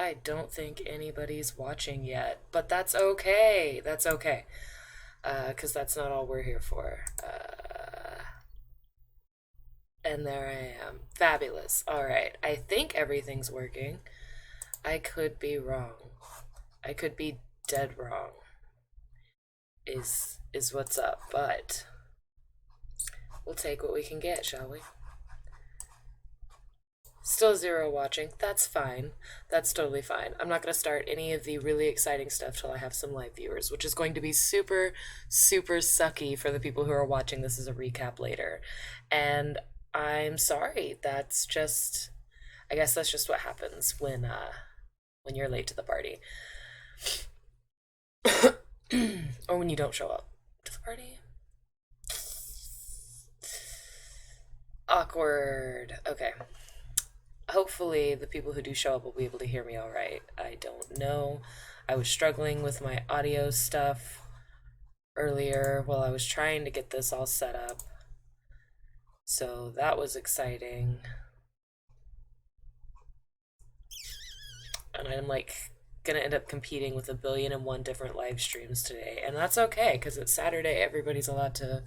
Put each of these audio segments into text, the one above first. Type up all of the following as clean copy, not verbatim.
I don't think anybody's watching yet, but that's okay. That's okay. Because that's not all we're here for. And there I am. Fabulous. All right. I think everything's working. I could be wrong. I could be dead wrong. Is what's up, but we'll take what we can get, shall we? Still zero watching. That's fine. That's totally fine. I'm not going to start any of the really exciting stuff till I have some live viewers, which is going to be super, super sucky for the people who are watching this as a recap later. And I'm sorry. That's just, I guess that's just what happens when you're late to the party. Or when you don't show up to the party. Awkward. Okay. Hopefully the people who do show up will be able to hear me all right. I don't know. I was struggling with my audio stuff earlier while I was trying to get this all set up. So that was exciting. And I'm like gonna end up competing with 1,000,000,001 different live streams today. And that's okay, because it's Saturday. Everybody's allowed to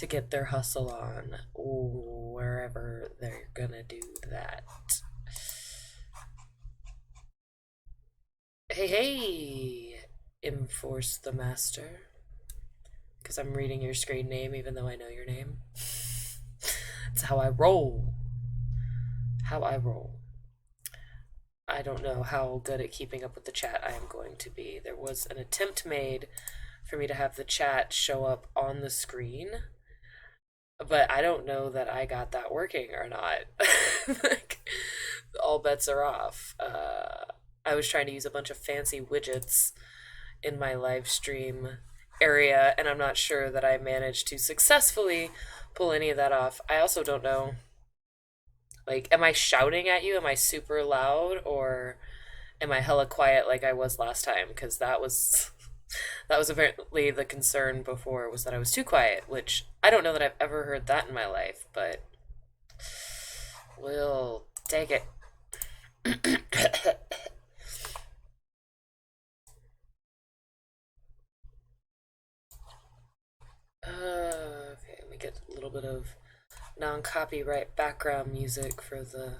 get their hustle on wherever they're gonna do that. Hey, hey, Enforce the Master. Because I'm reading your screen name even though I know your name. It's how I roll. How I roll. I don't know how good at keeping up with the chat I am going to be. There was an attempt made for me to have the chat show up on the screen, but I don't know that I got that working or not. Like, all bets are off. I was trying to use a bunch of fancy widgets in my live stream area, and I'm not sure that I managed to successfully pull any of that off. I also don't know, like, am I shouting at you? Am I super loud, or am I hella quiet like I was last time? Because that was apparently the concern before, was that I was too quiet, which I don't know that I've ever heard that in my life, but we'll take it. Okay, let me get a little bit of non-copyright background music for the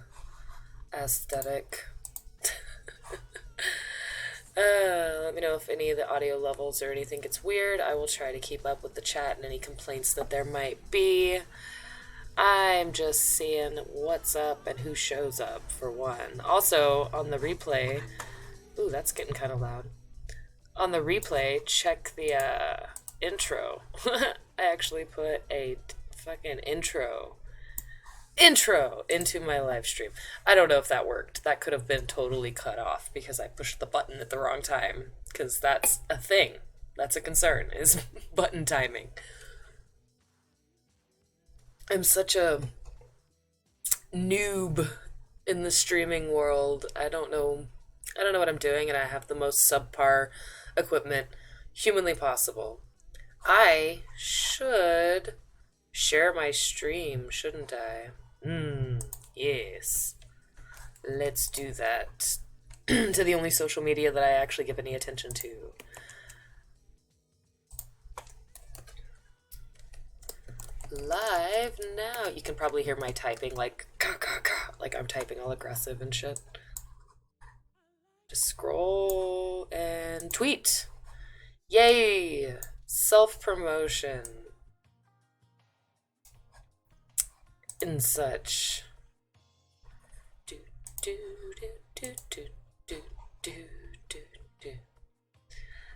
aesthetic. Let me know if any of the audio levels or anything gets weird. I will try to keep up with the chat and any complaints that there might be. I'm just seeing what's up and who shows up, for one. Also, on the replay... Ooh, that's getting kind of loud. On the replay, check the intro. I actually put a fucking intro into my live stream. I don't know if that worked. That could have been totally cut off because I pushed the button at the wrong time, because that's a thing. That's a concern, is button timing. I'm such a noob in the streaming world. I don't know what I'm doing, and I have the most subpar equipment humanly possible. I should share my stream, shouldn't I? Yes. Let's do that. To the only social media that I actually give any attention to. Live now. You can probably hear my typing, like, like I'm typing all aggressive and shit. Just scroll and tweet. Yay! Self-promotion. And such. Do, do, do, do, do, do, do, do, do.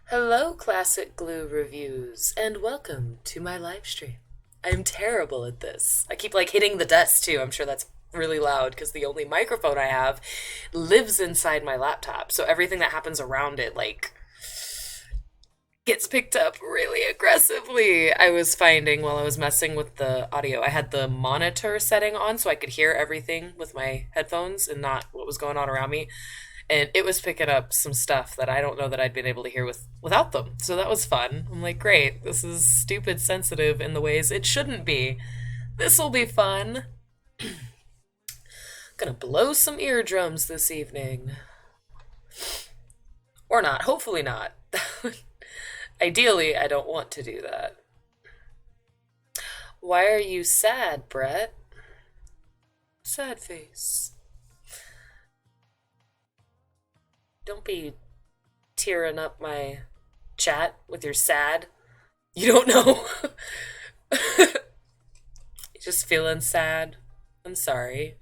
Hello, Classic Glue Reviews, and welcome to my live stream. I'm terrible at this. I keep, like, hitting the desk, too. I'm sure that's really loud, because the only microphone I have lives inside my laptop, so everything that happens around it, like, gets picked up really aggressively. I was finding while I was messing with the audio, I had the monitor setting on so I could hear everything with my headphones and not what was going on around me. And it was picking up some stuff that I don't know that I'd been able to hear without them. So that was fun. I'm like, great, this is stupid sensitive in the ways it shouldn't be. This'll be fun. Gonna blow some eardrums this evening. Or not. Hopefully not. Ideally, I don't want to do that. Why are you sad, Brett? Sad face. Don't be tearing up my chat with your sad. You don't know. Just feeling sad. I'm sorry.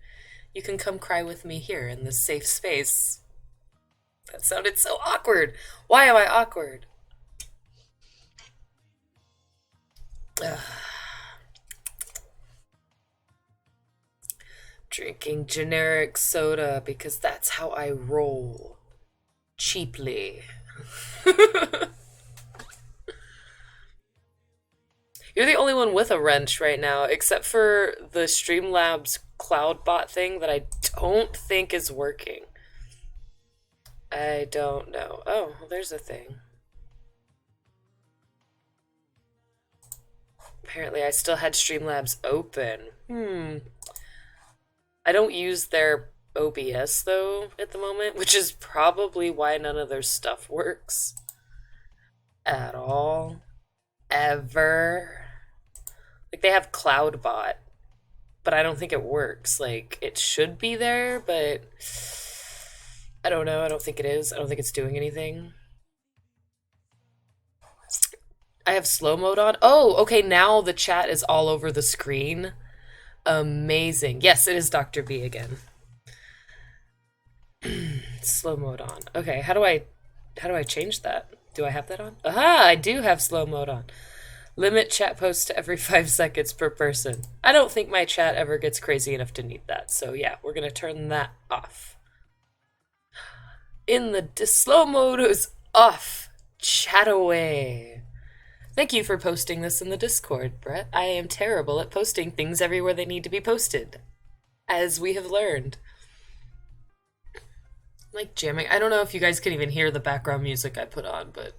You can come cry with me here in this safe space. That sounded so awkward. Why am I awkward? Ugh. Drinking generic soda because that's how I roll. Cheaply. You're the only one with a wrench right now, except for the Streamlabs CloudBot thing that I don't think is working. I don't know. Oh, well, there's a thing. Apparently I still had Streamlabs open. I don't use their OBS, though, at the moment, which is probably why none of their stuff works. At all. Ever. Like, they have CloudBot, but I don't think it works. Like, it should be there, but I don't know. I don't think it is. I don't think it's doing anything. I have slow mode on. Oh, okay, now the chat is all over the screen. Amazing. Yes, it is Dr. B again. Slow mode on. Okay, how do I change that? Do I have that on? Aha, I do have slow mode on. Limit chat posts to every 5 seconds per person. I don't think my chat ever gets crazy enough to need that. So yeah, we're gonna turn that off. In the slow mode is off. Chat away. Thank you for posting this in the Discord, Brett. I am terrible at posting things everywhere they need to be posted, as we have learned. Like jamming. I don't know if you guys can even hear the background music I put on, but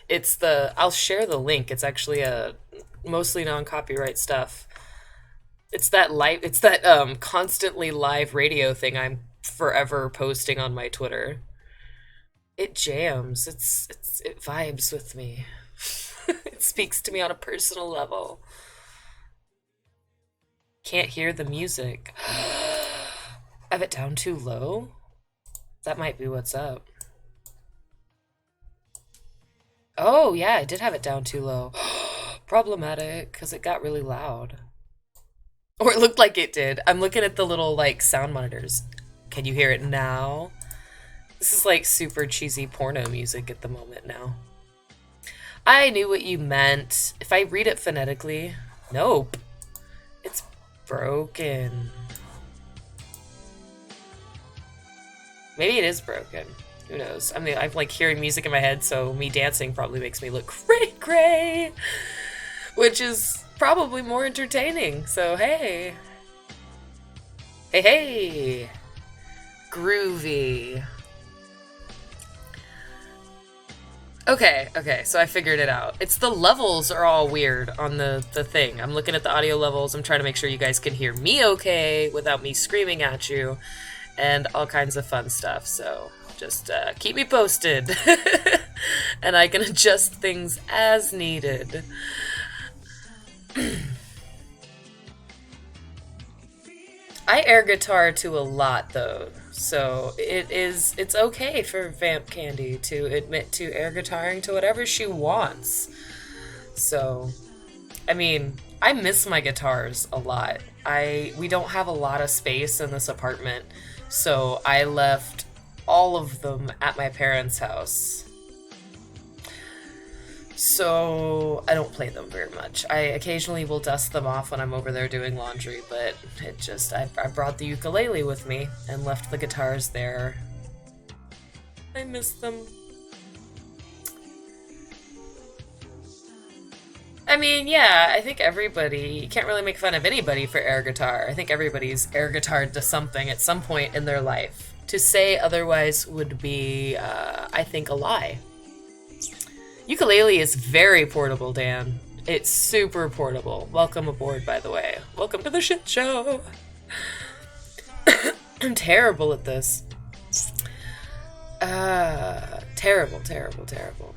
it's I'll share the link. It's actually a mostly non-copyright stuff. It's that constantly live radio thing I'm forever posting on my Twitter. It jams. It vibes with me. It speaks to me on a personal level. Can't hear the music. I have it down too low? That might be what's up. Oh, yeah, I did have it down too low. Problematic, because it got really loud. Or it looked like it did. I'm looking at the little, like, sound monitors. Can you hear it now? This is, like, super cheesy porno music at the moment now. I knew what you meant. If I read it phonetically... Nope. It's broken. Maybe it is broken. Who knows? I mean, I'm like hearing music in my head, so me dancing probably makes me look cray-cray. Which is probably more entertaining, so hey. Hey, hey. Groovy. Okay, so I figured it out. It's the levels are all weird on the thing. I'm looking at the audio levels. I'm trying to make sure you guys can hear me okay without me screaming at you and all kinds of fun stuff. So just keep me posted and I can adjust things as needed. I air guitar to a lot though. So it's okay for Vamp Candy to admit to air guitaring to whatever she wants. So, I mean, I miss my guitars a lot. We don't have a lot of space in this apartment, so I left all of them at my parents' house. So I don't play them very much. I occasionally will dust them off when I'm over there doing laundry, but I brought the ukulele with me and left the guitars there. I miss them. I mean, yeah, I think everybody, you can't really make fun of anybody for air guitar. I think everybody's air guitared to something at some point in their life. To say otherwise would be, I think, a lie. Ukulele is very portable, Dan. It's super portable. Welcome aboard, by the way. Welcome to the shit show. I'm terrible at this. Terrible, terrible, terrible.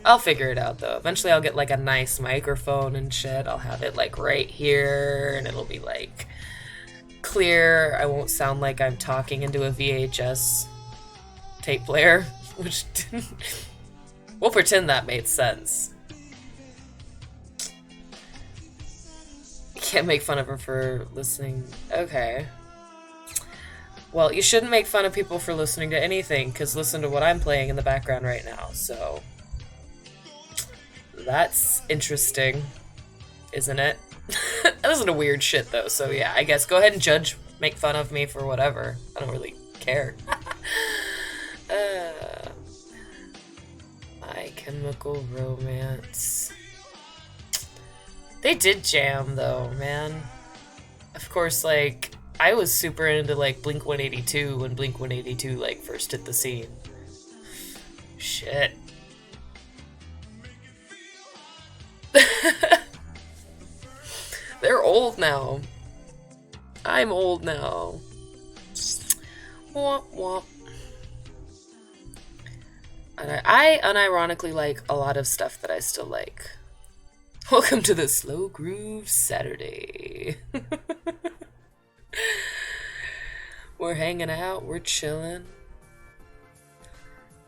I'll figure it out though. Eventually I'll get like a nice microphone and shit. I'll have it like right here and it'll be like clear. I won't sound like I'm talking into a VHS tape player, which we'll pretend that made sense. Can't make fun of her for listening. Okay. Well, you shouldn't make fun of people for listening to anything, because listen to what I'm playing in the background right now, so... That's interesting, isn't it? That isn't a weird shit, though, so yeah, I guess go ahead and judge, make fun of me for whatever. I don't really care. My Chemical Romance... They did jam, though, man. Of course, like, I was super into, like, Blink-182 when Blink-182, like, first hit the scene. Shit. They're old now. I'm old now. Womp womp. And I unironically like a lot of stuff that I still like. Welcome to the Slow Groove Saturday. We're hanging out, we're chilling.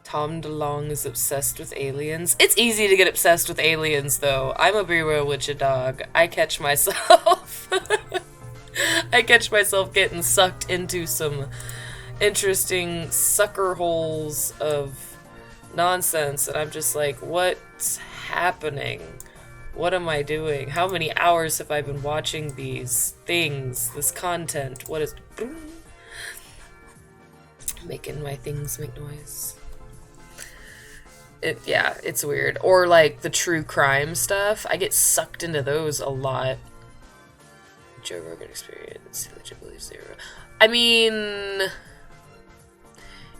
Tom DeLonge is obsessed with aliens. It's easy to get obsessed with aliens, though. I'm a Brio Witcha dog. I catch myself. I catch myself getting sucked into some interesting sucker holes of nonsense, and I'm just like, what's happening? What am I doing? How many hours have I been watching these things, this content? What is... Making my things make noise. Yeah, it's weird. Or like the true crime stuff. I get sucked into those a lot. Joe Rogan Experience. I mean,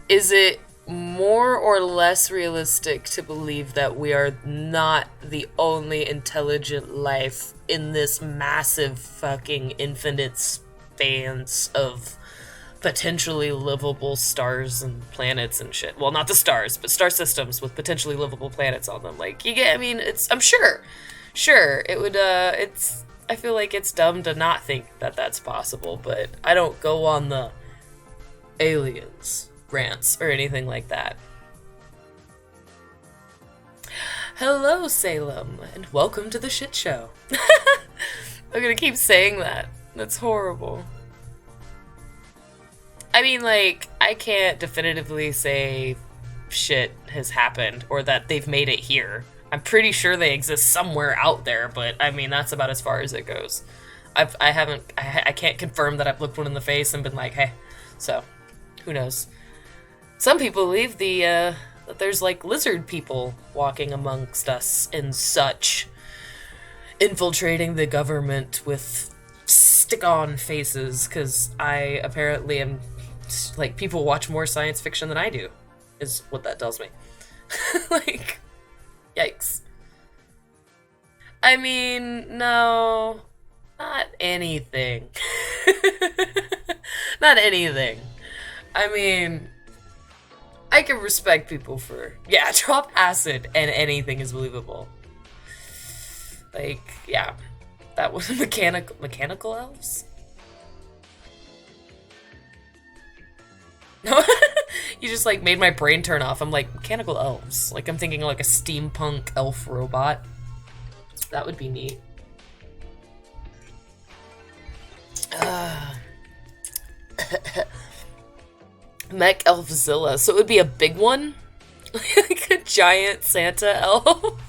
is it more or less realistic to believe that we are not the only intelligent life in this massive fucking infinite spans of potentially livable stars and planets and shit? Well, not the stars, but star systems with potentially livable planets on them. Like, you get, I mean, I'm sure it would, I feel like it's dumb to not think that that's possible, but I don't go on the aliens rants or anything like that. Hello, Salem, and welcome to the shit show. I'm gonna keep saying that. That's horrible. I mean, like, I can't definitively say shit has happened or that they've made it here. I'm pretty sure they exist somewhere out there, but I mean, that's about as far as it goes. I can't confirm that I've looked one in the face and been like, hey, so, who knows? Some people believe that there's like lizard people walking amongst us and such, infiltrating the government with stick-on faces, because I apparently am, like, people watch more science fiction than I do, is what that tells me. Like, yikes. I mean, no, not anything. Not anything. I mean, I can respect people for, yeah, drop acid and anything is believable. Like, yeah, that was mechanical elves? No, you just, like, made my brain turn off. I'm like, mechanical elves. Like, I'm thinking like a steampunk elf robot. That would be neat. Mech Elfzilla. So it would be a big one? Like a giant Santa elf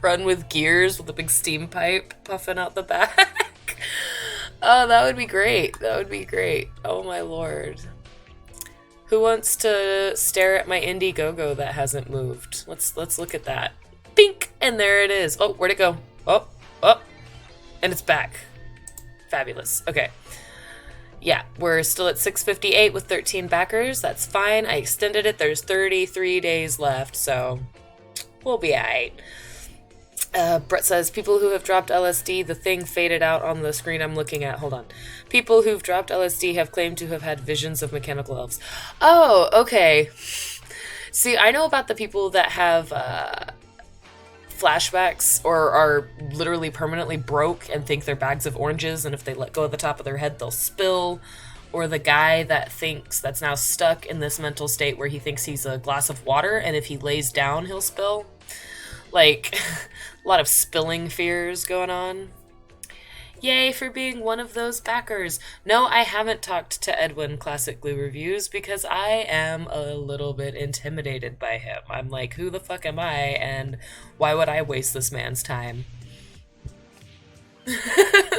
run with gears with a big steam pipe puffing out the back. Oh, that would be great. That would be great. Oh my lord. Who wants to stare at my Indiegogo that hasn't moved? Let's look at that. Pink! And there it is. Oh, where'd it go? Oh. And it's back. Fabulous. Okay. Yeah, we're still at 658 with 13 backers. That's fine. I extended it. There's 33 days left, so we'll be alright. Brett says, people who have dropped LSD, the thing faded out on the screen I'm looking at. Hold on. People who've dropped LSD have claimed to have had visions of mechanical elves. Oh, okay. See, I know about the people that have flashbacks or are literally permanently broke and think they're bags of oranges, and if they let go of the top of their head, they'll spill. Or the guy that thinks that's now stuck in this mental state where he thinks he's a glass of water, and if he lays down, he'll spill. Like, a lot of spilling fears going on. Yay for being one of those backers. No, I haven't talked to Edwin Classic Glue Reviews because I am a little bit intimidated by him. I'm like, who the fuck am I, and why would I waste this man's time?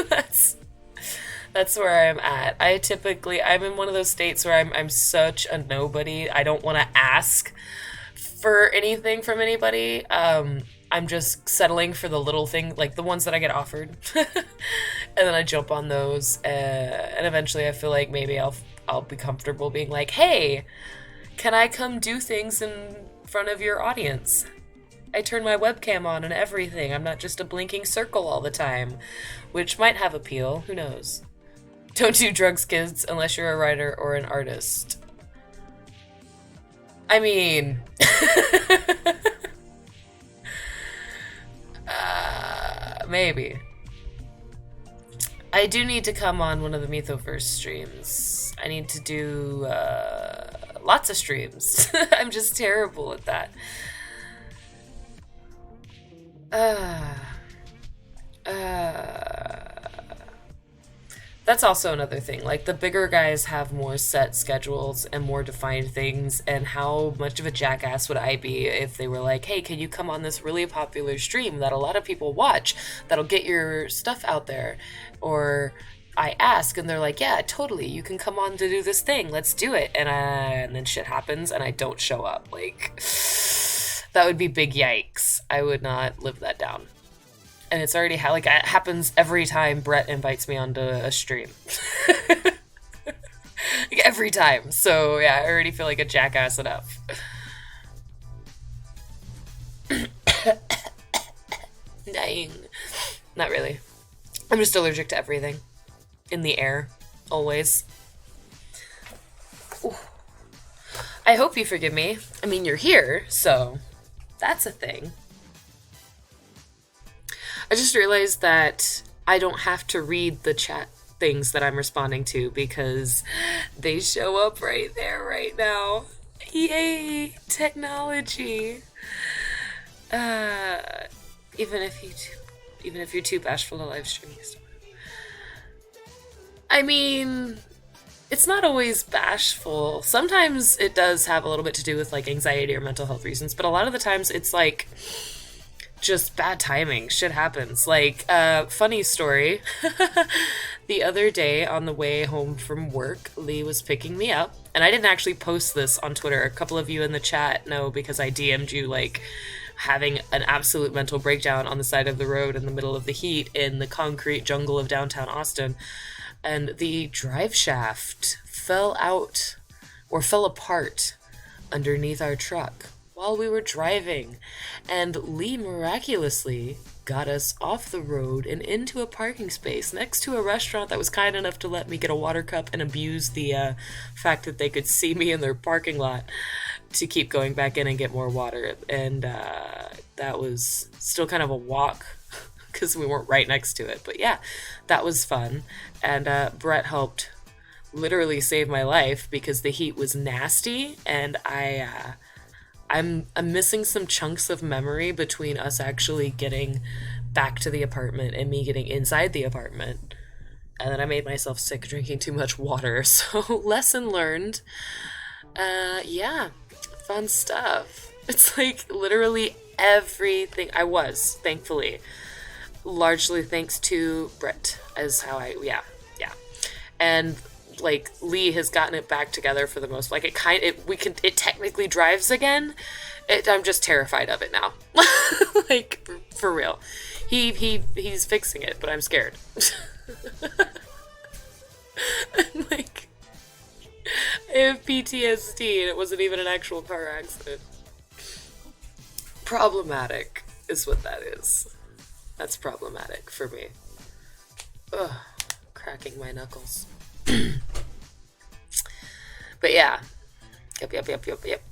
that's that's where I'm at. I'm in one of those states where I'm such a nobody. I don't want to ask for anything from anybody. I'm just settling for the little thing, like the ones that I get offered, and then I jump on those, and eventually I feel like maybe I'll be comfortable being like, hey, can I come do things in front of your audience? I turn my webcam on and everything. I'm not just a blinking circle all the time, which might have appeal. Who knows? Don't do drugs, kids, unless you're a writer or an artist. I mean, maybe. I do need to come on one of the Mythoverse streams. I need to do lots of streams. I'm just terrible at that. That's also another thing. Like, the bigger guys have more set schedules and more defined things, and how much of a jackass would I be if they were like, hey, can you come on this really popular stream that a lot of people watch that'll get your stuff out there? Or I ask and they're like, yeah, totally, you can come on to do this thing, let's do it. And then shit happens and I don't show up. Like, that would be big yikes. I would not live that down. And it's already it happens every time Brett invites me onto a stream. Like, every time. So yeah, I already feel like a jackass enough. Dying. Not really. I'm just allergic to everything. In the air. Always. Ooh. I hope you forgive me. I mean, you're here, so that's a thing. I just realized that I don't have to read the chat things that I'm responding to because they show up right there right now. Yay, technology. Even if you're too bashful to live stream. I mean, it's not always bashful. Sometimes it does have a little bit to do with like anxiety or mental health reasons, but a lot of the times it's like just bad timing. Shit happens. Like, funny story. The other day on the way home from work, Lee was picking me up, and I didn't actually post this on Twitter. A couple of you in the chat know because I DM'd you, like, having an absolute mental breakdown on the side of the road in the middle of the heat in the concrete jungle of downtown Austin. And the drive shaft fell apart underneath our truck while we were driving, and Lee miraculously got us off the road and into a parking space next to a restaurant that was kind enough to let me get a water cup and abuse the fact that they could see me in their parking lot to keep going back in and get more water. And that was still kind of a walk because we weren't right next to it, but yeah, that was fun. And Brett helped literally save my life because the heat was nasty, and I'm missing some chunks of memory between us actually getting back to the apartment and me getting inside the apartment. And then I made myself sick drinking too much water. So lesson learned. Yeah, fun stuff. It's like literally everything. I was, thankfully, largely thanks to Brett as how yeah. And like Lee has gotten it back together for the most. Like it technically drives again. I'm just terrified of it now. Like for real, he's fixing it, but I'm scared. I'm like, I have PTSD, and it wasn't even an actual car accident. Problematic is what that is. That's problematic for me. Ugh, cracking my knuckles. But yeah. Yep.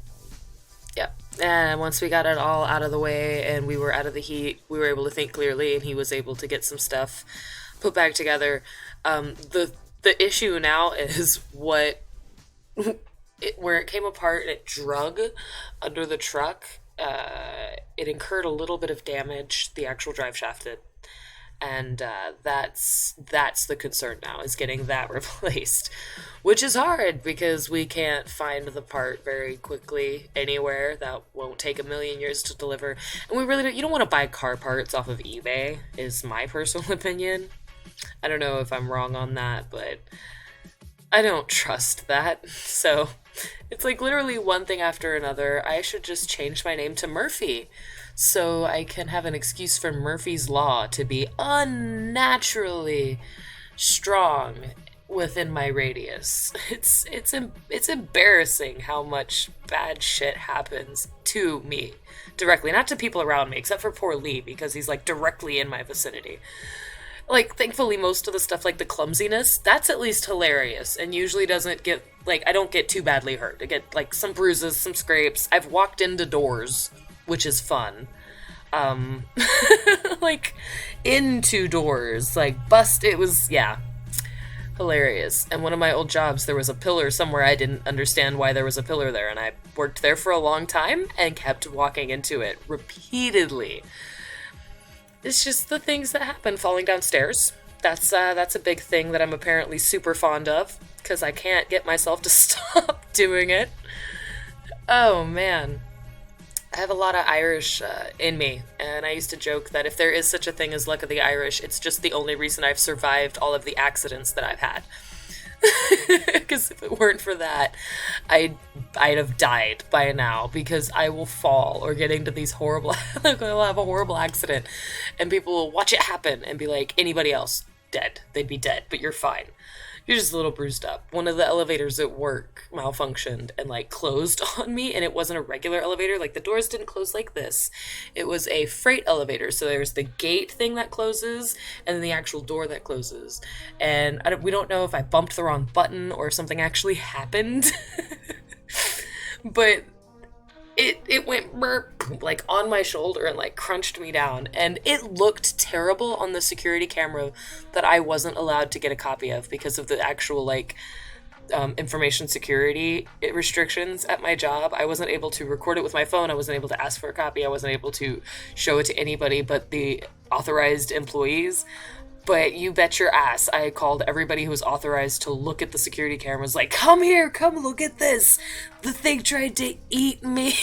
Yeah. And once we got it all out of the way and we were out of the heat, we were able to think clearly, and he was able to get some stuff put back together. The issue now is where it came apart and it drug under the truck. It incurred a little bit of damage. The actual drive shaft did, and that's the concern now, is getting that replaced, which is hard because we can't find the part very quickly anywhere. That won't take a million years to deliver, and we really don't, you don't want to buy car parts off of eBay, is my personal opinion. I don't know if I'm wrong on that, but I don't trust that. So it's like literally one thing after another. I should just change my name to Murphy so I can have an excuse for Murphy's Law to be unnaturally strong within my radius. It's embarrassing how much bad shit happens to me directly, not to people around me, except for poor Lee because he's like directly in my vicinity. Like, thankfully, most of the stuff, like the clumsiness, that's at least hilarious and usually doesn't get, like, I don't get too badly hurt. I get, like, some bruises, some scrapes. I've walked into doors, which is fun. Um, like, into doors, like, it was, yeah, hilarious. And one of my old jobs, there was a pillar somewhere. I didn't understand why there was a pillar there, and I worked there for a long time and kept walking into it repeatedly. It's just the things that happen, falling downstairs. That's a big thing that I'm apparently super fond of because I can't get myself to stop doing it. Oh man, I have a lot of Irish in me, and I used to joke that if there is such a thing as luck of the Irish, it's just the only reason I've survived all of the accidents that I've had. Because if it weren't for that, I'd have died by now, because I will fall or get into these horrible like I'll have a horrible accident and people will watch it happen and be like, anybody else dead, they'd be dead, but you're fine. You're just a little bruised up. One of the elevators at work malfunctioned and like closed on me, and it wasn't a regular elevator. Like the doors didn't close like this. It was a freight elevator. So there's the gate thing that closes and then the actual door that closes. And we don't know if I bumped the wrong button or if something actually happened. But it went burp, like on my shoulder and like crunched me down, and it looked terrible on the security camera that I wasn't allowed to get a copy of because of the actual like information security restrictions at my job. I wasn't able to record it with my phone. I wasn't able to ask for a copy. I wasn't able to show it to anybody but the authorized employees. But you bet your ass, I called everybody who was authorized to look at the security cameras, like, come here, come look at this. The thing tried to eat me.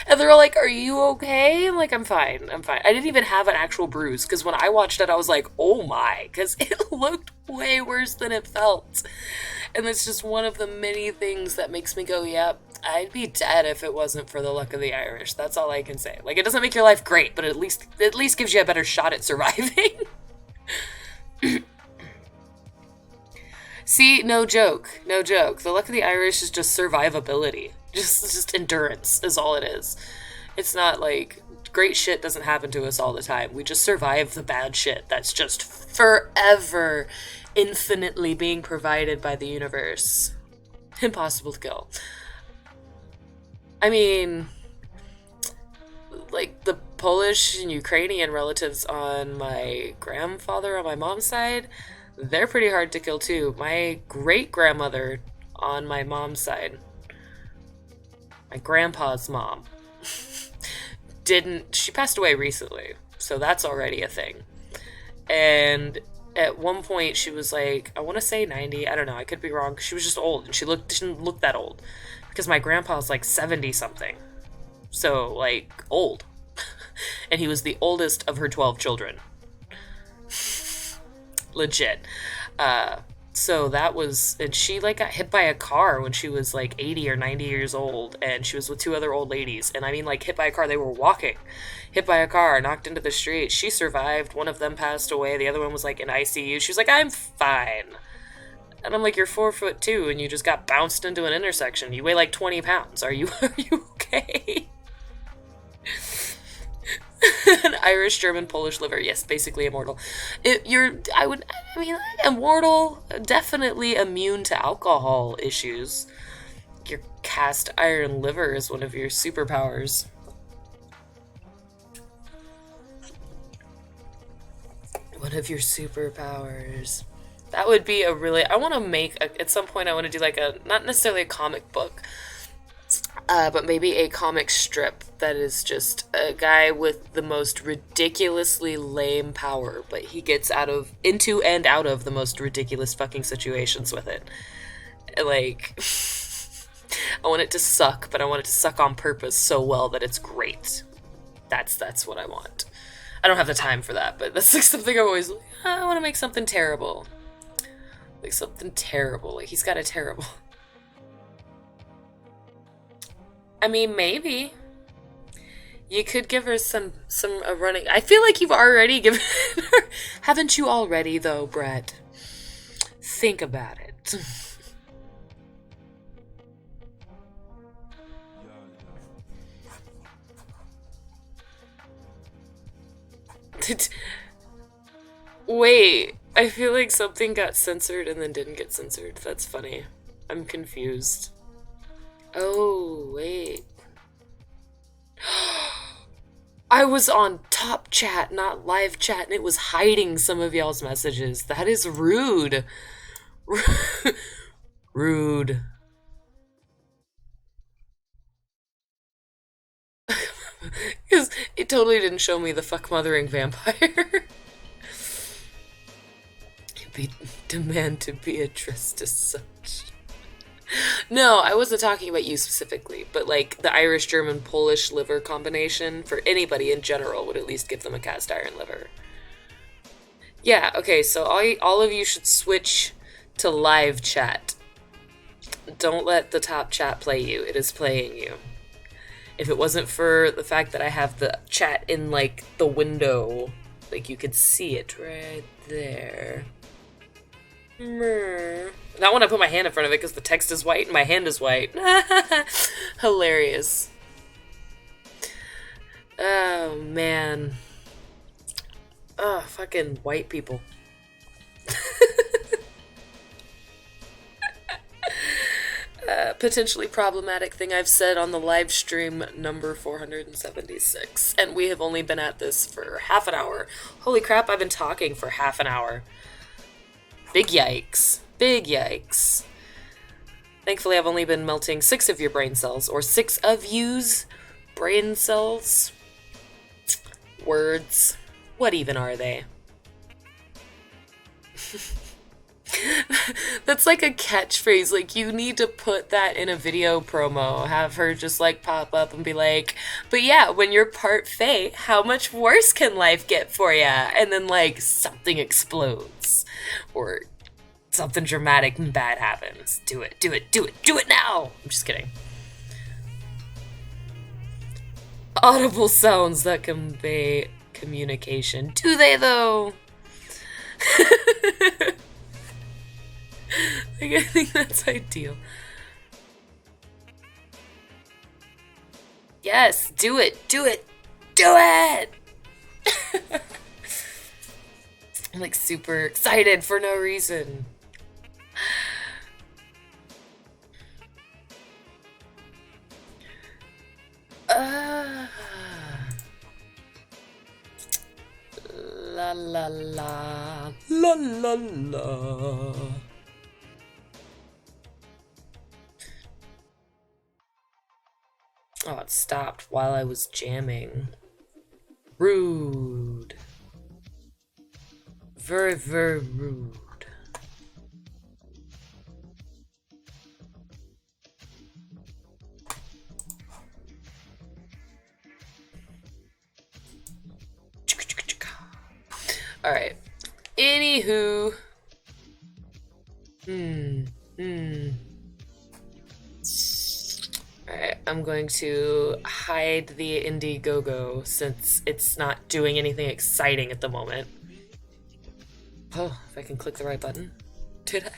And they're all like, are you okay? I'm like, I'm fine, I'm fine. I didn't even have an actual bruise, because when I watched it, I was like, oh my, because it looked way worse than it felt. And it's just one of the many things that makes me go, yep, I'd be dead if it wasn't for the luck of the Irish. That's all I can say. Like, it doesn't make your life great, but at least gives you a better shot at surviving. See, no joke. The luck of the Irish is just survivability. Just endurance is all it is. It's not like great shit doesn't happen to us all the time. We just survive the bad shit that's just forever, infinitely being provided by the universe. Impossible to kill. I mean, like the Polish and Ukrainian relatives on my grandfather on my mom's side, they're pretty hard to kill too. My great grandmother on my mom's side, my grandpa's mom, she passed away recently, so that's already a thing. And at one point she was like, I want to say 90, I don't know, I could be wrong. She was just old, and she didn't look that old, because my grandpa's like 70 something. So, like, old. And he was the oldest of her 12 children. Legit. So that was, and she, like, got hit by a car when she was, like, 80 or 90 years old, and she was with two other old ladies. And I mean, like, hit by a car, they were walking. Hit by a car, knocked into the street. She survived. One of them passed away. The other one was, like, in ICU. She was like, I'm fine. And I'm like, you're 4'2", and you just got bounced into an intersection. You weigh, like, 20 pounds. Are you okay? An Irish, German, Polish liver. Yes, basically immortal. Immortal, definitely immune to alcohol issues. your cast iron liver is one of your superpowers. One of your superpowers. That would be a really... I want to make... at some point, I want to do like a... Not necessarily a comic book, but maybe a comic strip that is just a guy with the most ridiculously lame power, but he gets into and out of the most ridiculous fucking situations with it. Like... I want it to suck, but I want it to suck on purpose so well that it's great. That's what I want. I don't have the time for that, but that's like something I'm always like, I want to make something terrible. Like something terrible. Like he's got a terrible... I mean, maybe. You could give her some running... I feel like you've already given her... Haven't you already, though, Brett? Think about it. Wait, I feel like something got censored and then didn't get censored. That's funny. I'm confused. Oh, wait. I was on top chat, not live chat, and it was hiding some of y'all's messages. That is rude. Rude. Because it totally didn't show me the fuck mothering vampire. Demand to be addressed as such. No, I wasn't talking about you specifically, but like the Irish, German, Polish liver combination for anybody in general would at least give them a cast iron liver. Yeah, okay, so all of you should switch to live chat. Don't let the top chat play you. It is playing you. If it wasn't for the fact that I have the chat in, like, the window, like, you could see it right there. Not when I put my hand in front of it because the text is white and my hand is white. Hilarious. Oh, man. Oh, fucking white people. Potentially problematic thing I've said on the live stream number 476, and we have only been at this for half an hour. Holy crap, I've been talking for half an hour. Big yikes. Big yikes. Thankfully, I've only been melting 6 of your brain cells, or 6 of you's brain cells. Words. What even are they? That's like a catchphrase. Like, you need to put that in a video promo. Have her just, like, pop up and be like, but yeah, when you're part Fae, how much worse can life get for ya? And then, like, something explodes. Or something dramatic and bad happens. Do it, do it, do it, do it now! I'm just kidding. Audible sounds that convey communication. Do they, though? Like, I think that's ideal. Yes, do it, do it, do it! I'm like super excited for no reason. La la la, la la la. Oh, it stopped while I was jamming. Rude. Very, very rude. Alright. Anywho. Alright, I'm going to hide the Indiegogo since it's not doing anything exciting at the moment. Oh, if I can click the right button. Did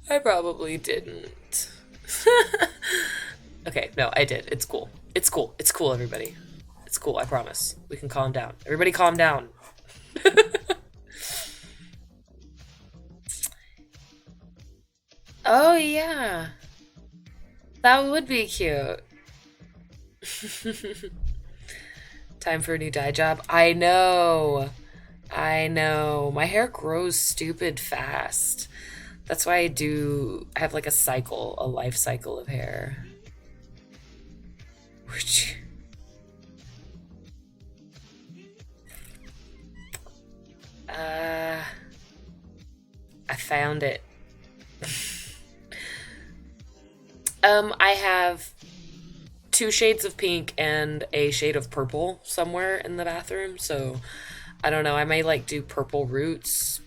I? I probably didn't. Okay, no, I did. It's cool. It's cool. It's cool, everybody. It's cool, I promise. We can calm down. Everybody calm down. Oh, yeah. That would be cute. Time for a new dye job. I know. I know. My hair grows stupid fast. That's why I have like a cycle, a life cycle of hair. I found it. I have 2 shades of pink and a shade of purple somewhere in the bathroom, so I don't know. I may like do purple roots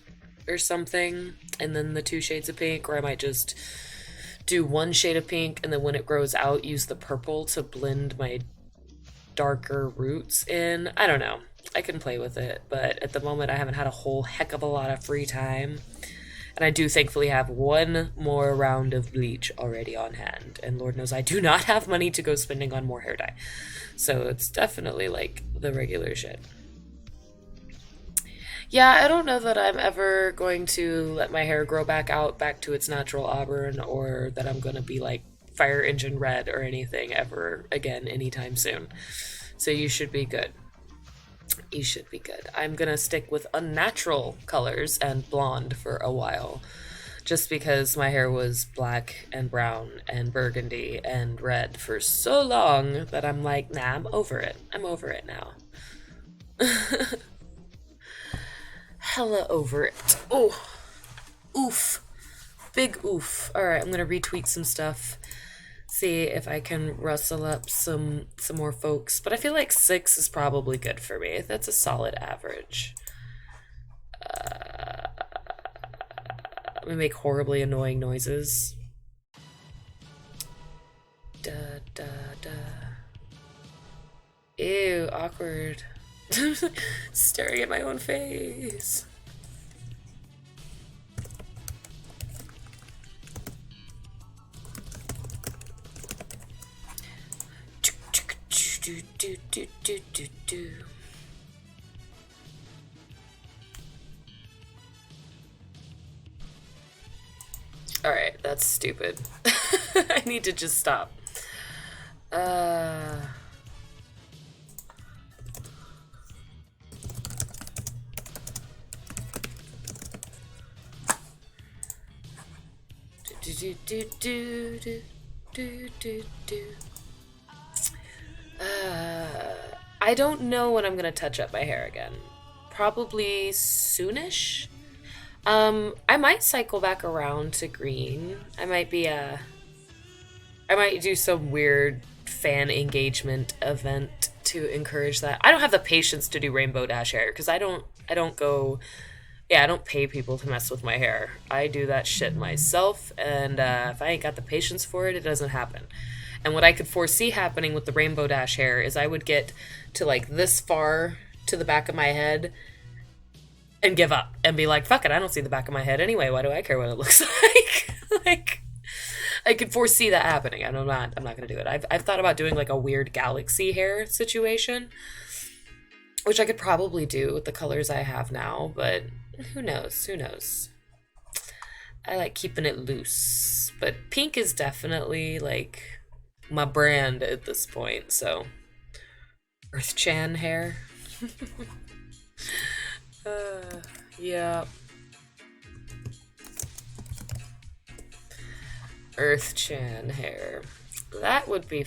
or something, and then the 2 shades of pink, or I might just do 1 shade of pink, and then when it grows out, use the purple to blend my darker roots in. I don't know. I can play with it, but at the moment, I haven't had a whole heck of a lot of free time. And I do thankfully have 1 more round of bleach already on hand. And Lord knows I do not have money to go spending on more hair dye. So it's definitely like the regular shit. Yeah, I don't know that I'm ever going to let my hair grow back out back to its natural auburn, or that I'm going to be like fire engine red or anything ever again anytime soon. So you should be good. You should be good. I'm going to stick with unnatural colors and blonde for a while. Just because my hair was black and brown and burgundy and red for so long that I'm like, nah, I'm over it. I'm over it now. Hella over it. Oh, oof. Big oof. Alright, I'm gonna retweet some stuff. See if I can rustle up some more folks. But I feel like 6 is probably good for me. That's a solid average. Let me make horribly annoying noises. Da da da. Ew, awkward. Staring at my own face. Do. Alright, that's stupid. I need to just stop. I don't know when I'm gonna touch up my hair again. Probably soonish. I might cycle back around to green. I might do some weird fan engagement event to encourage that. I don't have the patience to do rainbow dash hair because I don't pay people to mess with my hair. I do that shit myself, and if I ain't got the patience for it, it doesn't happen. And what I could foresee happening with the rainbow dash hair is I would get to like this far to the back of my head and give up and be like, fuck it, I don't see the back of my head anyway. Why do I care what it looks like? Like, I could foresee that happening, and I'm not gonna do it. I've thought about doing like a weird galaxy hair situation, which I could probably do with the colors I have now, but who knows? I like keeping it loose. But pink is definitely like my brand at this point, so Earth-chan hair. Yeah. Earth-chan hair. That would be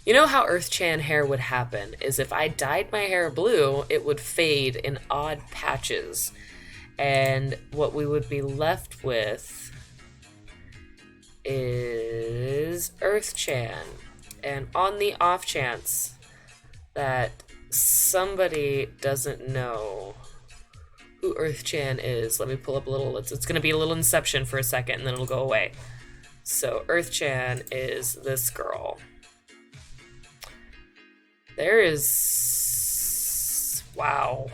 you know how Earth-chan hair would happen is if I dyed my hair blue, it would fade in odd patches. And what we would be left with is Earth-chan. And on the off chance that somebody doesn't know who Earth-chan is, let me pull up a little, it's going to be a little inception for a second and then it'll go away. So Earth-chan is this girl. There is... Wow.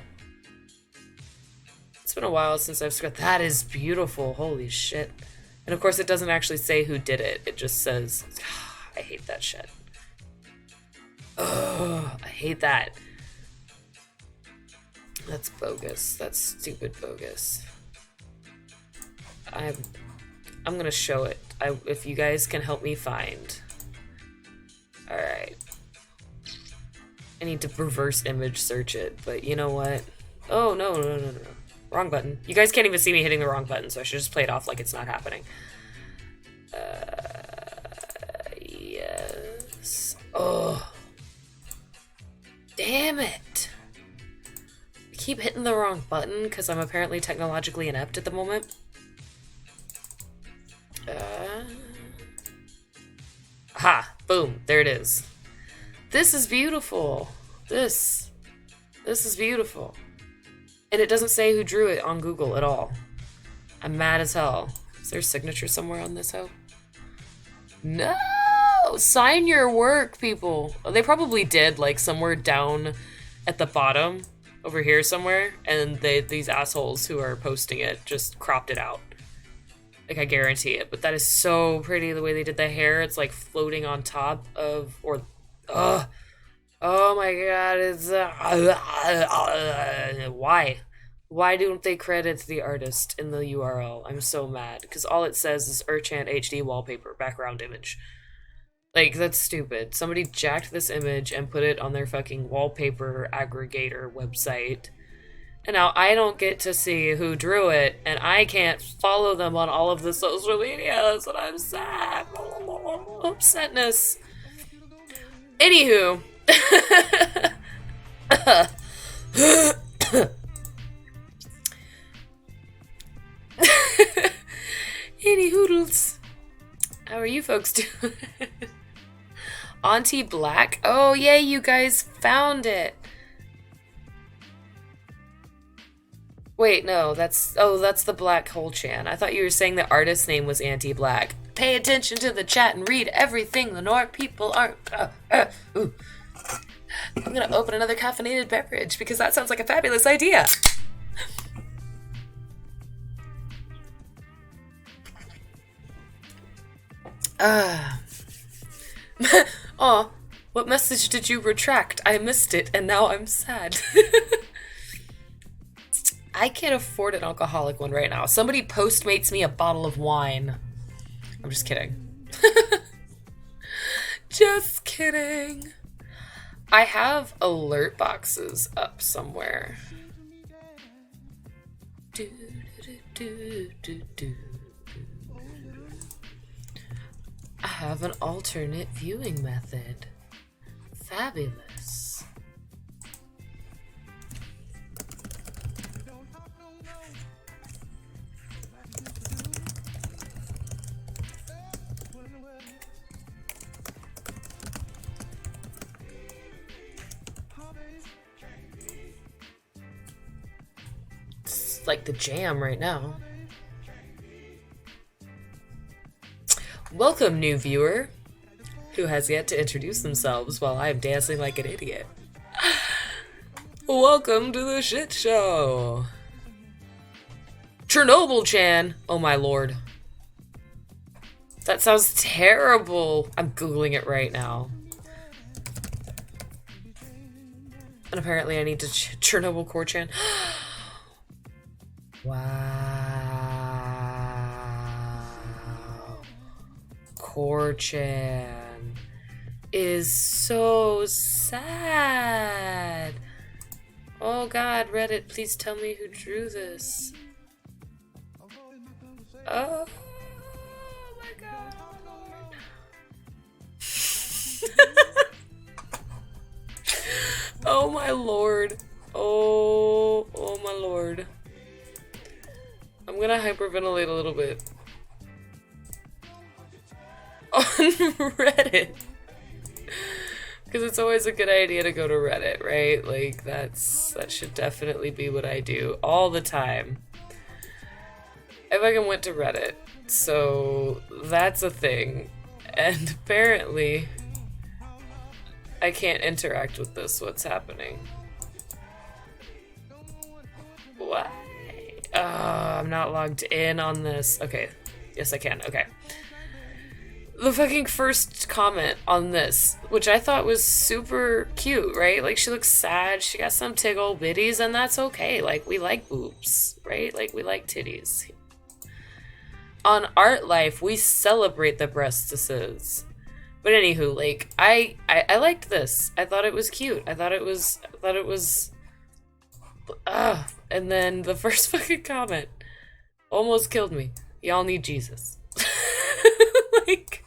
It's been a while since I've scratched. That is beautiful. Holy shit. And of course it doesn't actually say who did it. It just says... I hate that shit. Ugh, I hate that. That's bogus. That's stupid bogus. I'm gonna show it if you guys can help me find. Alright. I need to reverse image search it, but you know what? Oh, no. Wrong button. You guys can't even see me hitting the wrong button, so I should just play it off like it's not happening. Yes. Oh. Damn it. I keep hitting the wrong button because I'm apparently technologically inept at the moment. Aha! Boom. There it is. This is beautiful. This is beautiful. And it doesn't say who drew it on Google at all. I'm mad as hell. Is there a signature somewhere on this hoe? No! Sign your work, people. They probably did, like, somewhere down at the bottom over here somewhere, and these assholes who are posting it just cropped it out. Like, I guarantee it. But that is so pretty the way they did the hair. It's, like, floating on top of... or... Ugh. Oh my god, it's... why? Why don't they credit the artist in the URL? I'm so mad. Because all it says is Urchan HD wallpaper, background image. Like, that's stupid. Somebody jacked this image and put it on their fucking wallpaper aggregator website. And now I don't get to see who drew it, and I can't follow them on all of the social medias, and I'm sad. Upsetness. Anywho. Any hoodles. How are you folks doing? Auntie Black? Oh, yay, you guys found it. Wait, no, that's the Black Hole Chan. I thought you were saying the artist's name was Auntie Black. Pay attention to the chat and read everything, Leanore. People aren't... ooh. I'm gonna open another caffeinated beverage because that sounds like a fabulous idea. Aw, what message did you retract? I missed it and now I'm sad. I can't afford an alcoholic one right now. Somebody Postmates me a bottle of wine. I'm just kidding. Just kidding. I have alert boxes up somewhere. I have an alternate viewing method. Fabulous. It's like the jam right now. Welcome, new viewer, who has yet to introduce themselves while I am dancing like an idiot. Welcome to the shit show. Chernobyl-chan. Oh my lord. That sounds terrible. I'm Googling it right now. And apparently I need to Chernobyl Core-chan. Wow. Core-chan is so sad. Oh god, Reddit, please tell me who drew this. Oh my god. Oh my lord. Oh my lord. I'm gonna hyperventilate a little bit. On Reddit. Because it's always a good idea to go to Reddit, right? Like, that should definitely be what I do all the time. I fucking went to Reddit, so that's a thing. And apparently, I can't interact with this. What's happening? Why? I'm not logged in on this. Okay. Yes, I can. Okay. The fucking first comment on this, which I thought was super cute, right? Like, she looks sad, she got some tiggle bitties, and that's okay. Like, we like boobs, right? Like, we like titties. on Art Life, we celebrate the breastises. But anywho, like, I liked this. I thought it was cute. I thought it was, and then the first fucking comment almost killed me. Y'all need Jesus. Like,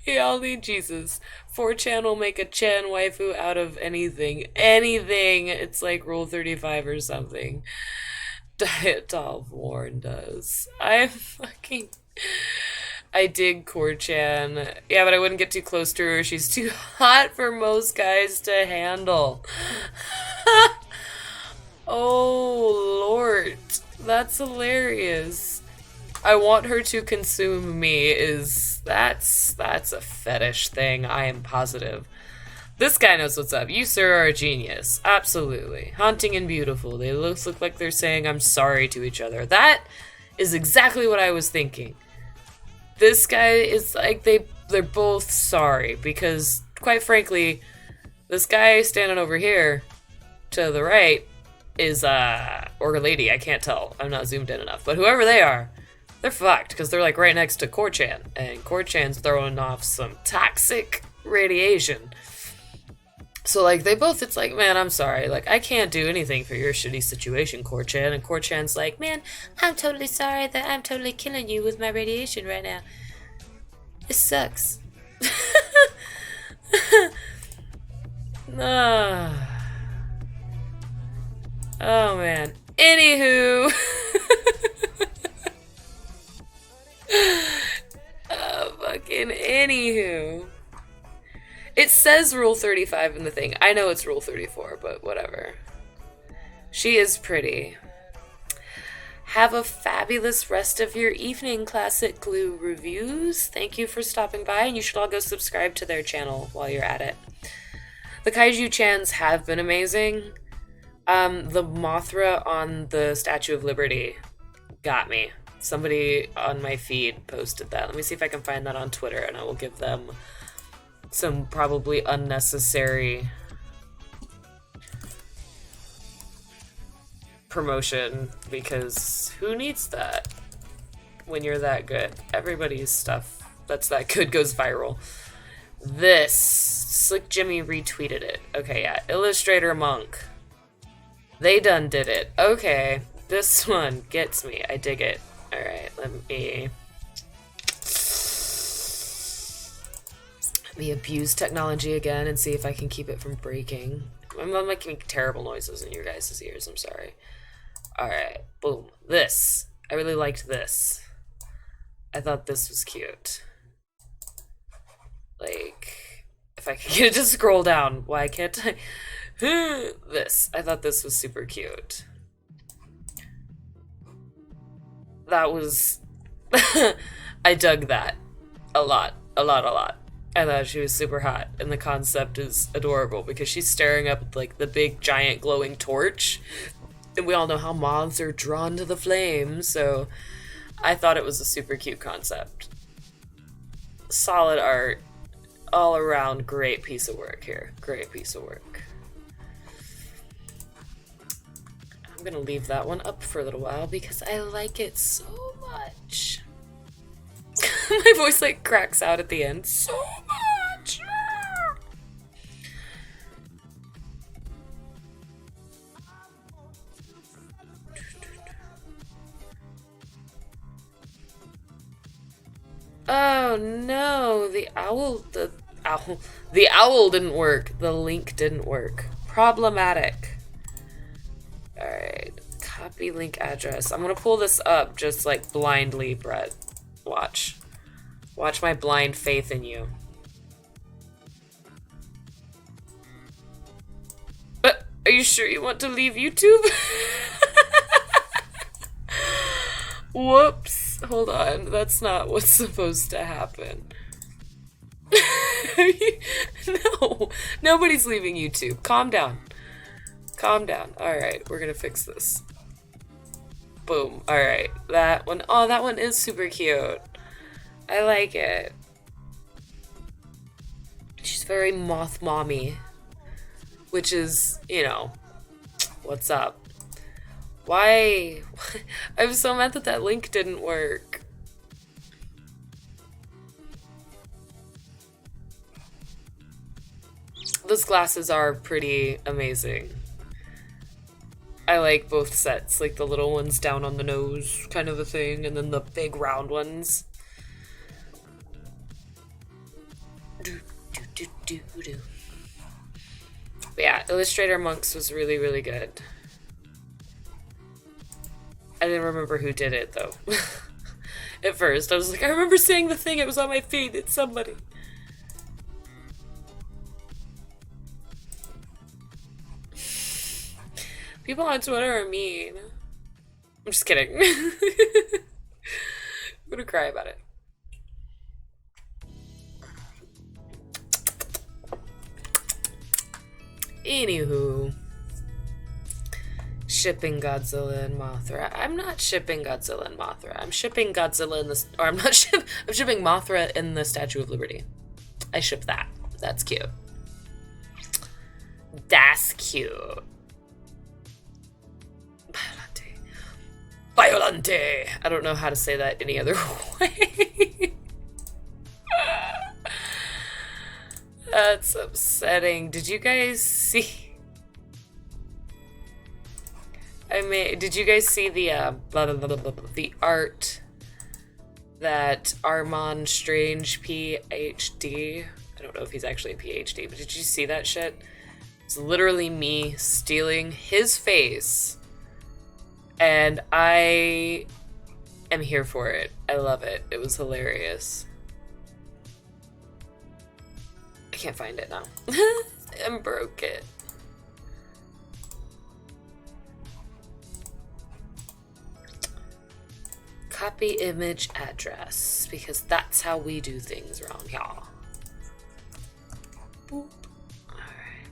y'all need Jesus. 4chan will make a Chan waifu out of anything. Anything. It's like Rule 35 or something. Diet Doll Warren does. I dig 4chan. Yeah, but I wouldn't get too close to her. She's too hot for most guys to handle. Oh, Lord. That's hilarious. I want her to consume me that's a fetish thing, I am positive. This guy knows what's up. You, sir, are a genius. Absolutely. Haunting and beautiful. They look like they're saying I'm sorry to each other. That is exactly what I was thinking. This guy is like, they're both sorry, because, quite frankly, this guy standing over here to the right is, or lady, I can't tell. I'm not zoomed in enough. But whoever they are, they're fucked, because they're, like, right next to 4chan, and 4chan's throwing off some toxic radiation. So, like, they both, it's like, man, I'm sorry. Like, I can't do anything for your shitty situation, 4chan. And 4chan's like, man, I'm totally sorry that I'm totally killing you with my radiation right now. It sucks. Oh, man. Anywho. Fucking anywho. It says Rule 35 in the thing. I know it's Rule 34, but whatever. She is pretty. Have a fabulous rest of your evening, Classic Glue Reviews. Thank you for stopping by, and you should all go subscribe to their channel while you're at it. The Kaiju Chans have been amazing. The Mothra on the Statue of Liberty got me. Somebody on my feed posted that. Let me see if I can find that on Twitter, and I will give them some probably unnecessary promotion, because who needs that when you're that good? Everybody's stuff that's that good goes viral. This Slick Jimmy retweeted it. Okay, yeah, Illustrator Monk. They done did it. Okay, this one gets me. I dig it. All right, let me abuse technology again and see if I can keep it from breaking. I'm making terrible noises in your guys' ears. I'm sorry. Alright, boom. This. I really liked this. I thought this was cute. Like, if I could get it to scroll down, why can't I? This. I thought this was super cute. That was... I dug that. A lot. A lot, a lot. I thought she was super hot, and the concept is adorable, because she's staring up at, like, the big, giant, glowing torch, and we all know how moths are drawn to the flame, so I thought it was a super cute concept. Solid art. All around, great piece of work here. Great piece of work. I'm gonna leave that one up for a little while, because I like it so much. My voice, like, cracks out at the end. So much! Oh no, the owl didn't work. The link didn't work. Problematic. Alright, copy link address. I'm gonna pull this up just like blindly, Brett. Watch. Watch my blind faith in you. Are you sure you want to leave YouTube? Whoops. Hold on. That's not what's supposed to happen. No. Nobody's leaving YouTube. Calm down. Calm down. Alright, we're gonna fix this. Boom. Alright. That one. Oh, that one is super cute. I like it. She's very moth mommy. Which is, you know, what's up. Why? I'm so mad that that link didn't work. Those glasses are pretty amazing. I like both sets, like the little ones down on the nose kind of a thing, and then the big round ones. But yeah, Illustrator Monks was really, really good. I didn't remember who did it though. At first, I was like, I remember seeing the thing, it was on my feed, it's somebody. People on Twitter are mean. I'm just kidding. I'm gonna cry about it. Anywho. Shipping Godzilla and Mothra. I'm not shipping Godzilla and Mothra. I'm shipping Godzilla in the... Or I'm not I'm shipping Mothra in the Statue of Liberty. I ship that. That's cute. That's cute. Violante. I don't know how to say that any other way. That's upsetting. Did you guys see... did you guys see the the art that Armand Strange PhD? I don't know if he's actually a PhD, but did you see that shit? It's literally me stealing his face, and I am here for it. I love it. It was hilarious. I can't find it now. I broke it. Copy image address, because that's how we do things around here. Boop. Alright.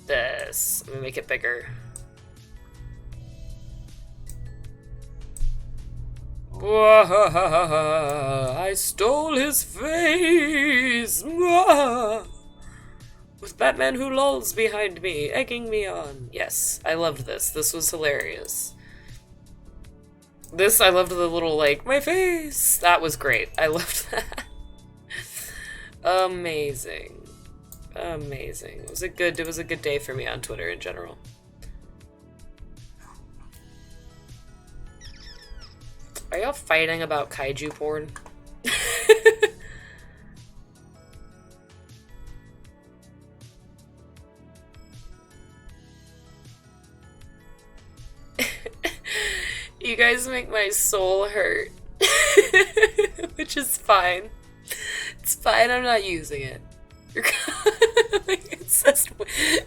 This. Let me make it bigger. I stole his face! With Batman who lolls behind me, egging me on. Yes, I loved this. This was hilarious. This, I loved the little, like, my face! That was great. I loved that. Amazing. Amazing. It was a good day for me on Twitter in general. Are y'all fighting about kaiju porn? You guys make my soul hurt. Which is fine. It's fine, I'm not using it. You're incest.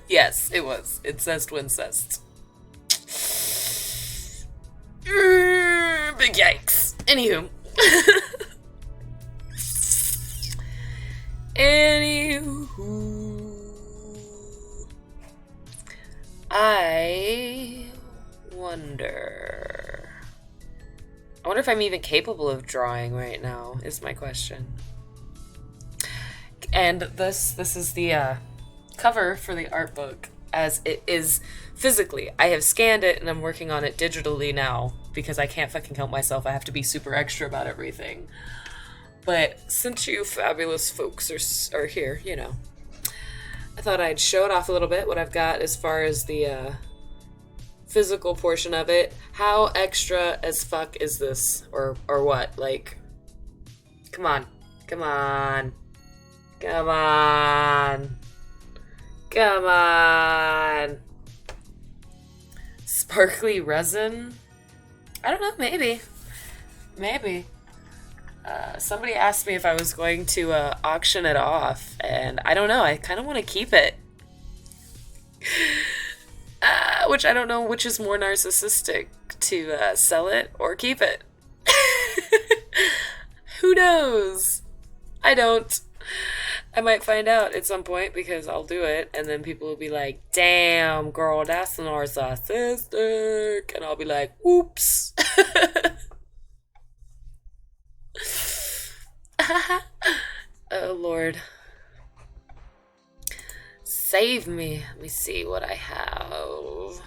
Yes, it was. Incest wincest. Big yikes. Anywho. I wonder if I'm even capable of drawing right now, is my question. And this is the cover for the art book, as it is physically. I have scanned it and I'm working on it digitally now because I can't fucking help myself. I have to be super extra about everything. But since you fabulous folks are here, you know, I thought I'd show it off a little bit, what I've got as far as the physical portion of it. How extra as fuck is this? Or what? Like, come on. Come on. Come on. Come on. Sparkly resin? I don't know, maybe. Maybe. Somebody asked me if I was going to auction it off, and I don't know, I kind of want to keep it. Which I don't know which is more narcissistic, to sell it or keep it. Who knows? I don't. I might find out at some point because I'll do it, and then people will be like, damn, girl, that's narcissistic. And I'll be like, oops. Oh, Lord. Save me. Let me see what I have.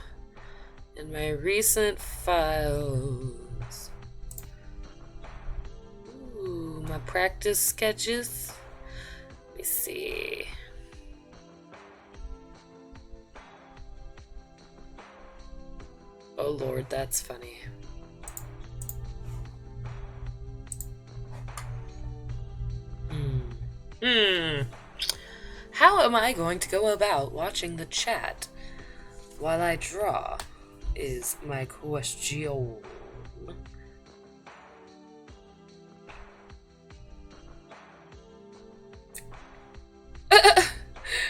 In my recent files. Ooh, my practice sketches. Let me see. Oh Lord, that's funny. How am I going to go about watching the chat while I draw is my question.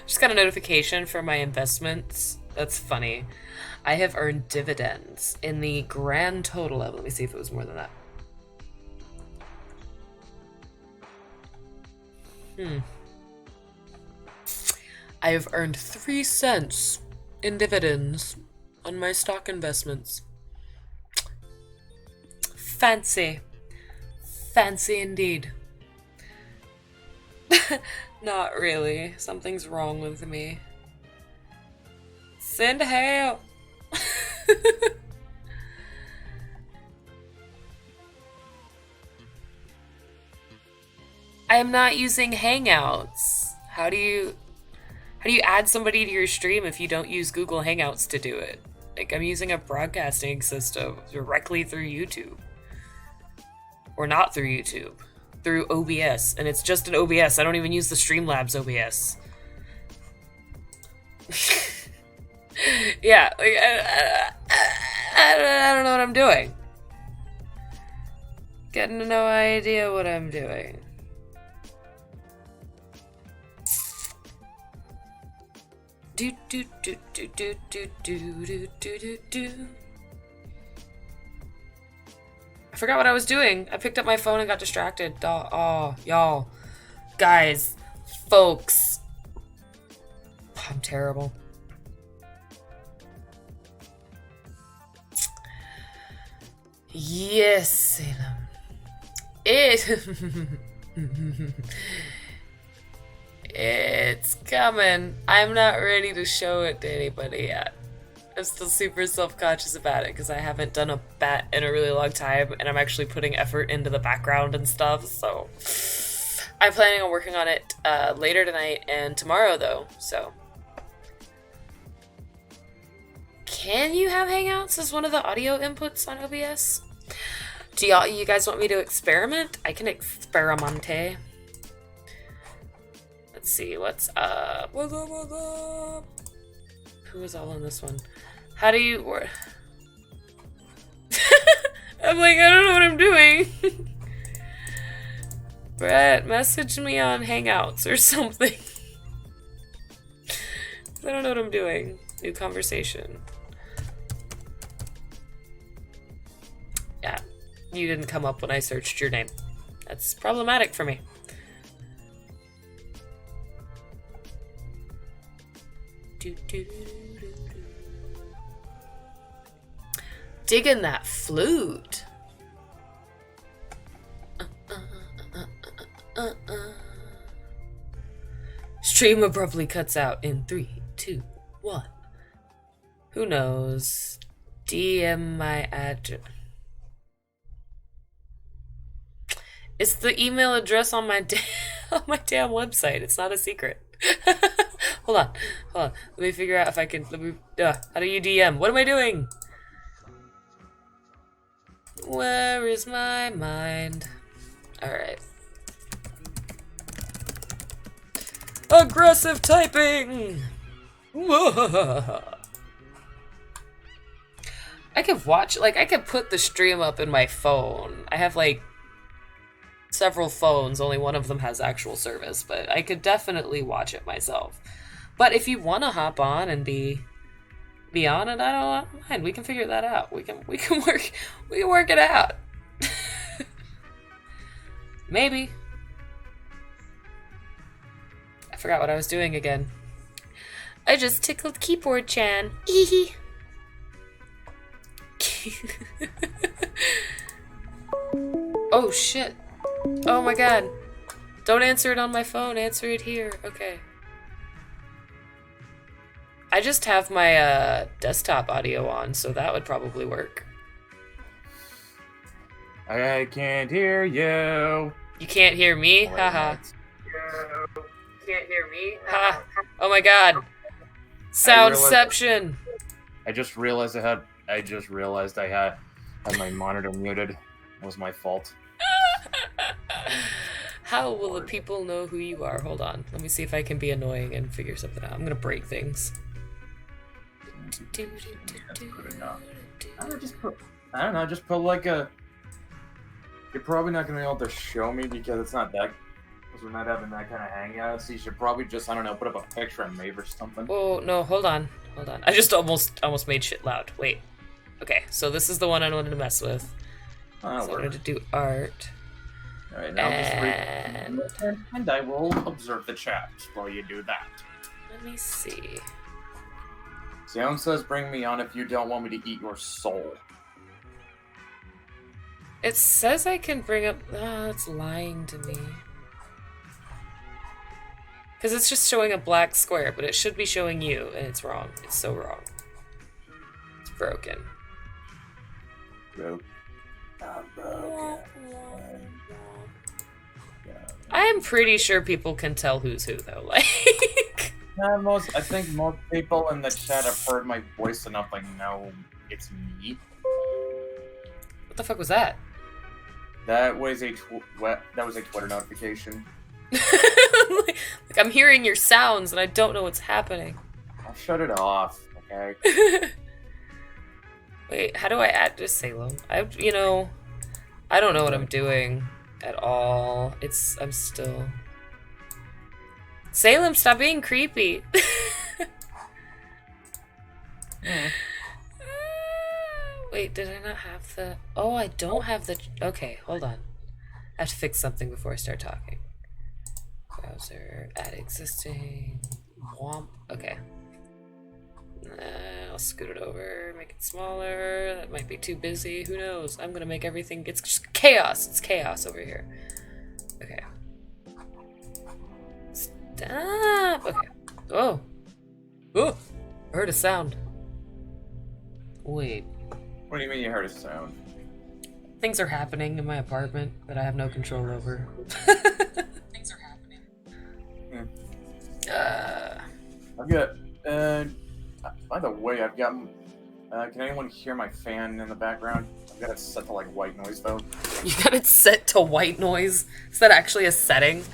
Just got a notification for my investments. That's funny. I have earned dividends in the grand total of, let me see if it was more than that. I have earned 3 cents in dividends on my stock investments. Fancy. Fancy indeed. Not really. Something's wrong with me. Send help. I am not using Hangouts. How do you add somebody to your stream if you don't use Google Hangouts to do it? Like, I'm using a broadcasting system directly through YouTube. Or not through YouTube. Through OBS. And it's just an OBS. I don't even use the Streamlabs OBS. Yeah, like, I don't know what I'm doing. Getting no idea what I'm doing. Do do do do do do do do do do. I forgot what I was doing. I picked up my phone and got distracted. Oh, y'all, guys, folks, I'm terrible. Yes, Salem. It's coming. I'm not ready to show it to anybody yet. I'm still super self-conscious about it because I haven't done a bat in a really long time and I'm actually putting effort into the background and stuff, so I'm planning on working on it later tonight and tomorrow though, so. Can you have Hangouts as one of the audio inputs on OBS? Do you guys want me to experiment? I can experimente. Let's see, what's up? What's up, what's up? Who was all on this one? How do you work? I'm like, I don't know what I'm doing. Brett, message me on Hangouts or something. I don't know what I'm doing. New conversation. Yeah, you didn't come up when I searched your name. That's problematic for me. Digging that flute. Stream abruptly cuts out in 3, 2, 1. Who knows? DM my address. It's the email address on my my damn website. It's not a secret. Hold on. Let me figure out if I can. How do you DM? What am I doing? Where is my mind? Alright. Aggressive typing! I could watch, like, I could put the stream up in my phone. I have, like, several phones. Only one of them has actual service, but I could definitely watch it myself. But if you want to hop on and be on it, I don't mind. We can figure that out. We can work it out. Maybe. I forgot what I was doing again. I just tickled keyboard Chan. Oh shit. Oh my god. Don't answer it on my phone, answer it here. Okay. I just have my desktop audio on, so that would probably work. I can't hear you. You can't hear me? Haha. You can't hear me? Ha! Oh my god. Soundception! I just realized I had my monitor muted. It was my fault. How will the people know who you are? Hold on. Let me see if I can be annoying and figure something out. I'm gonna break things. I don't know, just put like a... You're probably not going to be able to show me because it's not that... Because we're not having that kind of hangout, so you should probably just, I don't know, put up a picture of Maeve or something. Oh, no, hold on. Hold on. I just almost made shit loud. Wait. Okay, so this is the one I wanted to mess with. So I wanted to do art. Alright, now just read... And I will observe the chat while you do that. Let me see. Salem says, bring me on if you don't want me to eat your soul. It says I can bring up... Oh, it's lying to me. Because it's just showing a black square, but it should be showing you, and it's wrong. It's so wrong. It's broken. I am pretty sure people can tell who's who, though. Like... I think most people in the chat have heard my voice enough, like, know it's me. What the fuck was that? That was a Twitter notification. Like, I'm hearing your sounds and I don't know what's happening. I'll shut it off, okay? Wait, how do I add to Salem? I don't know what I'm doing at all. I'm still... Salem, stop being creepy. Wait, did I not have the... Oh, I don't have the... Okay, hold on. I have to fix something before I start talking. Browser, add existing... Womp. Okay. I'll scoot it over, make it smaller. That might be too busy. Who knows? I'm gonna make everything... It's just chaos. It's chaos over here. Okay. Stop! Okay. Oh! Oh! I heard a sound. Wait. What do you mean you heard a sound? Things are happening in my apartment that I have no control over. Things are happening. I've got... by the way, I've got... can anyone hear my fan in the background? I've got it set to, like, white noise, though. You got it set to white noise? Is that actually a setting?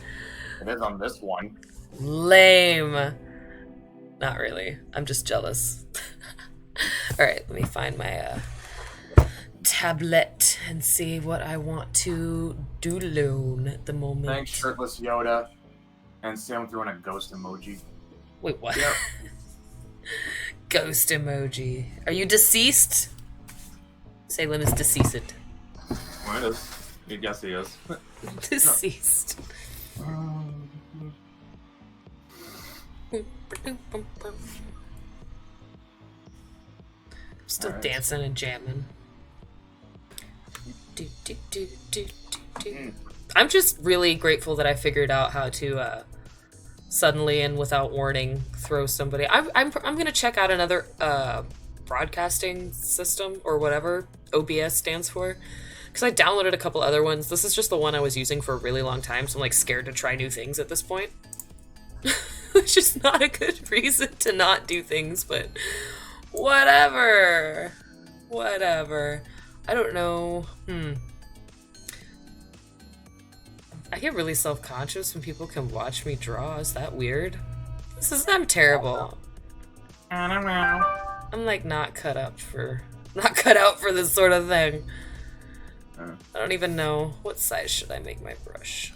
It is on this one. Lame. Not really. I'm just jealous. Alright, let me find my tablet and see what I want to doodle at the moment. Thanks, Shirtless Yoda. And Sam threw in a ghost emoji. Wait, what? Yep. Ghost emoji. Are you deceased? Salem is deceased. Well, it is. I guess he is. Deceased. Still dancing and jamming. I'm just really grateful that I figured out how to suddenly and without warning throw somebody. I'm gonna check out another broadcasting system or whatever OBS stands for, because I downloaded a couple other ones. This is just the one I was using for a really long time, so I'm like scared to try new things at this point. Which is not a good reason to not do things, but whatever. Whatever. I don't know. I get really self-conscious when people can watch me draw. Is that weird? I'm terrible. I don't know. I'm like not cut out for this sort of thing. I don't even know. What size should I make my brush?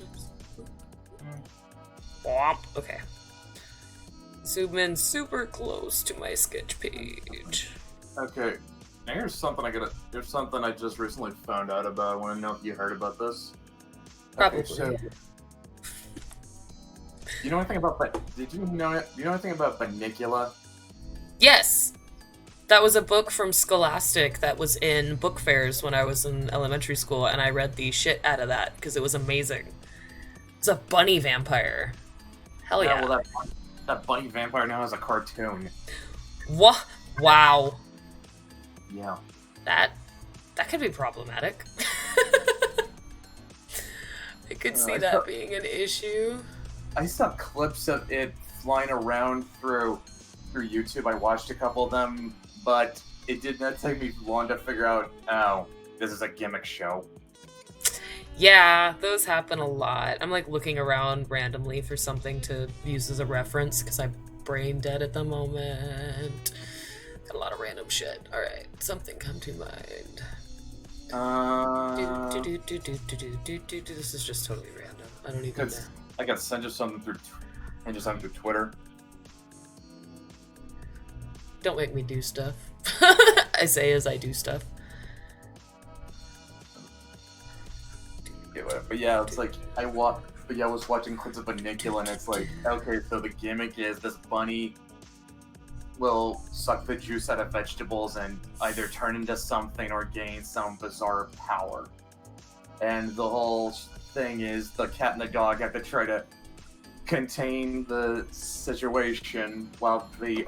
Okay. Zoom in super close to my sketch page. Okay. Now here's something I just recently found out about. I want to know if you heard about this. Probably. Okay, so, you know anything about anything about Bunnicula? Yes. That was a book from Scholastic that was in book fairs when I was in elementary school, and I read the shit out of that because it was amazing. It's a bunny vampire. Hell yeah. Well, that bunny vampire now has a cartoon. What? Wow. Yeah. That could be problematic. I could see that being an issue. I saw clips of it flying around through YouTube. I watched a couple of them, but it did not take me long to figure out, oh, this is a gimmick show. Yeah, those happen a lot. I'm like looking around randomly for something to use as a reference because I'm brain dead at the moment. Got a lot of random shit. Alright, something come to mind. This is just totally random. I don't even know. I got sent you something through Twitter. Don't make me do stuff. I say as I do stuff. But yeah, it's like I was watching clips of Bunnicula, and it's like, okay, so the gimmick is this bunny will suck the juice out of vegetables and either turn into something or gain some bizarre power. And the whole thing is the cat and the dog have to try to contain the situation while the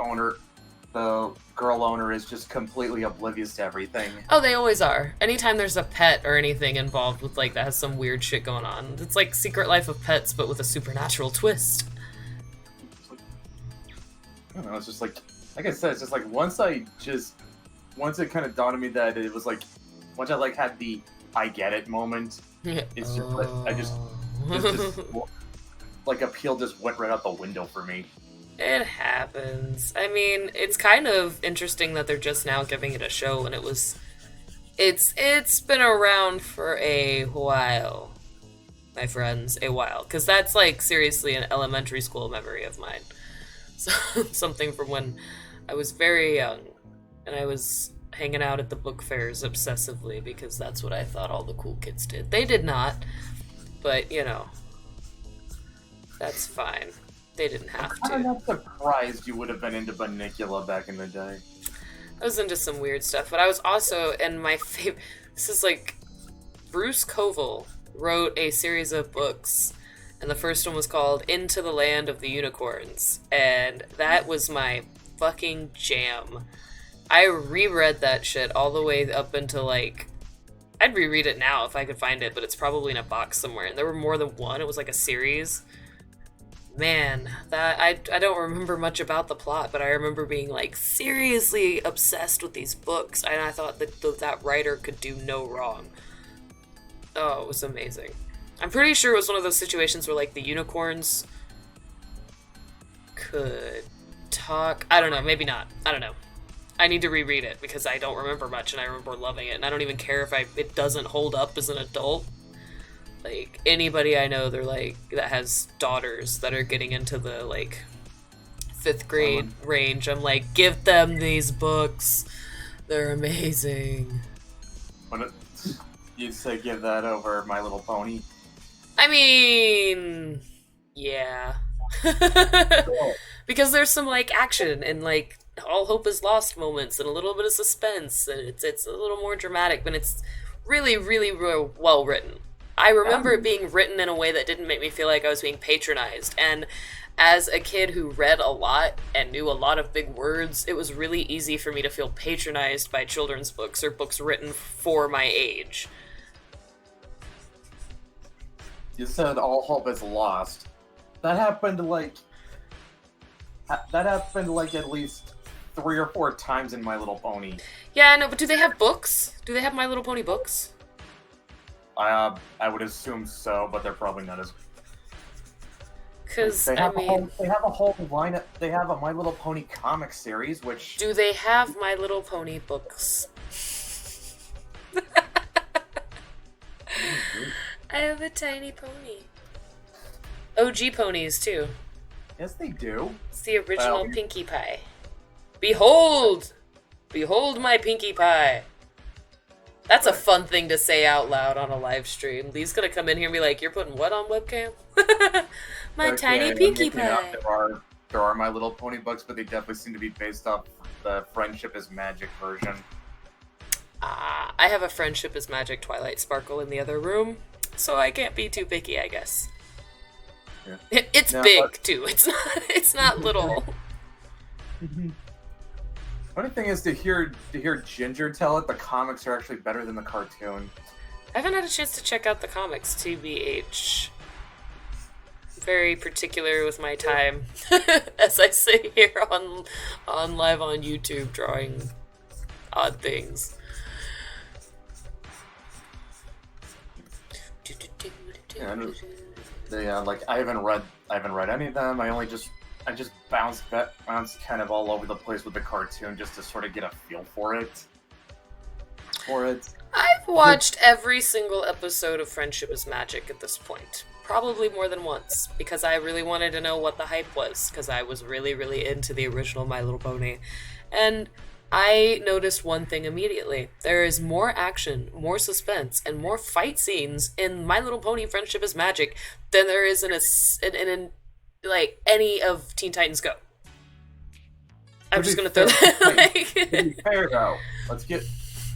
girl owner is just completely oblivious to everything. Oh, they always are. Anytime there's a pet or anything involved with like that has some weird shit going on. It's like Secret Life of Pets, but with a supernatural twist. I don't know, it's just like I said, it's just like once it kind of dawned on me that it was like, once I like had the I get it moment, it's just like, I just like appeal just went right out the window for me. It happens. I mean, it's kind of interesting that they're just now giving it a show when it's been around for a while, my friends, a while. Because that's like seriously an elementary school memory of mine. So something from when I was very young and I was hanging out at the book fairs obsessively because that's what I thought all the cool kids did. They did not, but you know, that's fine. They didn't have to. I'm not surprised you would have been into Bunnicula back in the day. I was into some weird stuff, but I was also, and my favorite, this is like, Bruce Koval wrote a series of books, and the first one was called Into the Land of the Unicorns, and that was my fucking jam. I reread that shit all the way up until like, I'd reread it now if I could find it, but it's probably in a box somewhere, and there were more than one. It was like a series. Man, that I don't remember much about the plot, but I remember being like seriously obsessed with these books, and I thought that writer could do no wrong. Oh, it was amazing. I'm pretty sure it was one of those situations where like the unicorns could talk. I don't know, maybe not. I don't know. I need to reread it because I don't remember much, and I remember loving it, and I don't even care if it doesn't hold up as an adult. Like, anybody I know, they're like, that has daughters that are getting into the, like, 5th grade range, I'm like, give them these books. They're amazing. You'd say give that over My Little Pony? I mean, yeah. Because there's some, like, action and, like, all hope is lost moments and a little bit of suspense, and it's a little more dramatic, but it's really, really well written. I remember it being written in a way that didn't make me feel like I was being patronized. And as a kid who read a lot and knew a lot of big words, it was really easy for me to feel patronized by children's books or books written for my age. You said all hope is lost. That happened like at least 3 or 4 times in My Little Pony. Yeah, I know, but do they have books? Do they have My Little Pony books? I would assume so, but they're probably not as. Because they have a whole lineup. They have a My Little Pony comic series, which. Do they have My Little Pony books? I have a tiny pony. OG ponies too. Yes, they do. It's the original Pinkie Pie. Behold, behold my Pinkie Pie. That's a fun thing to say out loud on a live stream. Lee's gonna come in here and be like, "You're putting what on webcam?" My tiny Pinkie Pie. There are My Little Pony books, but they definitely seem to be based off the Friendship is Magic version. I have a Friendship is Magic Twilight Sparkle in the other room, so I can't be too picky, I guess. Yeah. It's big too. It's not little. Funny thing is to hear Ginger tell it, the comics are actually better than the cartoon. I haven't had a chance to check out the comics, TBH. Very particular with my time, as I sit here on live on YouTube drawing odd things. Yeah, like I haven't read any of them. I just bounced kind of all over the place with the cartoon just to sort of get a feel for it. I've watched every single episode of Friendship is Magic at this point. Probably more than once, because I really wanted to know what the hype was, because I was really, really into the original My Little Pony. And I noticed one thing immediately. There is more action, more suspense, and more fight scenes in My Little Pony Friendship is Magic than there is in like any of Teen Titans Go. I'm just gonna throw that. To be fair though,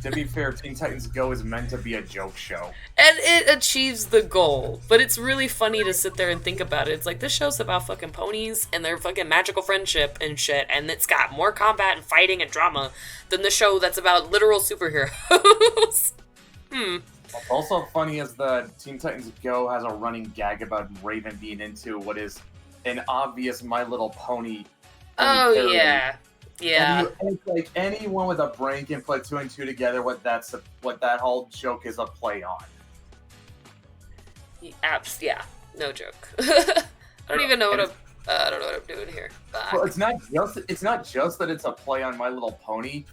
to be fair, Teen Titans Go is meant to be a joke show. And it achieves the goal. But it's really funny to sit there and think about it. It's like, this show's about fucking ponies and their fucking magical friendship and shit. And it's got more combat and fighting and drama than the show that's about literal superheroes. What's also funny is that Teen Titans Go has a running gag about Raven being into what is an obvious My Little Pony. Oh, parody. Yeah. And it's like anyone with a brain can put two and two together what that whole joke is a play on. Yeah, no joke. I don't even know what I don't know what I'm doing here. Well, it's not just that it's a play on My Little Pony.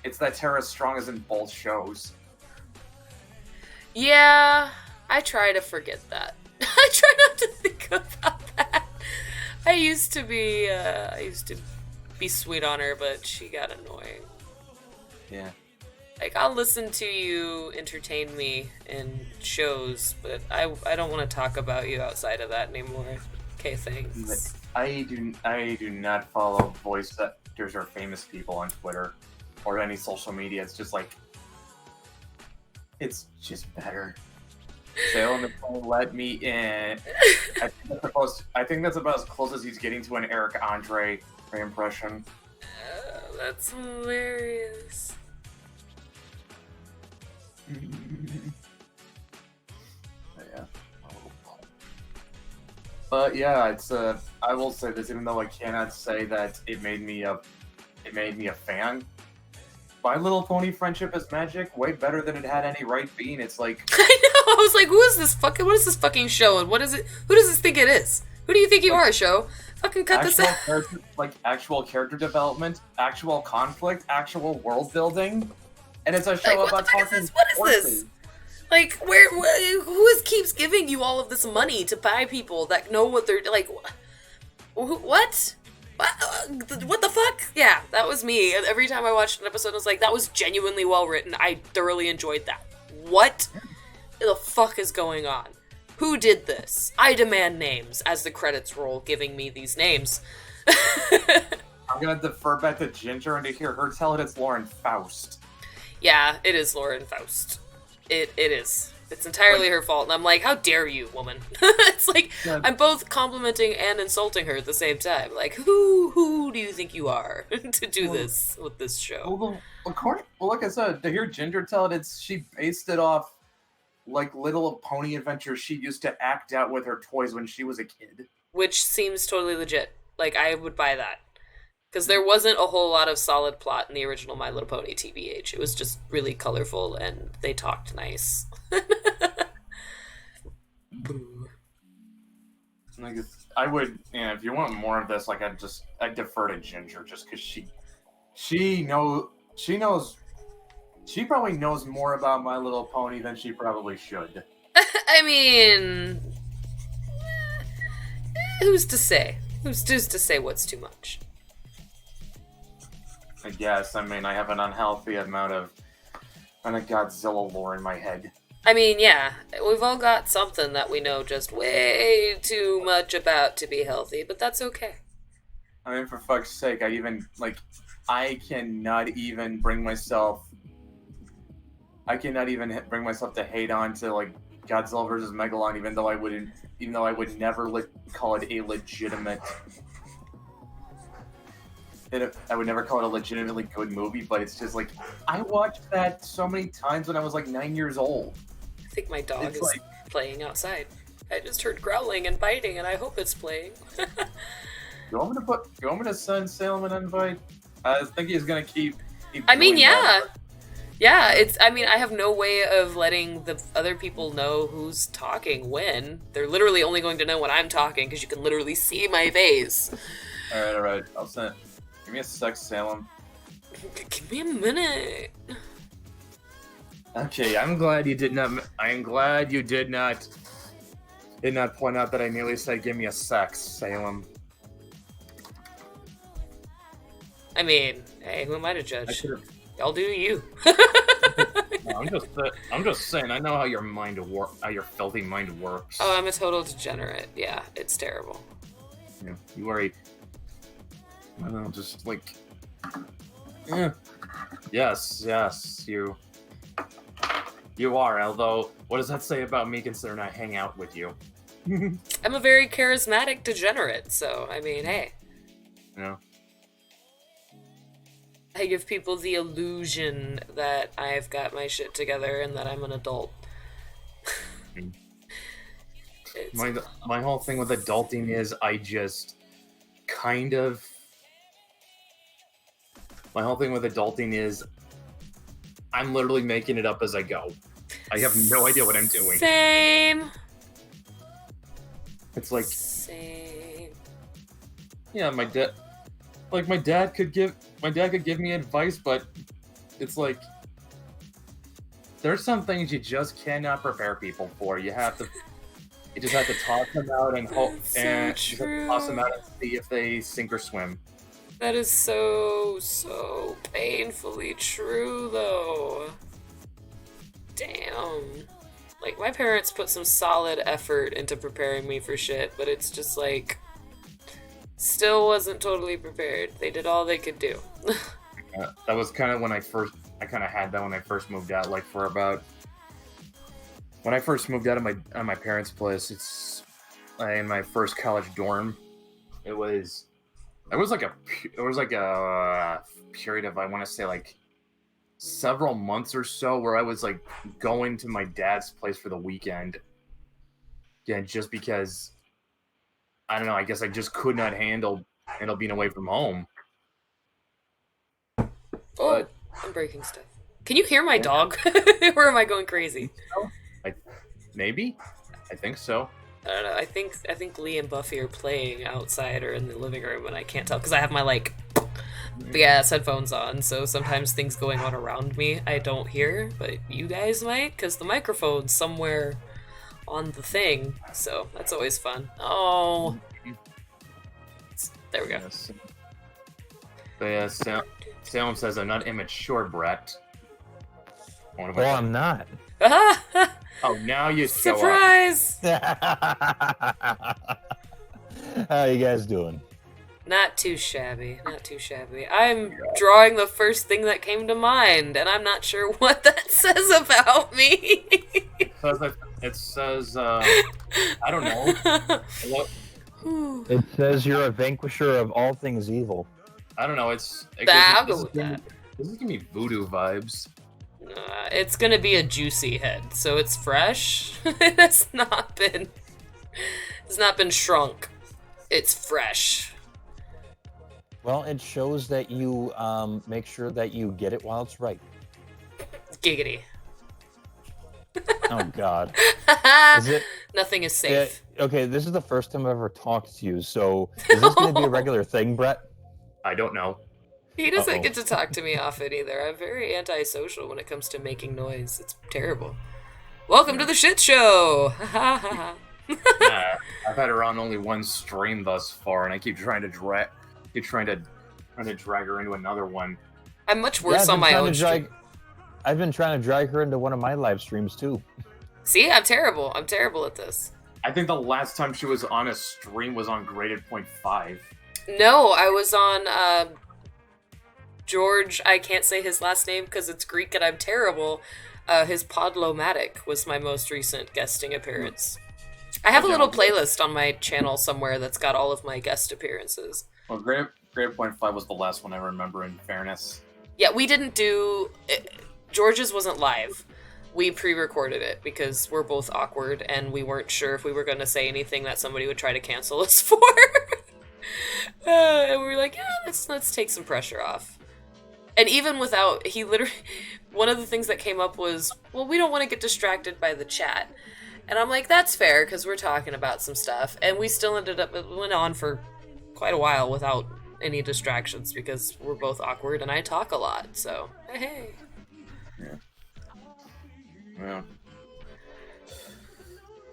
It's that Tara Strong is in both shows. Yeah, I try to forget that. I try not to think about that. I used to be sweet on her, but she got annoying. Yeah. Like, I'll listen to you entertain me in shows, but I don't want to talk about you outside of that anymore. Okay, thanks. I do not follow voice actors or famous people on Twitter or any social media. It's just like, it's just better. Salem is going to let me in. I think that's about as close as he's getting to an Eric Andre impression. That's hilarious. Yeah. But yeah, it's I will say this, even though I cannot say that it made me a fan. My Little Pony Friendship is Magic, way better than it had any right being. It's like, I know. I was like, what is this fucking show, and what is it? Who does this think it is? Who do you think you are, show? Fucking cut this out. Actual character development, actual conflict, actual world building, and it's a show about talking. What is this? Like, who keeps giving you all of this money to buy people that know what they're like? What? What the fuck? Yeah, that was me. Every time I watched an episode, I was like, that was genuinely well written. I thoroughly enjoyed that. What the fuck is going on? Who did this? I demand names as the credits roll, giving me these names. I'm gonna defer back to Ginger and to hear her tell it it's Lauren Faust. Yeah, it is Lauren Faust. It is. It's entirely her fault, and I'm like, how dare you, woman? It's like, yeah. I'm both complimenting and insulting her at the same time. Like, who do you think you are to do this with this show? Well, like I said, to hear Ginger tell it, she based it off, like, Little Pony adventures she used to act out with her toys when she was a kid. Which seems totally legit. Like, I would buy that. Because there wasn't a whole lot of solid plot in the original My Little Pony TBH. It was just really colorful, and they talked nice. Like, I would, if you want more of this, like, I'd defer to Ginger, just because she probably knows more about My Little Pony than she probably should. I mean, who's to say? Who's to say what's too much? I guess. I mean, I have an unhealthy amount of Godzilla lore in my head. I mean, yeah, we've all got something that we know just way too much about to be healthy, but that's okay. I mean, for fuck's sake, I cannot even bring myself to hate on to, like, Godzilla versus Megalon, even though I would never call it a legitimate I would never call it a legitimately good movie, but it's just like I watched that so many times when I was like 9 years old. I think my dog It's is like- playing outside. I just heard growling and biting, and I hope it's playing. You want me to send Salem an invite? I think he's gonna keep I mean, doing yeah. that. Yeah, I mean, I have no way of letting the other people know who's talking when. They're literally only going to know when I'm talking, because you can literally see my face. Alright. I'll send. Give me a sec, Salem. Give me a minute. Okay, I'm glad you did not point out that I nearly said give me a sec, Salem. I mean, hey, who am I to I judge? should've- Y'all do you. No, I'm just saying. I know how your filthy mind works. Oh, I'm a total degenerate. Yeah, it's terrible. Yeah, you are a. I don't know, just like. Eh. Yes, you. You are. Although, what does that say about me considering I hang out with you? I'm a very charismatic degenerate, so, I mean, hey. Yeah. I give people the illusion that I've got my shit together and that I'm an adult. It's- My whole thing with adulting is I just kind of. My whole thing with adulting is I'm literally making it up as I go. I have no idea what I'm doing. Same. It's like, Same. yeah, my dad could give me advice, but it's like there's some things you just cannot prepare people for. You just have to toss them out and hope, That's so and you have to toss them true. out and see if they sink or swim. That is so painfully true, though. Damn. Like, my parents put some solid effort into preparing me for shit, but it's just like, still wasn't totally prepared. They did all they could do. That was kind of when I kind of had that when I first moved out. Like when I first moved out of my parents' place, it's in my first college dorm. It was like a period of, I want to say, like several months or so where I was like going to my dad's place for the weekend. Yeah, just because I don't know. I guess I just could not handle being away from home. Oh, But- I'm breaking stuff. Can you hear my dog? Or am I going crazy? Maybe, I think so. I don't know. I think Lee and Buffy are playing outside or in the living room, and I can't tell because I have my like big ass headphones on. So sometimes things going on around me I don't hear, but you guys might because the microphone's somewhere on the thing. So that's always fun. Oh, there we go. Yes. But yeah, Salem says I'm not immature, Brett. Well, I'm not. Oh, now you show up. Surprise! How you guys doing? Not too shabby. Not too shabby. I'm drawing the first thing that came to mind, and I'm not sure what that says about me. It says, I don't know. Whew. It says you're a vanquisher of all things evil. I don't know. I'll go with that. This is giving me voodoo vibes. It's gonna be a juicy head, so it's fresh. It has not been. It's not been shrunk. It's fresh. Well, it shows that you make sure that you get it while it's right. Giggity. Oh God. Is it? Nothing is Yeah, safe. okay, this is the first time I've ever talked to you. So is this going to be a regular thing, Brett? I don't know. He doesn't Uh-oh. get to talk to me often either. I'm very antisocial when it comes to making noise. It's terrible. Welcome to the shit show. Yeah, I've had her on only one stream thus far, and I keep trying to drag her into another one. I'm much Yeah, worse I've on been my trying own to stream. I've been trying to drag her into one of my live streams too. See, I'm terrible. I'm terrible at this. I think the last time she was on a stream was on graded .5. No, I was on George. I can't say his last name because it's Greek and I'm terrible. His Podlomatic was my most recent guesting appearance. I have a little playlist on my channel somewhere that's got all of my guest appearances. Well, Grade Point 5 was the last one I remember, in fairness. Yeah, we didn't do... George's wasn't live. We pre-recorded it because we're both awkward and we weren't sure if we were going to say anything that somebody would try to cancel us for. And we were like, yeah, let's take some pressure off. And even without... He literally... One of the things that came up was, well, we don't want to get distracted by the chat. And I'm like, that's fair, because we're talking about some stuff. And we still ended up... It went on for quite a while without any distractions because we're both awkward and I talk a lot. So, hey. Yeah. Yeah.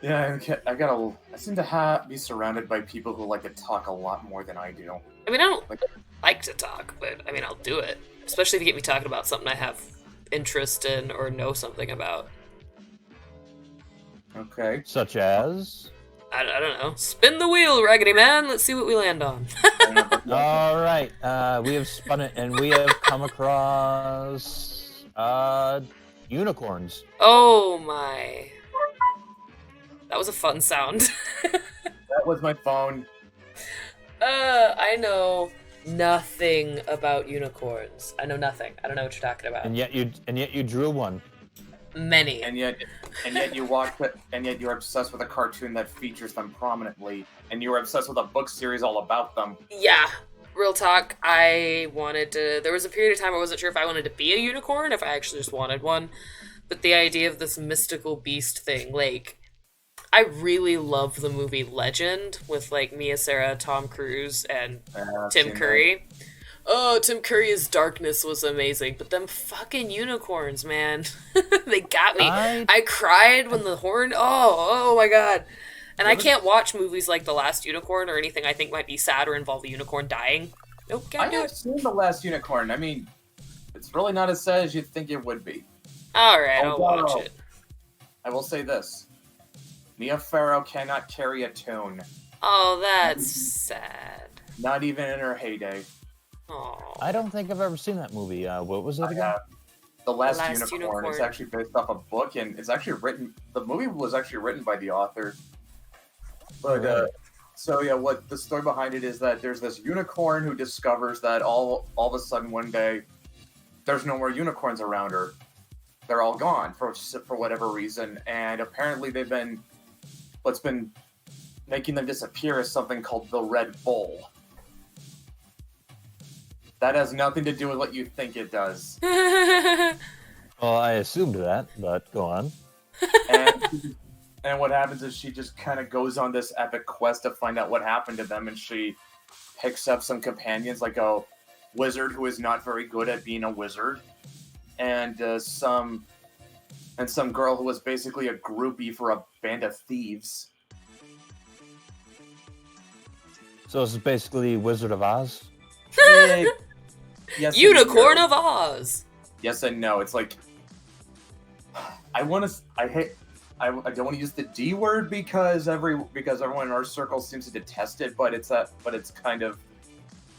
Yeah, I seem to be surrounded by people who like to talk a lot more than I do. I mean, I don't like to talk, but I mean, I'll do it. Especially if you get me talking about something I have interest in or know something about. Okay. Such as? I don't know. Spin the wheel, Raggedy Man. Let's see what we land on. All right. We have spun it, and we have come across unicorns. Oh my. That was a fun sound. That was my phone. I know nothing about unicorns. I know nothing. I don't know what you're talking about. And yet you drew one. Many. And yet you watch it, and yet you're obsessed with a cartoon that features them prominently, and you're obsessed with a book series all about them. Yeah. Real talk, I wanted to... There was a period of time I wasn't sure if I wanted to be a unicorn, if I actually just wanted one. But the idea of this mystical beast thing, like... I really love the movie Legend with, like, Mia Sara, Tom Cruise, and Tim Curry. That. Oh, Tim Curry's darkness was amazing, but them fucking unicorns, man. They got me. I cried when the horn... Oh my god. And I can't watch movies like The Last Unicorn or anything I think might be sad or involve a unicorn dying. Nope, can't do it. I've seen The Last Unicorn. I mean, it's really not as sad as you'd think it would be. Alright, I'll watch it. I will say this. Mia Farrow cannot carry a tune. Oh, that's sad. Not even in her heyday. Oh. I don't think I've ever seen that movie. What was it again? The Last Unicorn. It's actually based off a book, and it's actually written... The movie was actually written by the author. But, so yeah, what the story behind it is that there's this unicorn who discovers that all of a sudden one day, there's no more unicorns around her. They're all gone for whatever reason, and apparently what's been making them disappear is something called the Red Bull. That has nothing to do with what you think it does. Well, I assumed that, but go on. And what happens is she just kind of goes on this epic quest to find out what happened to them, and she picks up some companions, like a wizard who is not very good at being a wizard, and some girl who was basically a groupie for a band of thieves. So this is basically Wizard of Oz? Yes, Unicorn of Oz! Yes and no. It's like... I don't want to use the D word because everyone in our circle seems to detest it, but it's kind of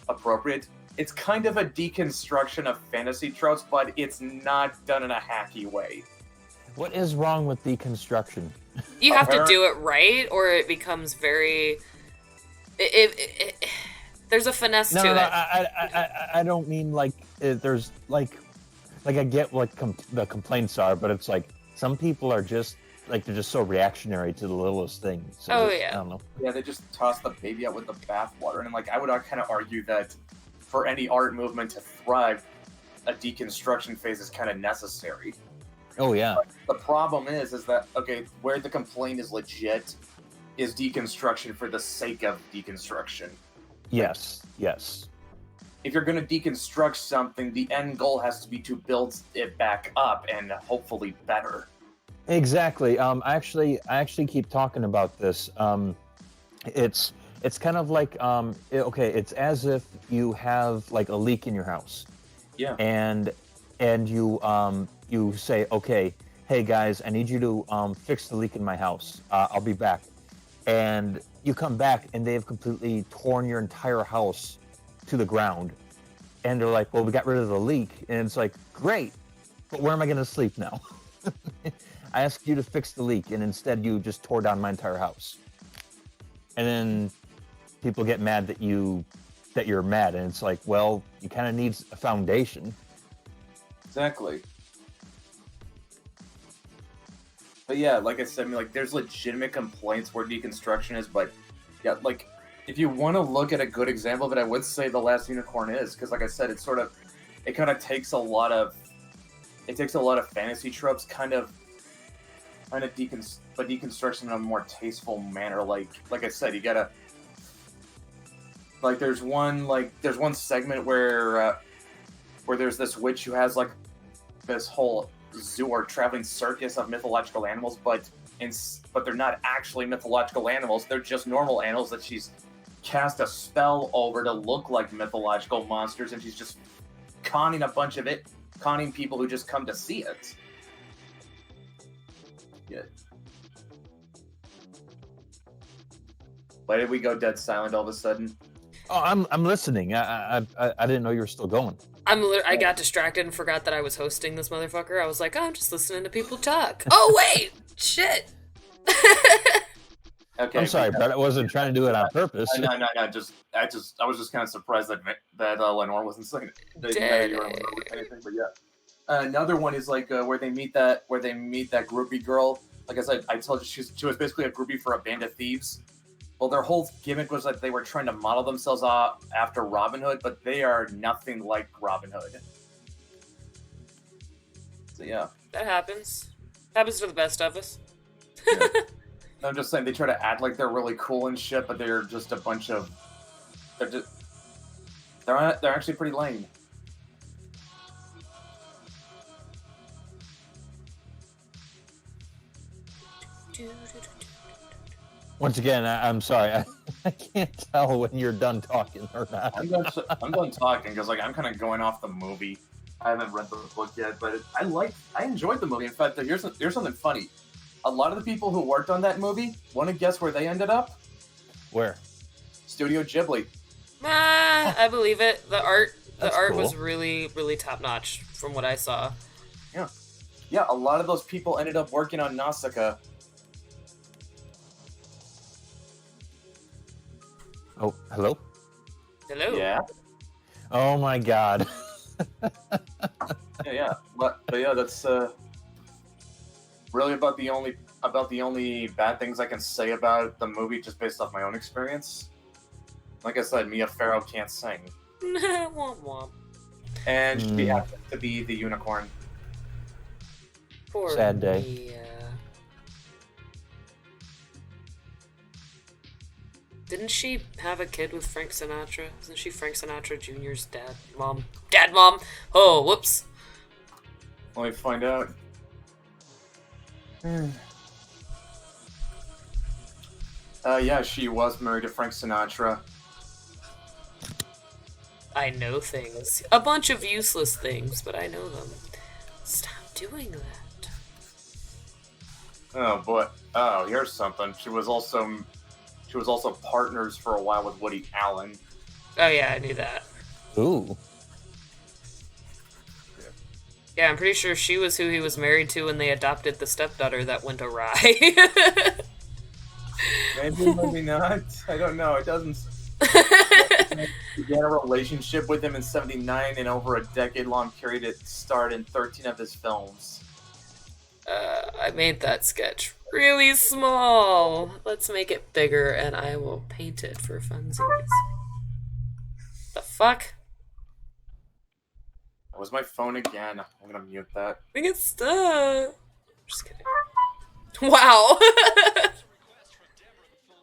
appropriate. It's kind of a deconstruction of fantasy tropes, but it's not done in a hacky way. What is wrong with deconstruction? You have to do it right, or it becomes very... There's a finesse to it. I don't mean like there's like I get what the complaints are, but it's like some people are just like they're just so reactionary to the littlest thing. So yeah. I don't know. Yeah, they just toss the baby out with the bathwater, and like I would kind of argue that for any art movement to thrive, a deconstruction phase is kind of necessary. Oh yeah. But the problem is that where the complaint is legit is deconstruction for the sake of deconstruction. Yes. If you're going to deconstruct something, the end goal has to be to build it back up and hopefully better. Exactly. I actually keep talking about this. It's kind of like it's as if you have like a leak in your house. Yeah. And you say, okay, hey guys, I need you to fix the leak in my house. I'll be back. And you come back and they have completely torn your entire house to the ground. And they're like, well, we got rid of the leak. And it's like, great, but where am I going to sleep now? I asked you to fix the leak, and instead you just tore down my entire house. And then people get mad that you that you're mad, and it's like, well, you kind of need a foundation. Exactly. But yeah, like I said, I mean, like, there's legitimate complaints where deconstruction is, but yeah, like, if you want to look at a good example of it, I would say The Last Unicorn is, because like I said, it kind of takes a lot of fantasy tropes, but deconstruction in a more tasteful manner. Like I said, you gotta, like, there's one segment where there's this witch who has like this whole zoo or traveling circus of mythological animals, but they're not actually mythological animals. They're just normal animals that she's cast a spell over to look like mythological monsters, and she's just conning people who just come to see it. Yeah. Why did we go dead silent all of a sudden? Oh, I'm listening. I didn't know you were still going. I got distracted and forgot that I was hosting this motherfucker. I was like, oh, I'm just listening to people talk. Oh, wait! Shit! Okay, I'm sorry, but I wasn't trying to do it on purpose. No. I was just kind of surprised that Leanore wasn't saying anything. But yeah, another one is like where they meet that groupie girl. Like I said, I told you she was basically a groupie for a band of thieves. Well, their whole gimmick was that they were trying to model themselves off after Robin Hood, but they are nothing like Robin Hood. So yeah, that happens. Happens to the best of us. Yeah. I'm just saying, they try to act like they're really cool and shit, but they're just a bunch of... They're actually pretty lame. Once again, I'm sorry. I can't tell when you're done talking or not. I'm done talking because like I'm kind of going off the movie. I haven't read the book yet, but I enjoyed the movie. In fact, here's something funny. A lot of the people who worked on that movie, want to guess where they ended up? Where? Studio Ghibli. I believe it. The art Cool. was really, really top notch from what I saw. Yeah. A lot of those people ended up working on Nausicaa. Oh, hello? Hello. Yeah. Oh my God. Yeah. But yeah, that's really about the only bad things I can say about the movie, just based off my own experience. Like I said, Mia Farrow can't sing, Womp womp. and she happens to be the unicorn. Poor Sad day. Mia. Didn't she have a kid with Frank Sinatra? Isn't she Frank Sinatra Jr.'s dad, mom? Oh, whoops. Let me find out. Yeah, she was married to Frank Sinatra. I know things. A bunch of useless things, but I know them. Stop doing that. Oh boy. Oh, here's something. She was also partners for a while with Woody Allen. Oh yeah, I knew that. Ooh. Yeah, I'm pretty sure she was who he was married to when they adopted the stepdaughter that went awry. Maybe, maybe not. I don't know. It doesn't. Began a relationship with him in '79, and over a decade-long period, it starred in 13 of his films. I made that sketch really small. Let's make it bigger, and I will paint it for funsies. The fuck? That was my phone again. I'm gonna mute that. I get stuck. Just kidding. Wow.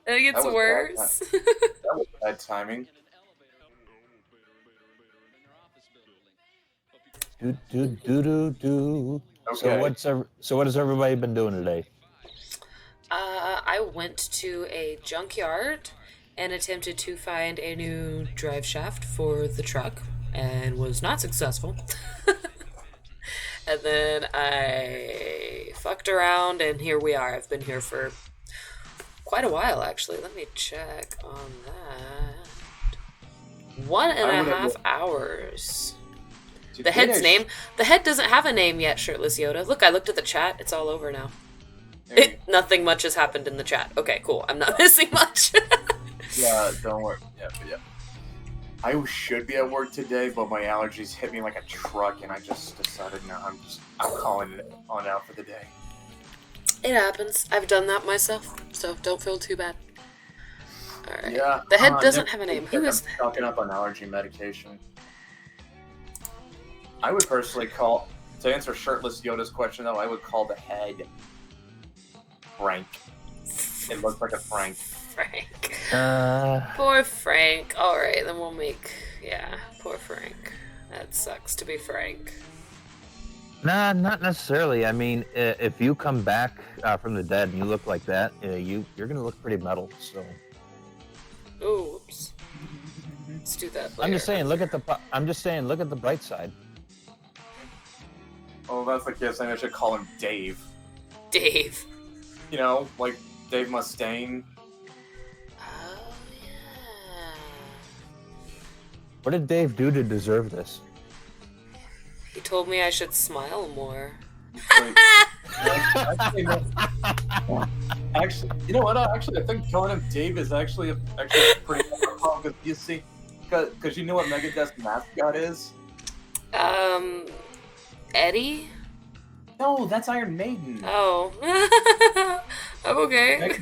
It gets That was worse. That was bad timing. Do. Okay. So what has everybody been doing today? I went to a junkyard and attempted to find a new drive shaft for the truck and was not successful. And then I fucked around and here we are. I've been here for quite a while, actually. Let me check on that. 1.5 hours. The head's name. The head doesn't have a name yet, Shirtless Yoda. Look, I looked at the chat. It's all over now. Nothing much has happened in the chat. Okay, cool. I'm not missing much. Yeah, don't worry. Yeah, but yeah. I should be at work today, but my allergies hit me like a truck, and I just decided, no, I'm calling it on out for the day. It happens. I've done that myself, so don't feel too bad. Alright. Yeah. The head doesn't have a name. Who is that? Stocking up on allergy medication. I would personally call, to answer Shirtless Yoda's question, though, I would call the head Frank. It looks like a Frank. Frank. Uh, Poor Frank. Alright, then we'll make... Yeah, poor Frank. That sucks to be Frank. nah, not necessarily. I mean, if you come back from the dead and you look like that, you're gonna look pretty metal. So Oops. Let's do that later. I'm just saying, look at the bright side. Oh, that's the case. I should call him Dave. Dave. You know, like Dave Mustaine. Oh, yeah. What did Dave do to deserve this? He told me I should smile more. Like, actually, you know what? Actually, I think calling him Dave is actually pretty wrong, because you see, because you know what Megadeth's mascot is? Eddie? No, that's Iron Maiden. Oh. I'm okay.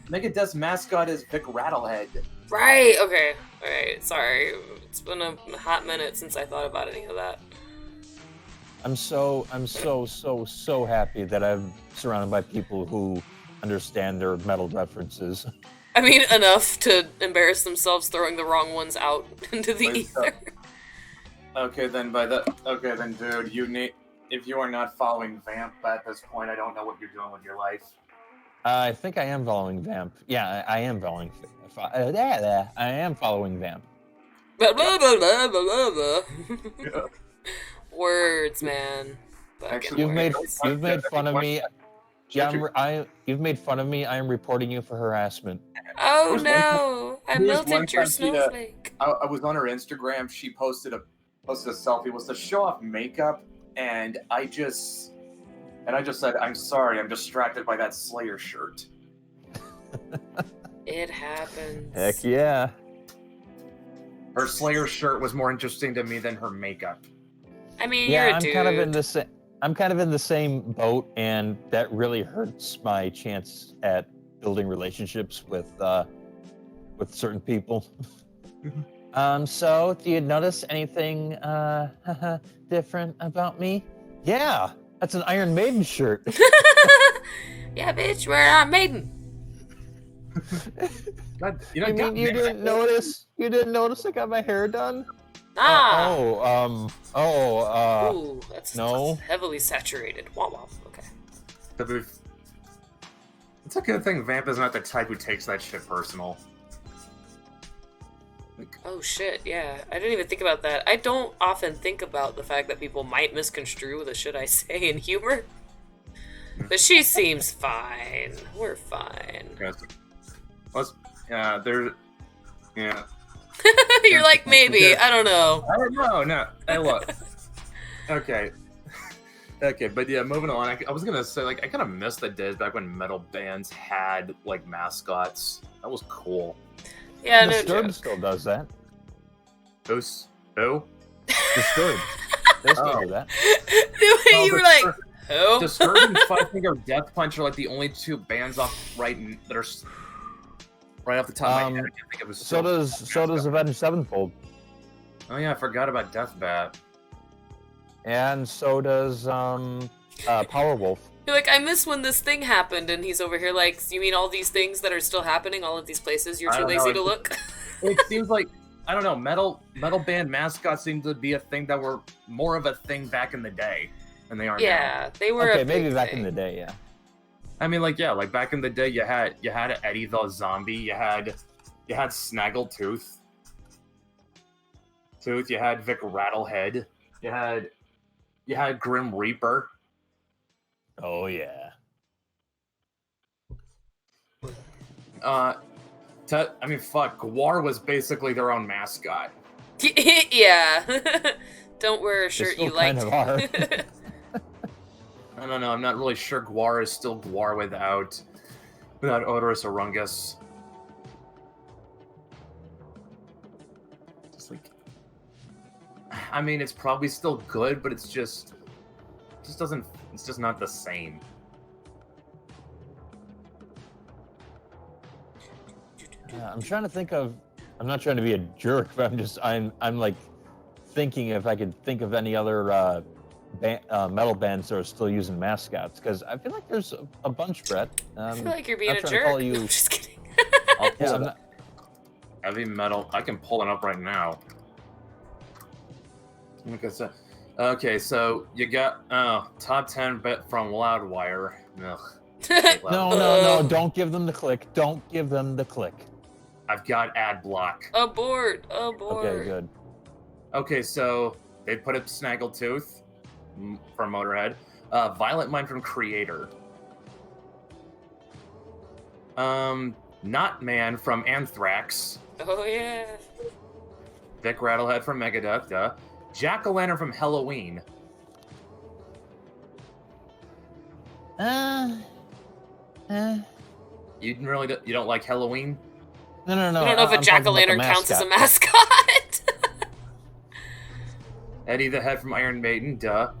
Megadeth's mascot is Vic Rattlehead. Right, okay. Alright, sorry. It's been a hot minute since I thought about any of that. I'm so happy that I'm surrounded by people who understand their metal references. I mean, enough to embarrass themselves throwing the wrong ones out into the ether. Okay, then dude, if you are not following Vamp at this point, I don't know what you're doing with your life. I think I am following Vamp. Yeah, I am following. I am following Vamp. Blah, blah, blah, blah, blah, blah. Yeah. Words, man. Actually, You've made fun of me. Yeah, you've made fun of me. I am reporting you for harassment. Oh no! I melted your snowflake. I was on her Instagram. She posted a selfie. It was to show off makeup, and I just said, "I'm sorry. I'm distracted by that Slayer shirt." It happens. Heck yeah. Her Slayer shirt was more interesting to me than her makeup. I mean, Yeah, you're a I'm dude. kind of in the same boat, and that really hurts my chance at building relationships with certain people. So do you notice anything different about me? Yeah, that's an Iron Maiden shirt. Yeah, bitch, we're Iron Maiden. You mean you didn't notice? You didn't notice I got my hair done? Ah. Ooh, that's heavily saturated. Wah wah. Okay. It's a good thing Vamp is not the type who takes that shit personal. Oh shit, yeah. I didn't even think about that. I don't often think about the fact that people might misconstrue the shit I say in humor. But she seems fine. We're fine. Yeah. You're like, maybe. I don't know. I don't know. No. Hey, look. Okay. Okay, but yeah, moving on. I was gonna say, like, I kind of miss the days back when metal bands had like mascots. That was cool. Yeah, no Disturbed joke. still does that. Who? Disturbed. They still do that. The way you were like, who? Disturbed and Five Finger Death Punch are like the only two bands that are right off the top of my head. I can't think of a So does Avenged Sevenfold. Oh yeah, I forgot about Deathbat. And so does Powerwolf. You're like, I miss when this thing happened, and he's over here like, you mean all these things that are still happening, all of these places you're too lazy to look? It seems like, I don't know, metal band mascots seem to be a thing that were more of a thing back in the day than they are now. Yeah, they were. Okay, a maybe big back thing. in the day, yeah. I mean, like, yeah, like back in the day, you had Eddie the Zombie, you had Snaggletooth, you had Vic Rattlehead, you had Grim Reaper. Oh yeah. I mean, fuck, Gwar was basically their own mascot. Yeah. Don't wear a shirt still you like. kind of are. I don't know. I'm not really sure Gwar is still Gwar without Odorous Orungus. Just like, I mean, it's probably still good, but it's just doesn't. It's just not the same. I'm trying to think of. I'm not trying to be a jerk, but I'm like thinking if I could think of any other metal bands that are still using mascots, because I feel like there's a bunch, Brett. I feel like you're being not a trying to jerk. call you- No, I'm just kidding. I'll pull Yeah, it I'm up. not, Heavy metal. I can pull it up right now. Like I said. Okay, so you got top 10 bet from Loudwire. Ugh. no, don't give them the click. Don't give them the click. I've got ad block. Abort. Okay, good. Okay, so they put up Snaggletooth from Motorhead. Violent Mind from Creator. Not Man from Anthrax. Oh yeah. Vic Rattlehead from Megadeth. Duh. Jack-o'-lantern from Halloween. You don't like Halloween? No. I don't know if a I'm talking about the jack-o'-lantern counts as a mascot. mascot. Eddie the Head from Iron Maiden. Duh.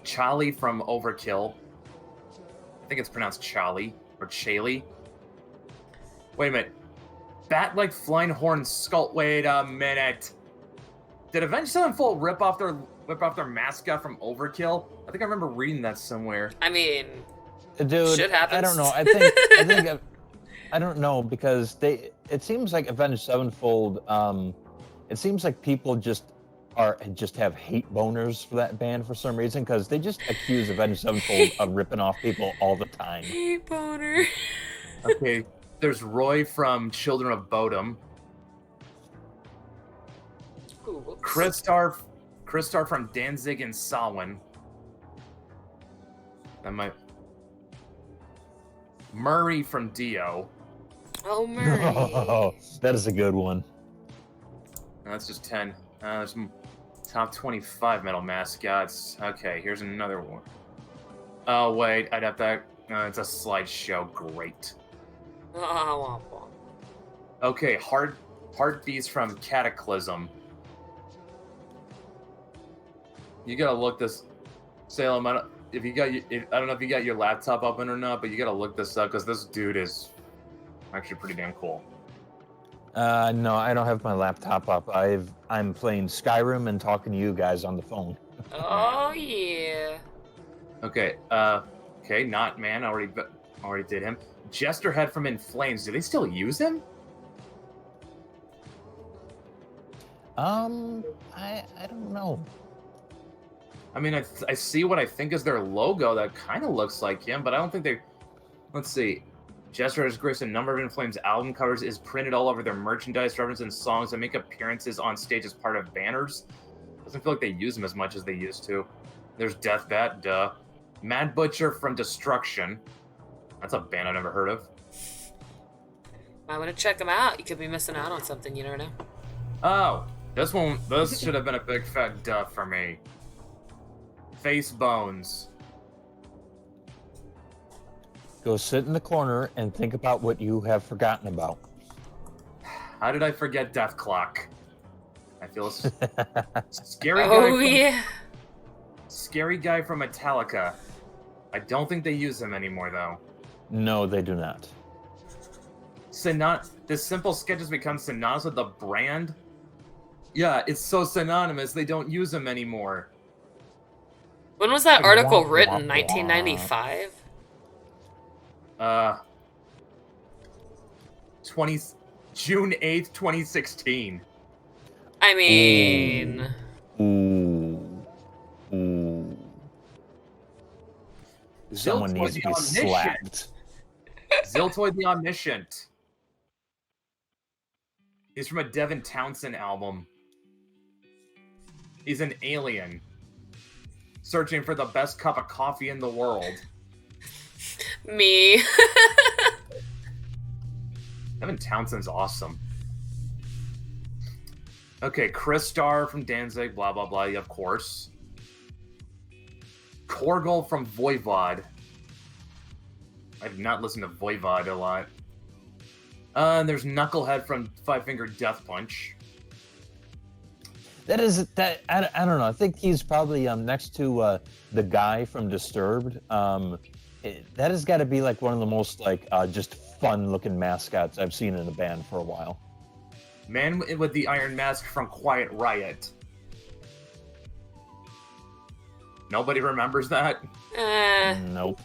Charlie from Overkill. I think it's pronounced Charlie or Chaly. Wait a minute. Bat like flying horn skull. Wait a minute. Did Avenged Sevenfold rip off their mascot from Overkill? I think I remember reading that somewhere. I mean, Dude, shit happens. I don't know. I don't know, because it seems like Avenged Sevenfold. It seems like people just have hate boners for that band for some reason, because they just accuse Avenged Sevenfold of ripping off people all the time. Hate boner. Okay, there's Roy from Children of Bodom. Ooh, whoops. Chris Star from Danzig and Samhain. That might. Murray from Dio. Oh, Murray. Oh, that is a good one. That's just 10. There's some top 25 metal mascots. Okay, here's another one. Oh, wait, I'd have to... it's a slideshow. Great. Okay, Heartbeats from Cataclysm. You gotta look this... Salem, I don't know if you got your laptop open or not, but you gotta look this up, because this dude is actually pretty damn cool. No, I don't have my laptop up. I'm playing Skyrim and talking to you guys on the phone. Oh, yeah. Okay, okay, Not Man, already did him. Jesterhead from In Flames, do they still use him? I don't know. I mean, I see what I think is their logo that kind of looks like him, but I don't think they... Let's see. Jester has graced a number of In Flames album covers, is printed all over their merchandise, references, and songs, and make appearances on stage as part of banners. Doesn't feel like they use them as much as they used to. There's Deathbat, duh. Mad Butcher from Destruction. That's a band I've never heard of. I want to check them out. You could be missing out on something, you never know. Oh, this should have been a big fat duh for me. Face Bones. Go sit in the corner and think about what you have forgotten about. How did I forget Death Clock? I feel scary. Scary guy from Metallica. I don't think they use him anymore, though. No, they do not. This simple sketch has become synonymous with the brand. Yeah, it's so synonymous they don't use him anymore. When was that article written? 1995? June 8th, 2016. I mean... Ooh. Someone needs to be slapped. Ziltoid the Omniscient. He's from a Devin Townsend album. He's an alien. Searching for the best cup of coffee in the world. Me. Devin Townsend's awesome. Okay, Chris Starr from Danzig, blah, blah, blah, of course. Korgel from Voivod. I've not listened to Voivod a lot. And there's Knucklehead from Five Finger Death Punch. That is that I don't know. I think he's probably next to the guy from Disturbed. That has got to be like one of the most like just fun looking mascots I've seen in a band for a while. Man with the iron mask from Quiet Riot. Nobody remembers that? Nope.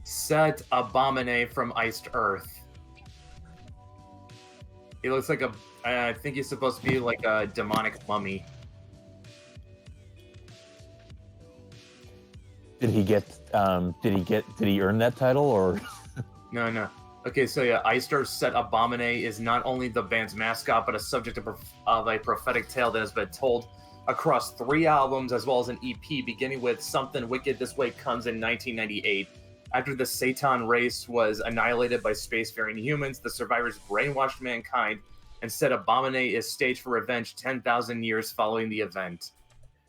Set Abomine from Iced Earth. He looks like I think he's supposed to be like a demonic mummy. Did he earn that title or? No. Okay, so yeah, Iced Earth Set Abomine is not only the band's mascot, but a subject of a prophetic tale that has been told across 3 albums as well as an EP, beginning with Something Wicked This Way Comes in 1998. After the Satan race was annihilated by spacefaring humans, the survivors brainwashed mankind and said Abomine is staged for revenge 10,000 years following the event.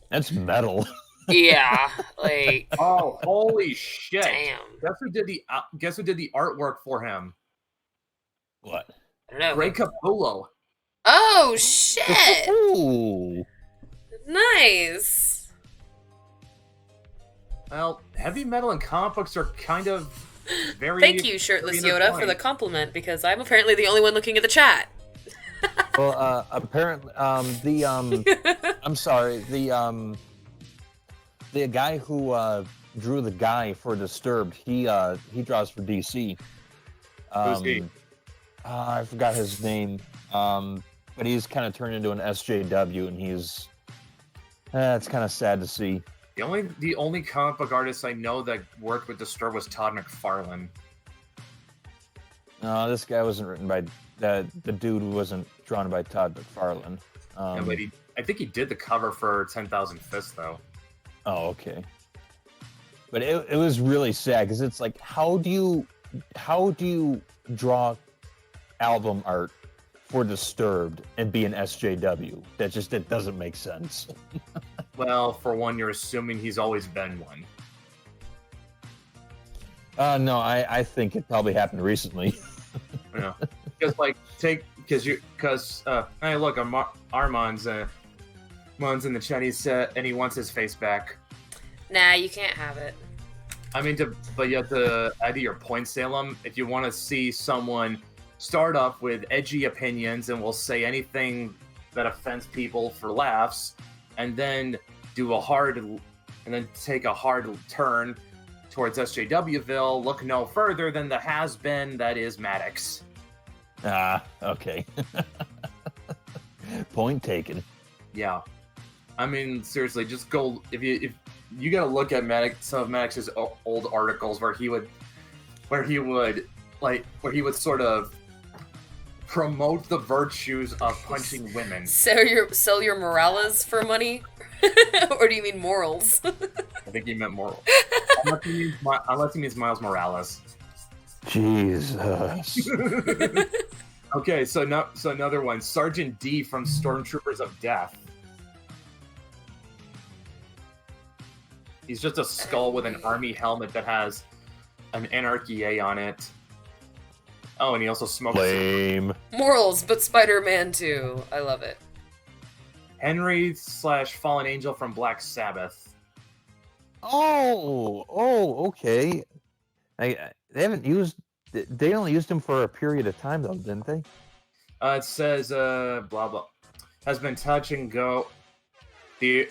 That's metal. Yeah, like. Oh, holy shit! Damn. Guess who did the artwork for him? What? I don't know. Ray Capullo. Oh shit! Ooh. Nice. Well, heavy metal and comic books are kind of very. Thank you, Shirtless very Yoda, for intertwined. the compliment, because I'm apparently the only one looking at the chat. Well, apparently, I'm sorry, the guy who drew the guy for Disturbed, he draws for DC. Who's he? I forgot his name, but he's kind of turned into an SJW, and he's. It's kind of sad to see. The only comic book artist I know that worked with Disturbed was Todd McFarlane. No, this guy wasn't written by the dude wasn't drawn by Todd McFarlane. But I think he did the cover for 10,000 Fists, though. Oh, okay. But it was really sad because it's like, how do you draw album art for Disturbed and be an SJW? It doesn't make sense. Well, for one, you're assuming he's always been one. No, I think it probably happened recently. Yeah, because hey, look, Armand's in the chat. He said, and he wants his face back. Nah, you can't have it. I mean, but you have to add to your point, Salem. If you want to see someone start off with edgy opinions and will say anything that offends people for laughs, and then take a hard turn towards SJWville, look no further than the has-been that is Maddox. Ah, okay. Point taken. Yeah, I mean, seriously, just go if you gotta look at some of Maddox's old articles where he would sort of promote the virtues of punching women. Sell your Morales for money? Or do you mean morals? I think he meant moral. Unless he means Miles Morales. Jesus. Okay, so another one. Sergeant D from Stormtroopers of Death. He's just a skull with an army helmet that has an Anarchy A on it. Oh, and he also smokes. Lame. Morals, but Spider-Man too. I love it. Henry/Fallen Angel from Black Sabbath. Oh, okay. They only used him for a period of time though, didn't they? It says blah blah has been touch and go. The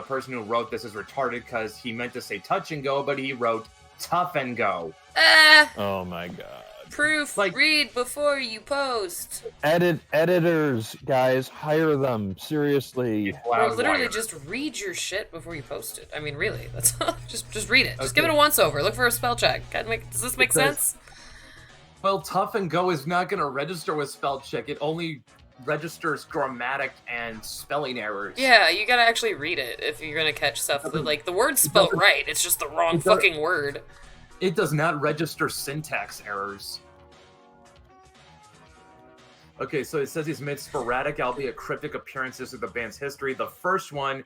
person who wrote this is retarded because he meant to say touch and go, but he wrote tough and go. Oh my god. Proof. Read before you post. Editors, guys, hire them seriously. Or literally just read your shit before you post it. I mean, really, that's just read it. Just give it a once over. Look for a spell check. Does this make sense? Well, tough and go is not going to register with spell check. It only registers grammatic and spelling errors. Yeah, you gotta actually read it if you're gonna catch stuff. Like, the word's spelled right, it's just the wrong fucking word. It does not register syntax errors. Okay, so it says he's made sporadic, albeit cryptic appearances of the band's history. The first one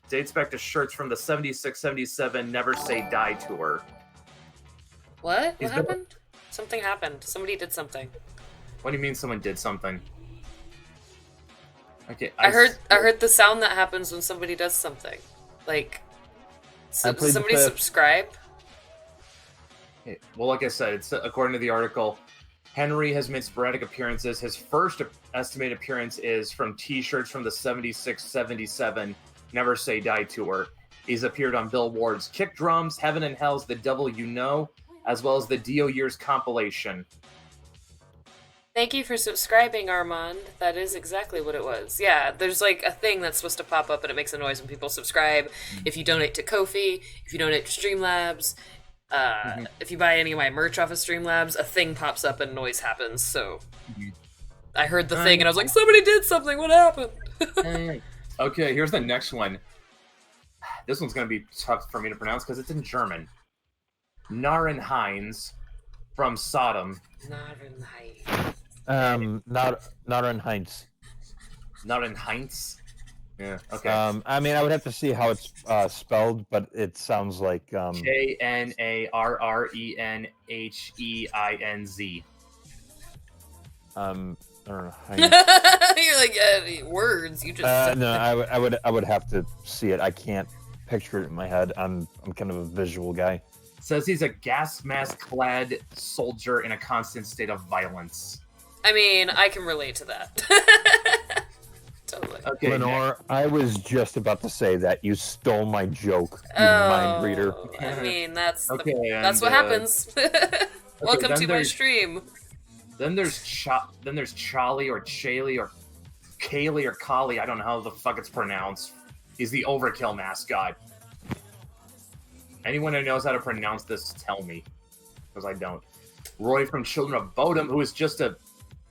dates back to shirts from the 76-77 Never Say Die tour. What? What happened? Something happened. Somebody did something. What do you mean someone did something? Okay, I heard the sound that happens when somebody does something. Like, played somebody the- subscribe. Okay, well, like I said, it's according to the article, Henry has made sporadic appearances. His first estimated appearance is from T-shirts from the 76-77 Never Say Die tour. He's appeared on Bill Ward's Kick Drums, Heaven and Hell's The Devil You Know, as well as the Dio Years compilation. Thank you for subscribing, Armand. That is exactly what it was. Yeah, there's like a thing that's supposed to pop up and it makes a noise when people subscribe. If you donate to Ko-fi, if you donate to Streamlabs, if you buy any of my merch off of Streamlabs, a thing pops up and noise happens. So I heard the thing and I was like, somebody did something. What happened? Okay, here's the next one. This one's going to be tough for me to pronounce because it's in German. Naren Heinz from Sodom. Naren Heinz. Naren Heinz? Yeah, okay. I mean, I would have to see how it's spelled, but it sounds like Knarrenheinz. Heinz. You're like, words. You just No, I would have to see it. I can't picture it in my head. I'm kind of a visual guy. Says he's a gas mask-clad soldier in a constant state of violence. I mean, I can relate to that. Totally. Okay, Leanore, I was just about to say that. You stole my joke, you mind reader. I mean, that's Okay, that's what happens. Welcome then to my there's- stream. Then there's Charlie or Chaley or Kaylee or Kali. I don't know how the fuck it's pronounced. He's the Overkill mascot. Anyone who knows how to pronounce this, tell me, because I don't. Roy from Children of Bodom, who is just a...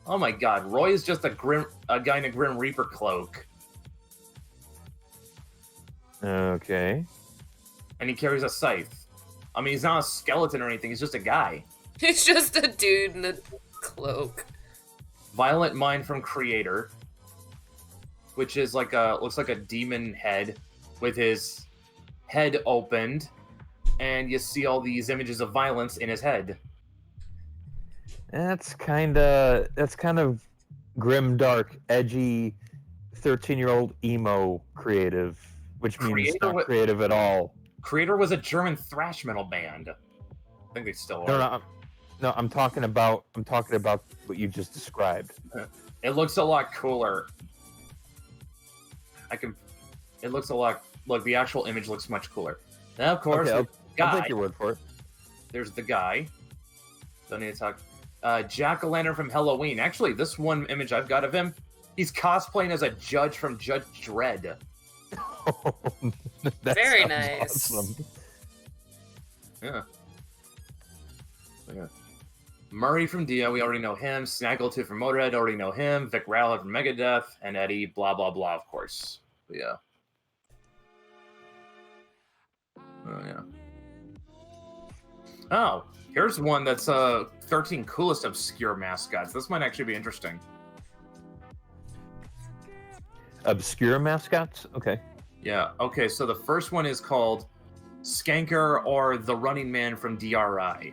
Oh my god, Roy is just a guy in a Grim Reaper cloak. Okay. And he carries a scythe. I mean, he's not a skeleton or anything, he's just a guy. It's just a dude in a cloak. Violent Mind from Creator, which is like looks like a demon head with his head opened, and you see all these images of violence in his head. That's kind of grim, dark, edgy, 13-year-old emo creative, which means Creator not creative at all. Creator was a German thrash metal band. I think they still are. No, I'm talking about what you just described. It looks a lot cooler. It looks a lot. Look, the actual image looks much cooler. Now, of course, Okay, the I'll guy. take your word for it. There's the guy. Don't need to talk. Jack-o'-lantern from Halloween. Actually, this one image I've got of him, he's cosplaying as a judge from Judge Dredd. That Very sounds nice. awesome. Yeah. Murray from Dio, we already know him. Snaggletooth from Motorhead, already know him. Vic Rattlehead from Megadeth, and Eddie, blah blah blah, of course. But yeah. Oh yeah. Oh, here's one that's 13 coolest obscure mascots. This might actually be interesting. Obscure mascots? Okay. Yeah. Okay. So the first one is called Skanker, or the Running Man from DRI.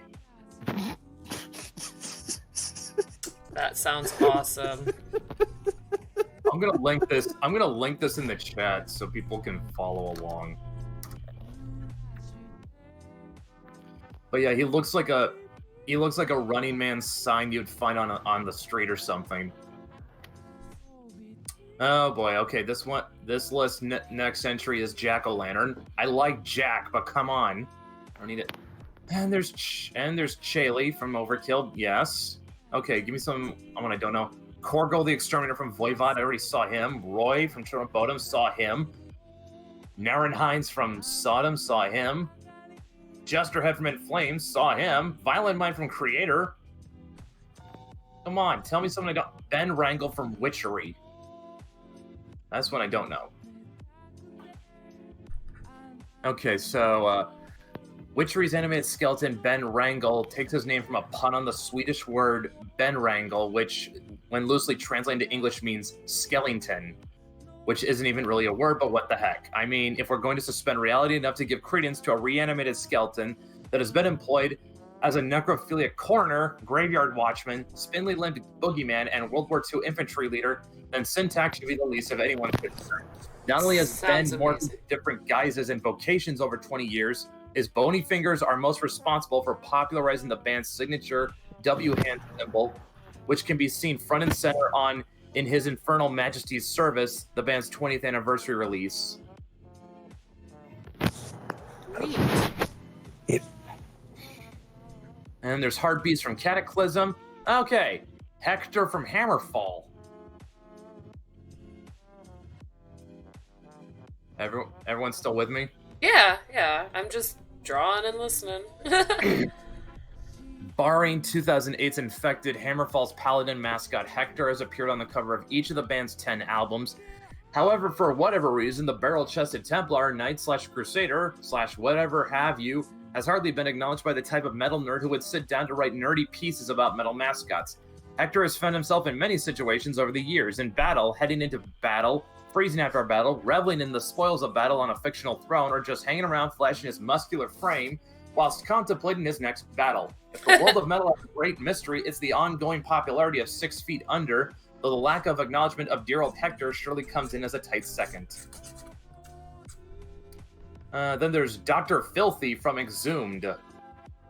That sounds awesome. I'm gonna link this. I'm gonna link this in the chat so people can follow along. But yeah, he looks like a Running Man sign you'd find on the street or something. Oh boy. Okay, this list next entry is Jack-o'-lantern. I like Jack, but come on, I don't need it. And there's Chaley from Overkill. Yes. Okay, give me some. I don't know. Korgo the Exterminator from Voivod. I already saw him. Roy from Children of Bodom, saw him. Naren Heinz from Sodom, saw him. Jesterhead from In Flames, saw him. Violent Mind from Creator. Come on, tell me something I don't. Ben Wrangle from Witchery. That's one I don't know. Okay, so Witchery's animated skeleton Ben Wrangle takes his name from a pun on the Swedish word Ben Wrangle, which, when loosely translated into English, means skellington, which isn't even really a word, but what the heck. I mean, if we're going to suspend reality enough to give credence to a reanimated skeleton that has been employed as a necrophiliac coroner, graveyard watchman, spindly-limbed boogeyman, and World War II infantry leader, then Syntax should be the least of anyone's concern. Not only has Ben morphed into different guises and vocations over 20 years, his bony fingers are most responsible for popularizing the band's signature W hand symbol, which can be seen front and center on In His Infernal Majesty's Service, the band's 20th anniversary release. Neat. And there's Heartbeats from Cataclysm. Okay, Hector from Hammerfall. Everyone's still with me? Yeah. I'm just drawing and listening. Barring 2008's Infected, Hammerfall's paladin mascot Hector has appeared on the cover of each of the band's 10 albums. However, for whatever reason, the barrel-chested Templar, Knight/Crusader, /whatever have you, has hardly been acknowledged by the type of metal nerd who would sit down to write nerdy pieces about metal mascots. Hector has found himself in many situations over the years, in battle, heading into battle, freezing after a battle, reveling in the spoils of battle on a fictional throne, or just hanging around flashing his muscular frame whilst contemplating his next battle. If the world of metal has a great mystery, it's the ongoing popularity of 6 Feet Under, though the lack of acknowledgement of dear old Hector surely comes in as a tight second. Then there's Dr. Filthy from Exhumed.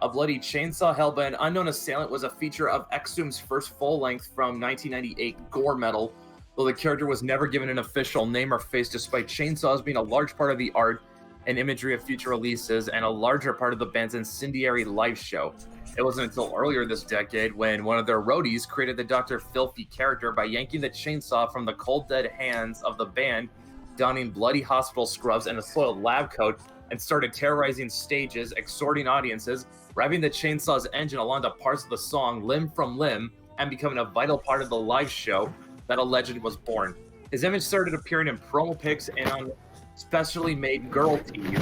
A bloody chainsaw held by an unknown assailant was a feature of Exhumed's first full-length from 1998 gore metal, though the character was never given an official name or face despite chainsaws being a large part of the art and imagery of future releases and a larger part of the band's incendiary live show. It wasn't until earlier this decade when one of their roadies created the Dr. Filthy character by yanking the chainsaw from the cold dead hands of the band, donning bloody hospital scrubs and a soiled lab coat, and started terrorizing stages, exhorting audiences, revving the chainsaw's engine along to parts of the song Limb from Limb, and becoming a vital part of the live show that a legend was born. His image started appearing in promo pics and on specially made girl tees.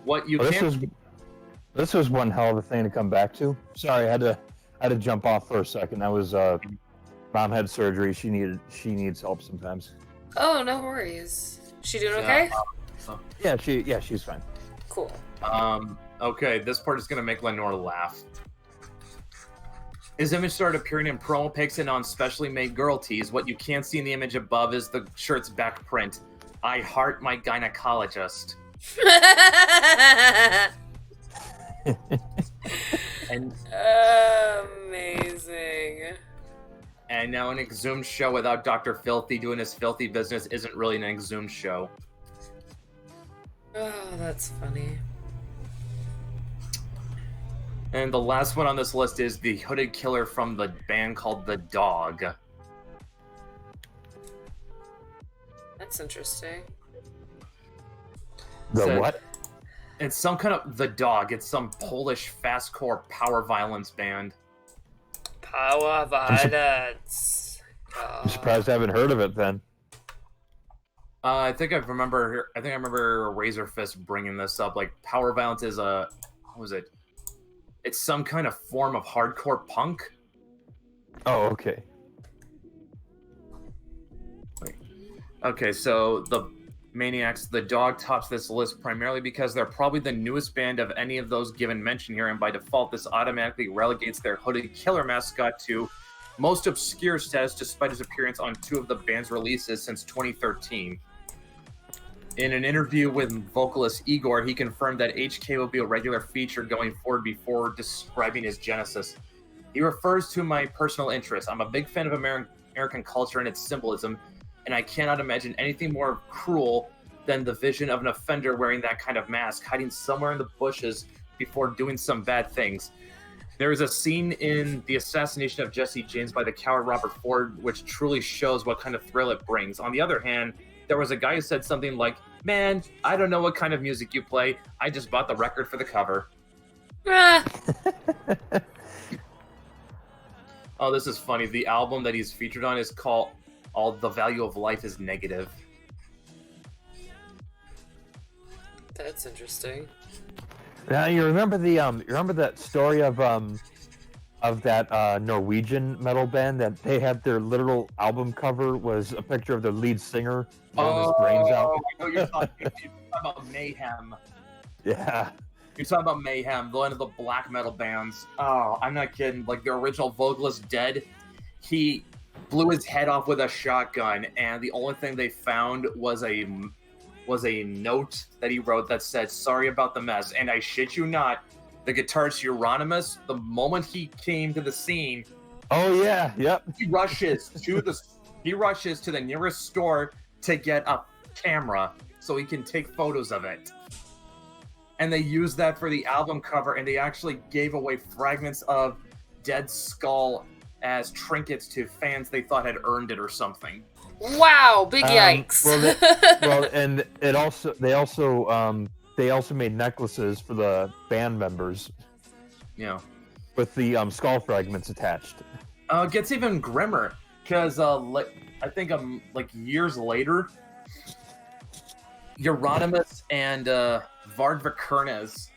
What you can't... This was one hell of a thing to come back to. Sorry, I had to jump off for a second. I was mom had surgery. She needs help sometimes. Oh, no worries. She doing okay? She's fine. Cool. Okay, this part is gonna make Leanore laugh. His image started appearing in promo pics and on specially made girl tees. What you can't see in the image above is the shirt's back print. I heart my gynecologist. And amazing. And now an Exhumed show without Dr. Filthy doing his filthy business isn't really an Exhumed show. Oh, that's funny. And the last one on this list is the hooded killer from the band called The Dog. That's interesting. What? It's some kind of The Dog. It's some Polish fastcore power violence band. Power violence. I'm surprised I haven't heard of it then. I think I remember Razor Fist bringing this up. Like, power violence is what was it? It's some kind of form of hardcore punk. Oh, okay. Wait. Okay, so the Maniacs, The Dog tops this list primarily because they're probably the newest band of any of those given mention here, and by default, this automatically relegates their hooded killer mascot to most obscure status despite his appearance on 2 of the band's releases since 2013. In an interview with vocalist Igor, he confirmed that HK will be a regular feature going forward before describing his genesis. He refers to my personal interest. I'm a big fan of American culture and its symbolism, and I cannot imagine anything more cruel than the vision of an offender wearing that kind of mask, hiding somewhere in the bushes before doing some bad things. There is a scene in The Assassination of Jesse James by the coward Robert Ford, which truly shows what kind of thrill it brings. On the other hand, there was a guy who said something like, "Man, I don't know what kind of music you play. I just bought the record for the cover." Oh, this is funny. The album that he's featured on is called "All the Value of Life is Negative." That's interesting. Now you remember that story of that Norwegian metal band that they had their literal album cover was a picture of their lead singer with his brains out. I know you're talking about Mayhem. Yeah, You're talking about Mayhem, one of the black metal bands. Oh, I'm not kidding. Like, the original vocalist dead, he blew his head off with a shotgun, and the only thing they found was a note that he wrote that said, "Sorry about the mess." And I shit you not, the guitarist Euronymous, the moment he came to the scene, Oh yeah, yep. he rushes to the nearest store to get a camera so he can take photos of it. And they used that for the album cover, and they actually gave away fragments of Dead Skull as trinkets to fans they thought had earned it or something. Wow, big yikes. And they also made necklaces for the band members. Yeah. With the skull fragments attached. It gets even grimmer, because I think like years later, Euronymous and Vard Vikernes,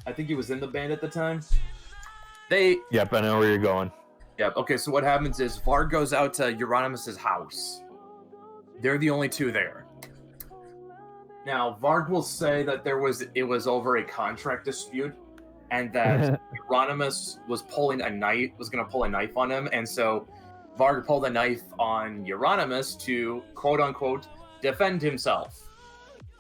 I think he was in the band at the time. Yep, I know where you're going. Yep. Okay, so what happens is Vard goes out to Euronymous' house. They're the only two there. Now, Vard will say that it was over a contract dispute, and that Euronymous was going to pull a knife on him, and so Vard pulled a knife on Euronymous to, quote-unquote, defend himself.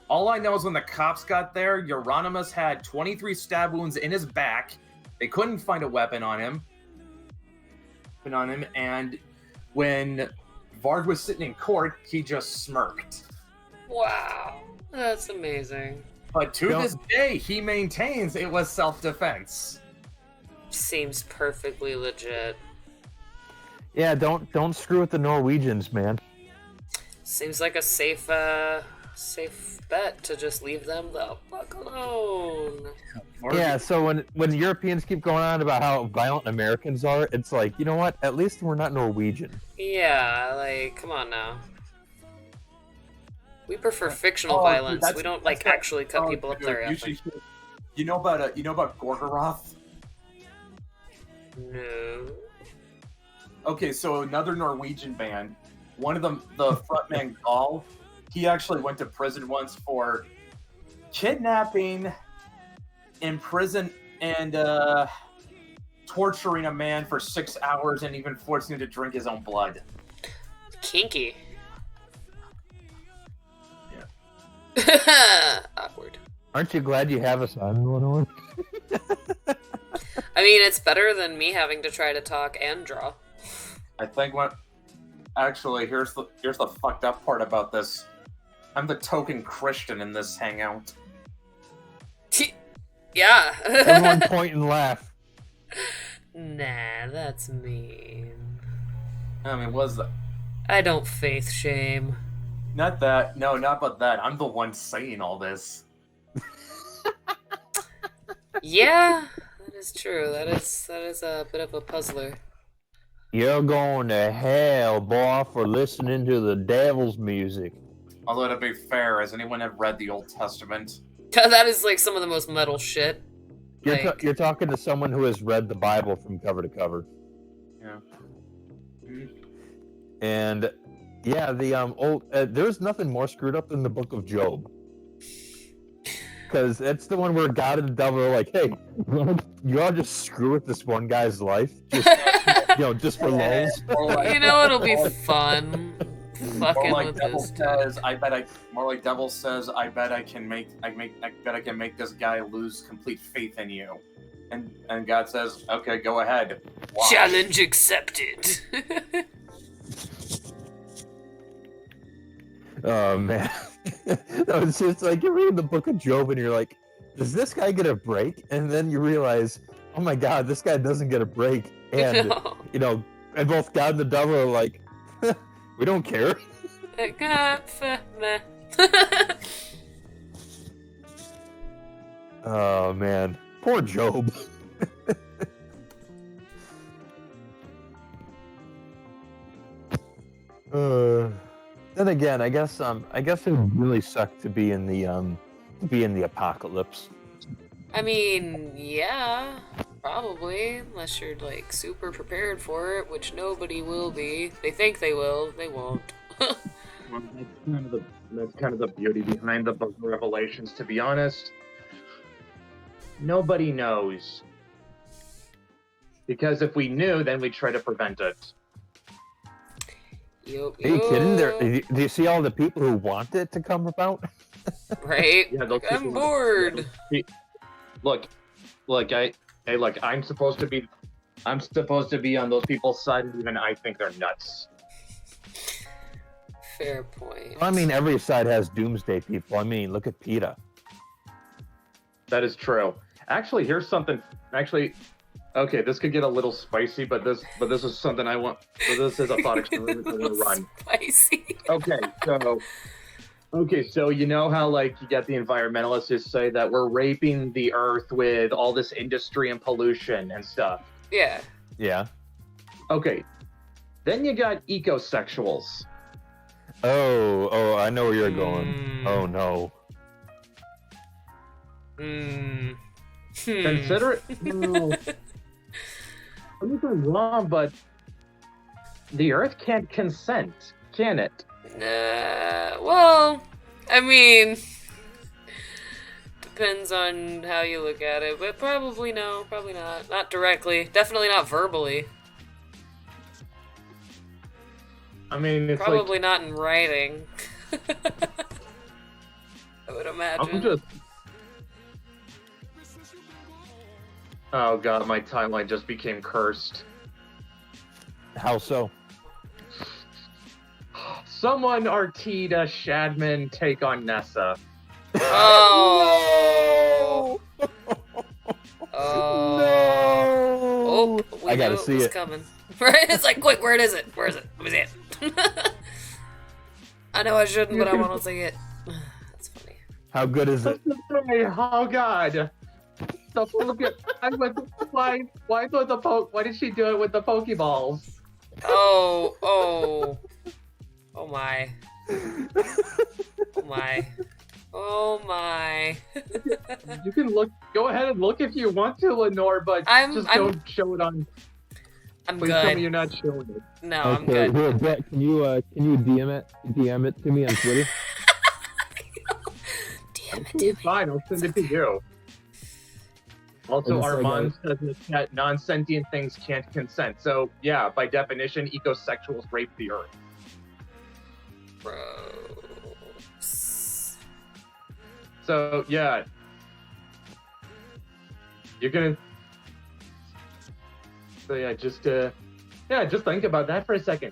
All I know is when the cops got there, Euronymous had 23 stab wounds in his back. They couldn't find a weapon on him. And when Vard was sitting in court, he just smirked. Wow, that's amazing. But to this day, he maintains it was self-defense. Seems perfectly legit. Yeah, don't screw with the Norwegians, man. Seems like a safe bet to just leave them the fuck alone. Yeah, so when Europeans keep going on about how violent Americans are, it's like, you know what? At least we're not Norwegian. Yeah, like, come on now. We prefer fictional violence. Dude, we don't actually cut people up there. You know about Gorgoroth? No. Okay, so another Norwegian band. One of them, the frontman Gall, he actually went to prison once for kidnapping, imprison, and torturing a man for 6 hours and even forcing him to drink his own blood. Kinky. Yeah. Awkward. Aren't you glad you have us on, Leanore? I mean, it's better than me having to try to talk and draw. I think actually, here's the fucked up part about this. I'm the token Christian in this hangout. Yeah. Everyone point and laugh. Nah, that's mean. I mean, was that? I don't faith shame. Not that. No, not but that. I'm the one saying all this. Yeah, that is true. That is a bit of a puzzler. You're going to hell, boy, for listening to the devil's music. Although, to be fair, has anyone ever read the Old Testament? That is like some of the most metal shit. You're talking to someone who has read the Bible from cover to cover. Yeah. Mm-hmm. And yeah, there's nothing more screwed up than the Book of Job. Because it's the one where God and the devil are like, hey, you all just screw with this one guy's life, just for lulz. You know, it'll be fun. Fucking with this. More like devil says, I bet I can make this guy lose complete faith in you. And God says, okay, go ahead. Watch. Challenge accepted. Oh man. No, it's just like you're reading the Book of Job and you're like, does this guy get a break? And then you realize, oh my god, this guy doesn't get a break. And and both God and the devil are like, we don't care. Oh man, poor Job. Then again, I guess it would really suck to be in the apocalypse. I mean, yeah, probably, unless you're like super prepared for it, which nobody will be. They think they will, they won't. Well, that's kind of the beauty behind the Book of Revelations, to be honest. Nobody knows. Because if we knew, then we'd try to prevent it. Yup, Are you kidding? yup. Do you see all the people who want it to come about? Right? Yeah, those I'm people- bored. Look, I'm supposed to be on those people's side, and even I think they're nuts. Fair point. I mean, every side has doomsday people. I mean, look at PETA. That is true. Actually, here's something. Actually, okay, this could get a little spicy, but this is something I want. So this is a thought experiment I want to run. Spicy. Okay, so you know how like you get the environmentalists who say that we're raping the earth with all this industry and pollution and stuff. Yeah. Yeah. Okay, then you got ecosexuals. Oh, I know where you're going. Mm. Oh no. Consider it. No. I'm not wrong, but the earth can't consent, can it? Well, I mean, depends on how you look at it, but probably no, probably not. Not directly. Definitely not verbally. I mean, it's Probably like, not in writing. I would imagine. I'm just. Oh god, my timeline just became cursed. How so? Someone Artida Shadman take on Nessa. Oh! Oh! No! Oh, we I gotta knew see was it. coming. Right? It's like, quick, where is it? Where is it? Let me see it. I know I shouldn't, but I want to see it. That's funny. How good is it? Oh god. The why did she do it with the Pokeballs? Oh my. Oh my. Oh my. You can go ahead and look if you want to, Leanore, but don't show it on. I'm Please tell me good. you're not showing it. No, I'm Okay, good. here, Brett, can you DM it to me on Twitter? Damn it, It's fine, I'll send it to you. Also, It's like Armand says that non-sentient things can't consent. So, yeah, by definition, ecosexuals rape the earth. Gross. So, yeah. You're gonna... So, yeah, just think about that for a second.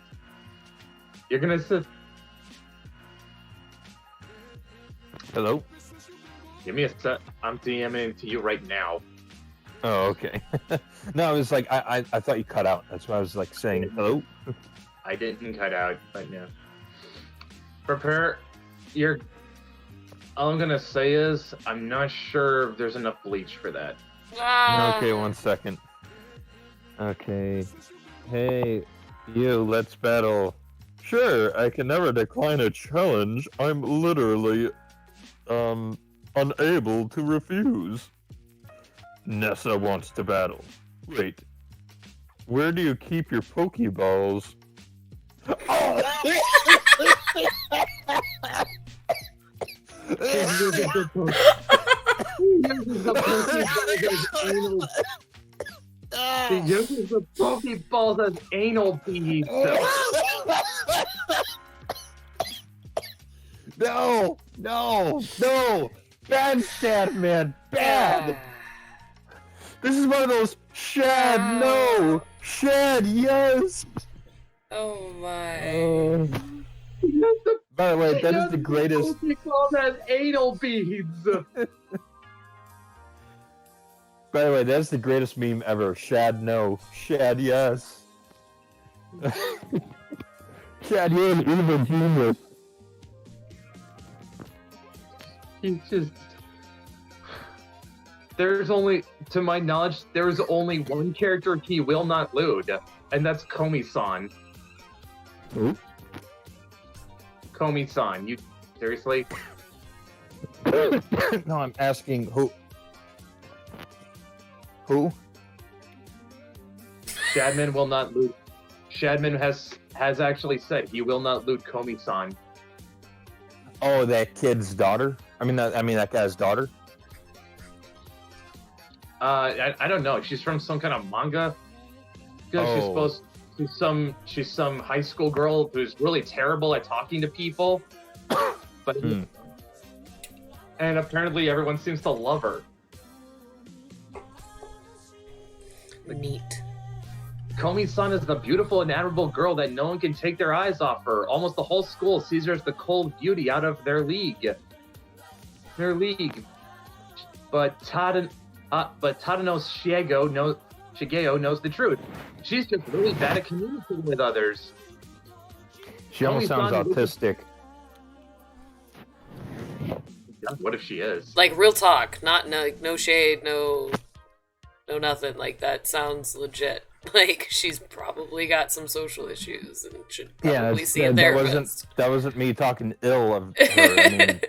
You're gonna sit... Hello? Give me a sec. I'm DMing to you right now. Oh, okay. No, I was like, I thought you cut out. That's why I was like saying hello. I didn't cut out, but no. Prepare your... All I'm gonna say is, I'm not sure if there's enough bleach for that. Ah. Okay, 1 second. Okay. Hey, you, let's battle. Sure, I can never decline a challenge. I'm literally, unable to refuse. Nessa wants to battle. Wait. Where do you keep your Pokeballs? He uses the Pokeballs as anal beads. No! Bad stat, man. Bad! This is one of those Shad, no! Shad, yes! Oh my. By the way, that is the greatest. Pokeballs as anal beads. By the way, that's the greatest meme ever. Shad, no. Shad, yes. Shad, you're an evil genius. He's just... There's only, to my knowledge, there's only one character he will not lewd, and that's Komi-san. Who? Komi-san, you seriously? No, I'm asking who. Who? Shadman will not loot. Shadman has actually said he will not loot Komi-san. Oh, that kid's daughter? I mean that guy's daughter? I don't know. She's from some kind of manga. Because she's some high school girl who's really terrible at talking to people. But and apparently everyone seems to love her. Neat. Komi-san is the beautiful and admirable girl that no one can take their eyes off her. Almost the whole school sees her as the cold beauty out of their league. But Tadano Shigeo knows the truth. She's just really bad at communicating with others. She almost sounds autistic. What if she is? Like, real talk, not no shade, no nothing. Like, that sounds legit. Like, she's probably got some social issues and should probably see a therapist. That wasn't me talking ill of her. I mean,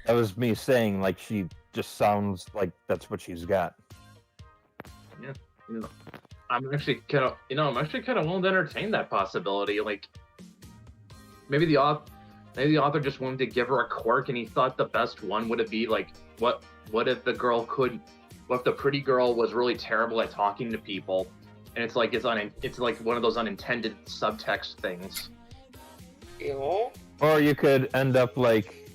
that was me saying, like, she just sounds like that's what she's got. Yeah. I'm actually kind of willing to entertain that possibility. Like, maybe the author just wanted to give her a quirk, and he thought the best one would be like, what if the pretty girl was really terrible at talking to people, and it's like one of those unintended subtext things. Ew. Or you could end up like,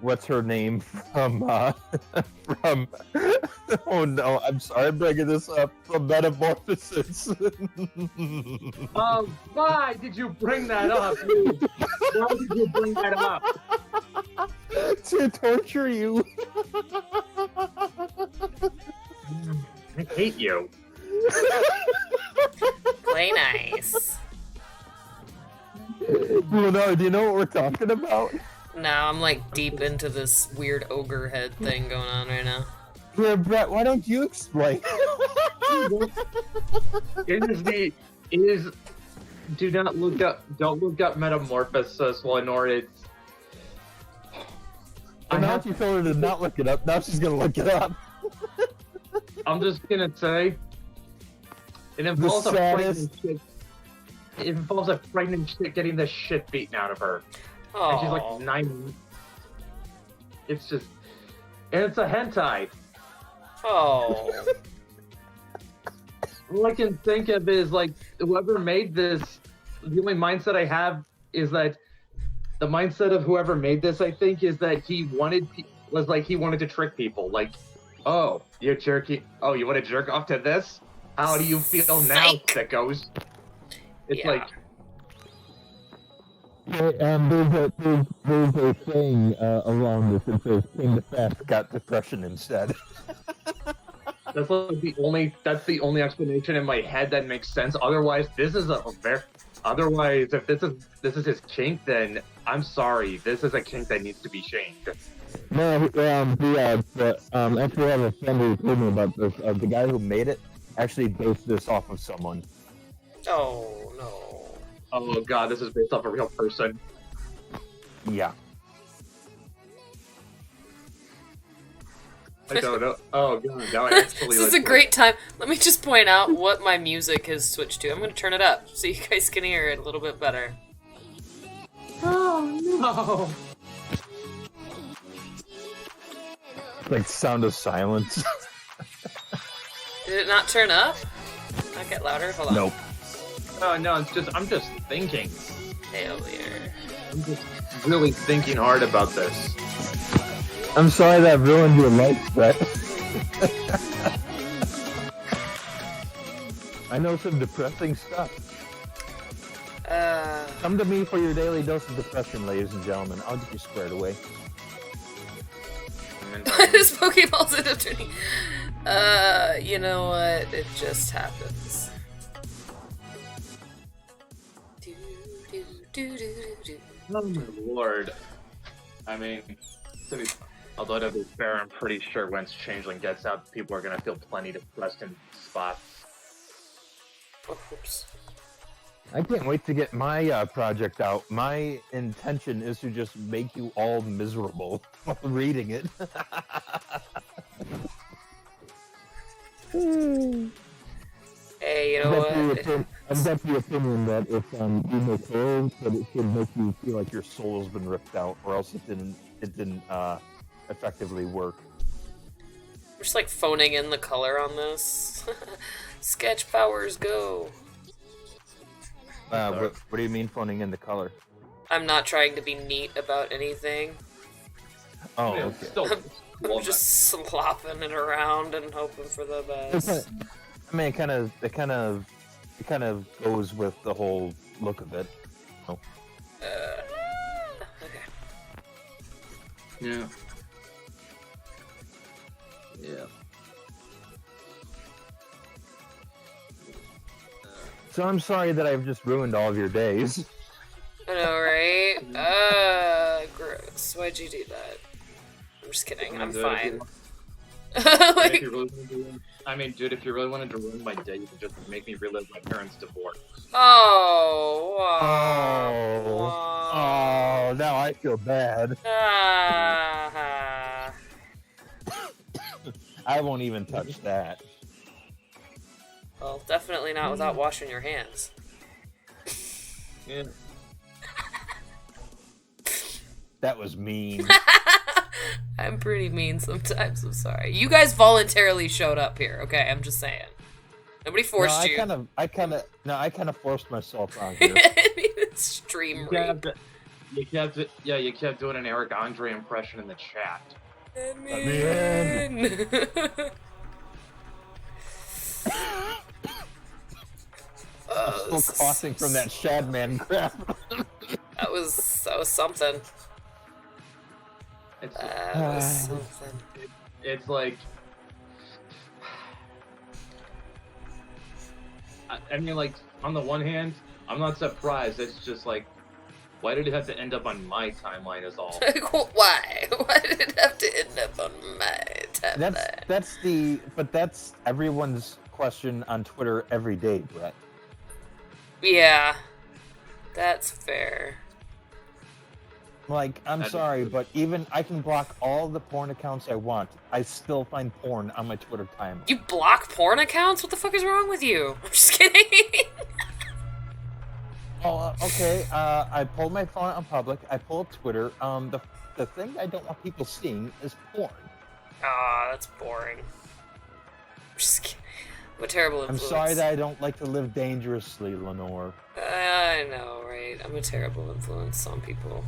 what's her name from oh no, I'm sorry, I'm bringing this up, from Metamorphosis. Why did you bring that up? Why did you bring that up? To torture you. I hate you. Play nice. No, do you know what we're talking about? No, I'm like deep into this weird ogre head thing going on right now. Yeah, Brett, why don't you explain? Don't look up Metamorphosis, Leanore. Now she told her to not look it up, now she's gonna look it up. I'm just gonna say, it involves a pregnant chick getting the shit beaten out of her. Oh. And she's like 9. It's just, and it's a hentai. Oh. All I can think of is like, whoever made this, the only mindset I have is that the mindset of whoever made this, I think, is that he wanted to trick people. Like, oh, you want to jerk off to this? How do you feel now, sickos? It's like, There's a thing around this that says King the Fast Got depression instead. that's like the only explanation in my head that makes sense. Otherwise, if this is his kink, then I'm sorry, this is a kink that needs to be shamed. No, actually I have a friend who told me about this. The guy who made it actually based this off of someone. Oh, no. Oh god, this is based off a real person. Yeah. I don't know. Oh god, now I actually. This is a great time. Let me just point out what my music has switched to. I'm going to turn it up so you guys can hear it a little bit better. Oh no! Like Sound of Silence. Did it not turn up? I'll get louder. Hold on. Nope. Oh no, I'm just thinking. Failure. I'm just really thinking hard about this. I'm sorry that ruined your life, Brett. I know some depressing stuff. Come to me for your daily dose of depression, ladies and gentlemen. I'll get you squared away. This Pokeball's end up turning. You know what? It just happens. Oh my lord. I mean, although to be fair, I'm pretty sure once Changeling gets out, people are gonna feel plenty depressed in spots. Oops. I can't wait to get my project out. My intention is to just make you all miserable while reading it. Hey, you know what? I've got the opinion that if you make horror, that it should make you Feel like your soul has been ripped out, or else it didn't effectively work. I'm just like phoning in the color on this. Sketch powers go. What do you mean phoning in the color? I'm not trying to be neat about anything. Oh, Yeah, okay. still, I'm just slopping it around and hoping for the best. I mean, it kind of goes with the whole look of it. Oh. Okay. yeah. Yeah. So I'm sorry that I've just ruined all of your days. I know, right? Gross. Why'd you do that? I'm just kidding. I'm fine. If you really wanted to, I mean, dude, if you really wanted to ruin my day, you could just make me relive my parents' divorce. Oh, Oh, now I feel bad. I won't even touch that. Well, definitely not without washing your hands. Yeah. That was mean. I'm pretty mean sometimes. I'm sorry. You guys voluntarily showed up here. Okay, I'm just saying. Nobody forced you. I kind of forced myself on here. Stream You rape. kept doing an Eric Andre impression in the chat. I'm still coughing from that Shadman crap. That was something. It's, That was something. it's like, I mean, like, on the one hand, I'm not surprised. It's just like, why did it have to end up on my timeline is all. Why? Why did it have to end up on my timeline? That's everyone's question on Twitter every day, Brett. Yeah, that's fair. Like, I'm sorry, but even I can block all the porn accounts I want. I still find porn on my Twitter timeline. You block porn accounts? What the fuck is wrong with you? I'm just kidding. Oh, okay. I pulled my phone on public. I pulled Twitter. The thing I don't want people seeing is porn. Ah, that's boring. I'm just kidding. I'm a terrible influence. I'm sorry that I don't like to live dangerously, Leanore. I know, right? I'm a terrible influence on people.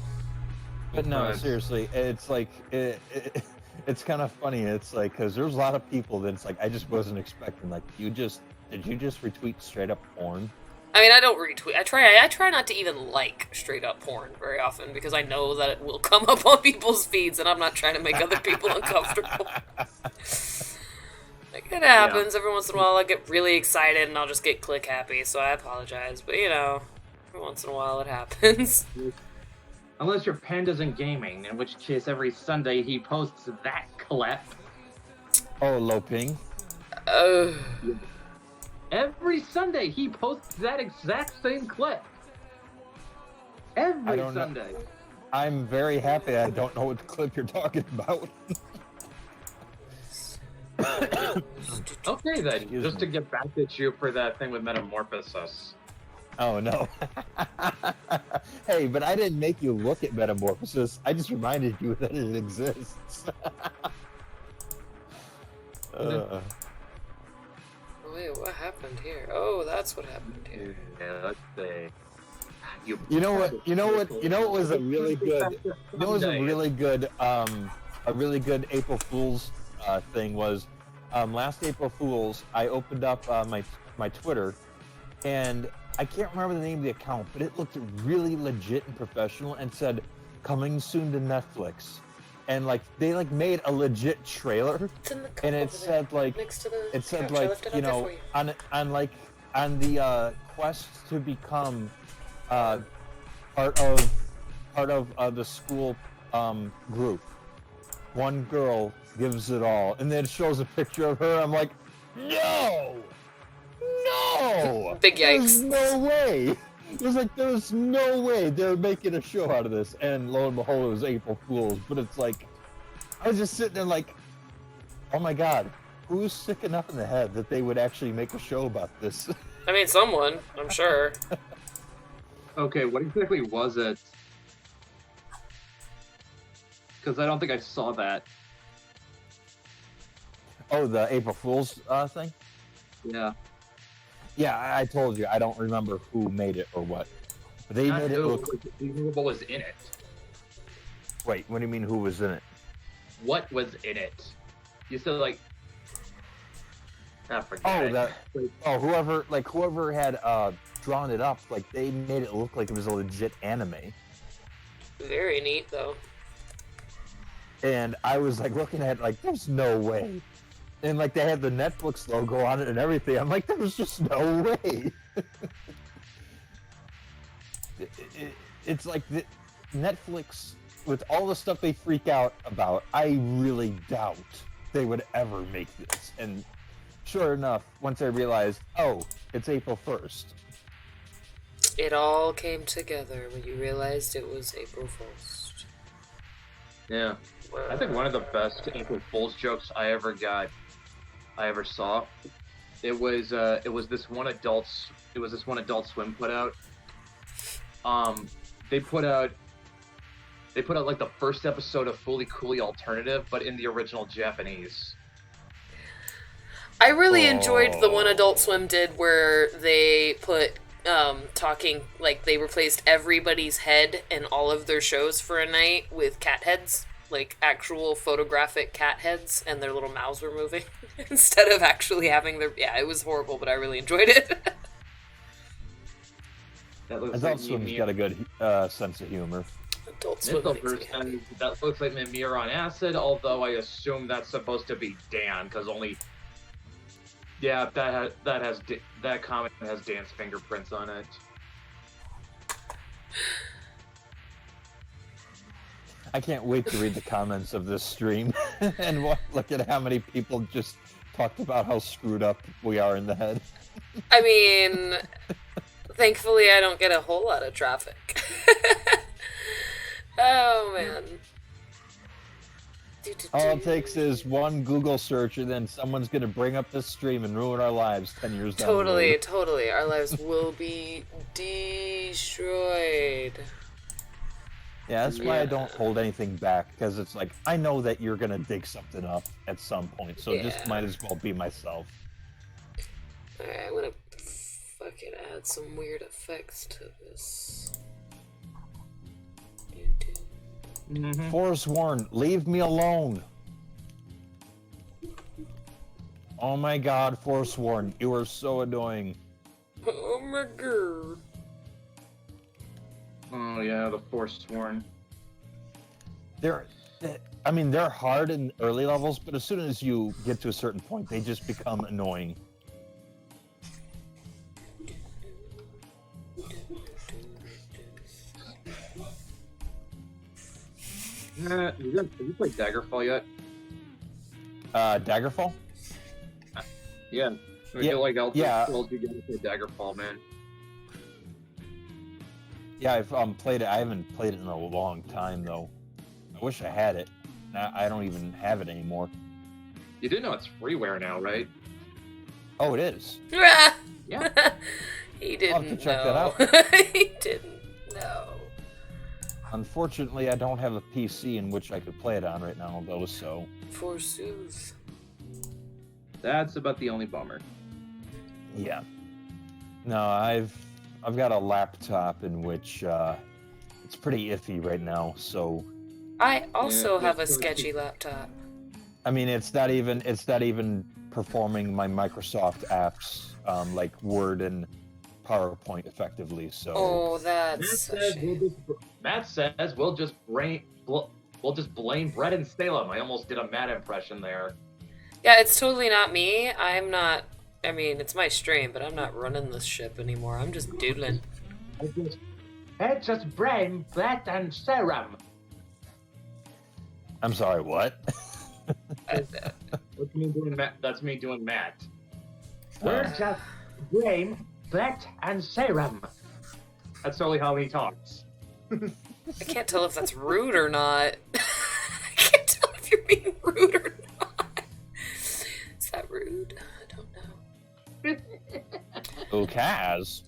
But no, seriously, it's like it's kind of funny. It's like because there's a lot of people that it's like I just wasn't expecting. Like, did you just retweet straight up porn? I mean, I don't retweet. I try not to even like straight up porn very often because I know that it will come up on people's feeds, and I'm not trying to make other people uncomfortable. Like, it happens every once in a while. I get really excited and I'll just get click happy. So I apologize, but you know, every once in a while it happens. Unless your panda's in gaming, in which case every Sunday he posts that clip. Oh, Loping. Oh. Every Sunday he posts that exact same clip. Every Sunday. I'm very happy I don't know what clip you're talking about. Okay then, just to get back at you for that thing with Metamorphosis. Oh no. Hey, but I didn't make you look at Metamorphosis. I just reminded you that it exists. Wait, what happened here? Oh, that's what happened here. Yeah, let's see. You know what was a really good a really good April Fool's thing was last April Fool's I opened up my Twitter and I can't remember the name of the account, but it looked really legit and professional and said coming soon to Netflix. And like they like made a legit trailer and it said like you know on the quest to become part of the school group. One girl gives it all, and then it shows a picture of her. I'm like, no! Big yikes! There's no way! There's no way they're making a show out of this. And lo and behold, it was April Fool's. But it's like, I was just sitting there like, oh my god, who's sick enough in the head that they would actually make a show about this? I mean, someone, I'm sure. Okay, what exactly was it? Because I don't think I saw that. Oh, the April Fool's thing? Yeah. Yeah, I told you, I don't remember who made it or what. But they Not made it who, look... what was in it? Wait, what do you mean who was in it? What was in it? You said like... I forget. Oh, it. that... whoever had drawn it up, like, they made it look like it was a legit anime. Very neat, though. And I was, like, looking at it, like, there's no way. And, like, they had the Netflix logo on it and everything. I'm like, there's just no way. It's like Netflix, with all the stuff they freak out about, I really doubt they would ever make this. And sure enough, once I realized, oh, it's April 1st. It all came together when you realized it was April 1st. Yeah. I think one of the best April Fool's jokes I ever saw. It was this one Adult Swim put out. They put out like the first episode of Fully Cooley Alternative, but in the original Japanese. I really enjoyed the one Adult Swim did where they put talking, like they replaced everybody's head in all of their shows for a night with cat heads, like actual photographic cat heads, and their little mouths were moving instead of actually having their... Yeah, it was horrible, but I really enjoyed it. Adult Swim's got a good sense of humor. Adult Swim that looks like Mimir on acid, although I assume that's supposed to be Dan, because only... Yeah, that comic has Dan's fingerprints on it. I can't wait to read the comments of this stream and look at how many people just talked about how screwed up we are in the head. I mean, thankfully I don't get a whole lot of traffic. Oh, man. All it takes is one Google search, and then someone's going to bring up this stream and ruin our lives 10 years down the road. Totally. Our lives will be destroyed. Yeah, that's why I don't hold anything back, because it's like, I know that you're going to dig something up at some point, so just might as well be myself. Alright, I'm gonna fucking add some weird effects to this. Forsworn, leave me alone. Oh my god, Forsworn, you are so annoying. Oh my god. Oh yeah, the Forsworn. They're hard in early levels, but as soon as you get to a certain point, they just become annoying. Have you played Daggerfall yet? Daggerfall? Yeah. I feel like Elder Scrolls, you gotta play Daggerfall, man. Yeah, I've played it. I haven't played it in a long time, though. I wish I had it. I don't even have it anymore. You do know it's freeware now, right? Oh, it is? Yeah. He didn't I'll have to check that out. He didn't know. Unfortunately, I don't have a PC in which I could play it on right now, though, so... Forsooth. That's about the only bummer. Yeah. No, I've got a laptop in which it's pretty iffy right now, so... I also have a sketchy laptop. I mean, it's not even performing my Microsoft apps, like Word and PowerPoint effectively, so... Oh, that's a shame. Matt says we'll just blame Brett and Salem. I almost did a Matt impression there. Yeah, it's totally not me. I'm not... I mean, it's my stream, but I'm not running this ship anymore. I'm just doodling. I just blame Brett and Salem. I'm sorry, what? That's me doing Matt. That's me doing Matt. We're just blame Brett and Salem. That's totally how he talks. I can't tell if that's rude or not. I can't tell if you're being rude or not. Is that rude? I don't know. Oh, Kaz.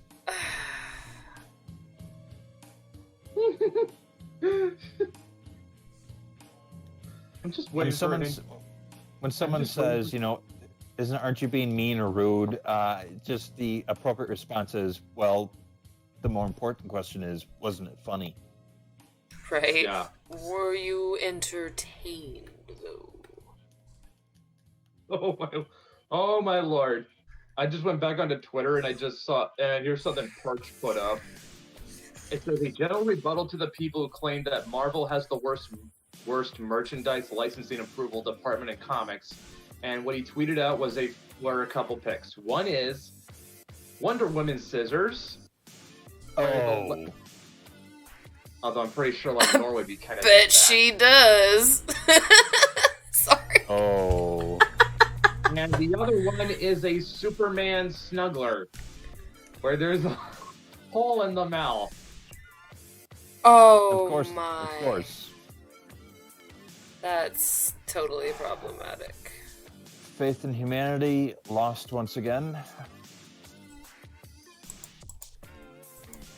just when waiting for it. when someone says, you know, aren't you being mean or rude? Just the appropriate response is, well, the more important question is, wasn't it funny? Right? Yeah. Were you entertained, though? Oh my lord. I just went back onto Twitter and I just saw, and here's something Perch put up. It says a general rebuttal to the people who claim that Marvel has the worst merchandise licensing approval department in comics. And what he tweeted out were a couple pics. One is Wonder Woman scissors. Oh. Although I'm pretty sure Leanore would be kind of. Bet she does. Sorry. Oh. And the other one is a Superman snuggler, where there's a hole in the mouth. Oh Of course. my. Of course. That's totally problematic. Faith in humanity lost once again.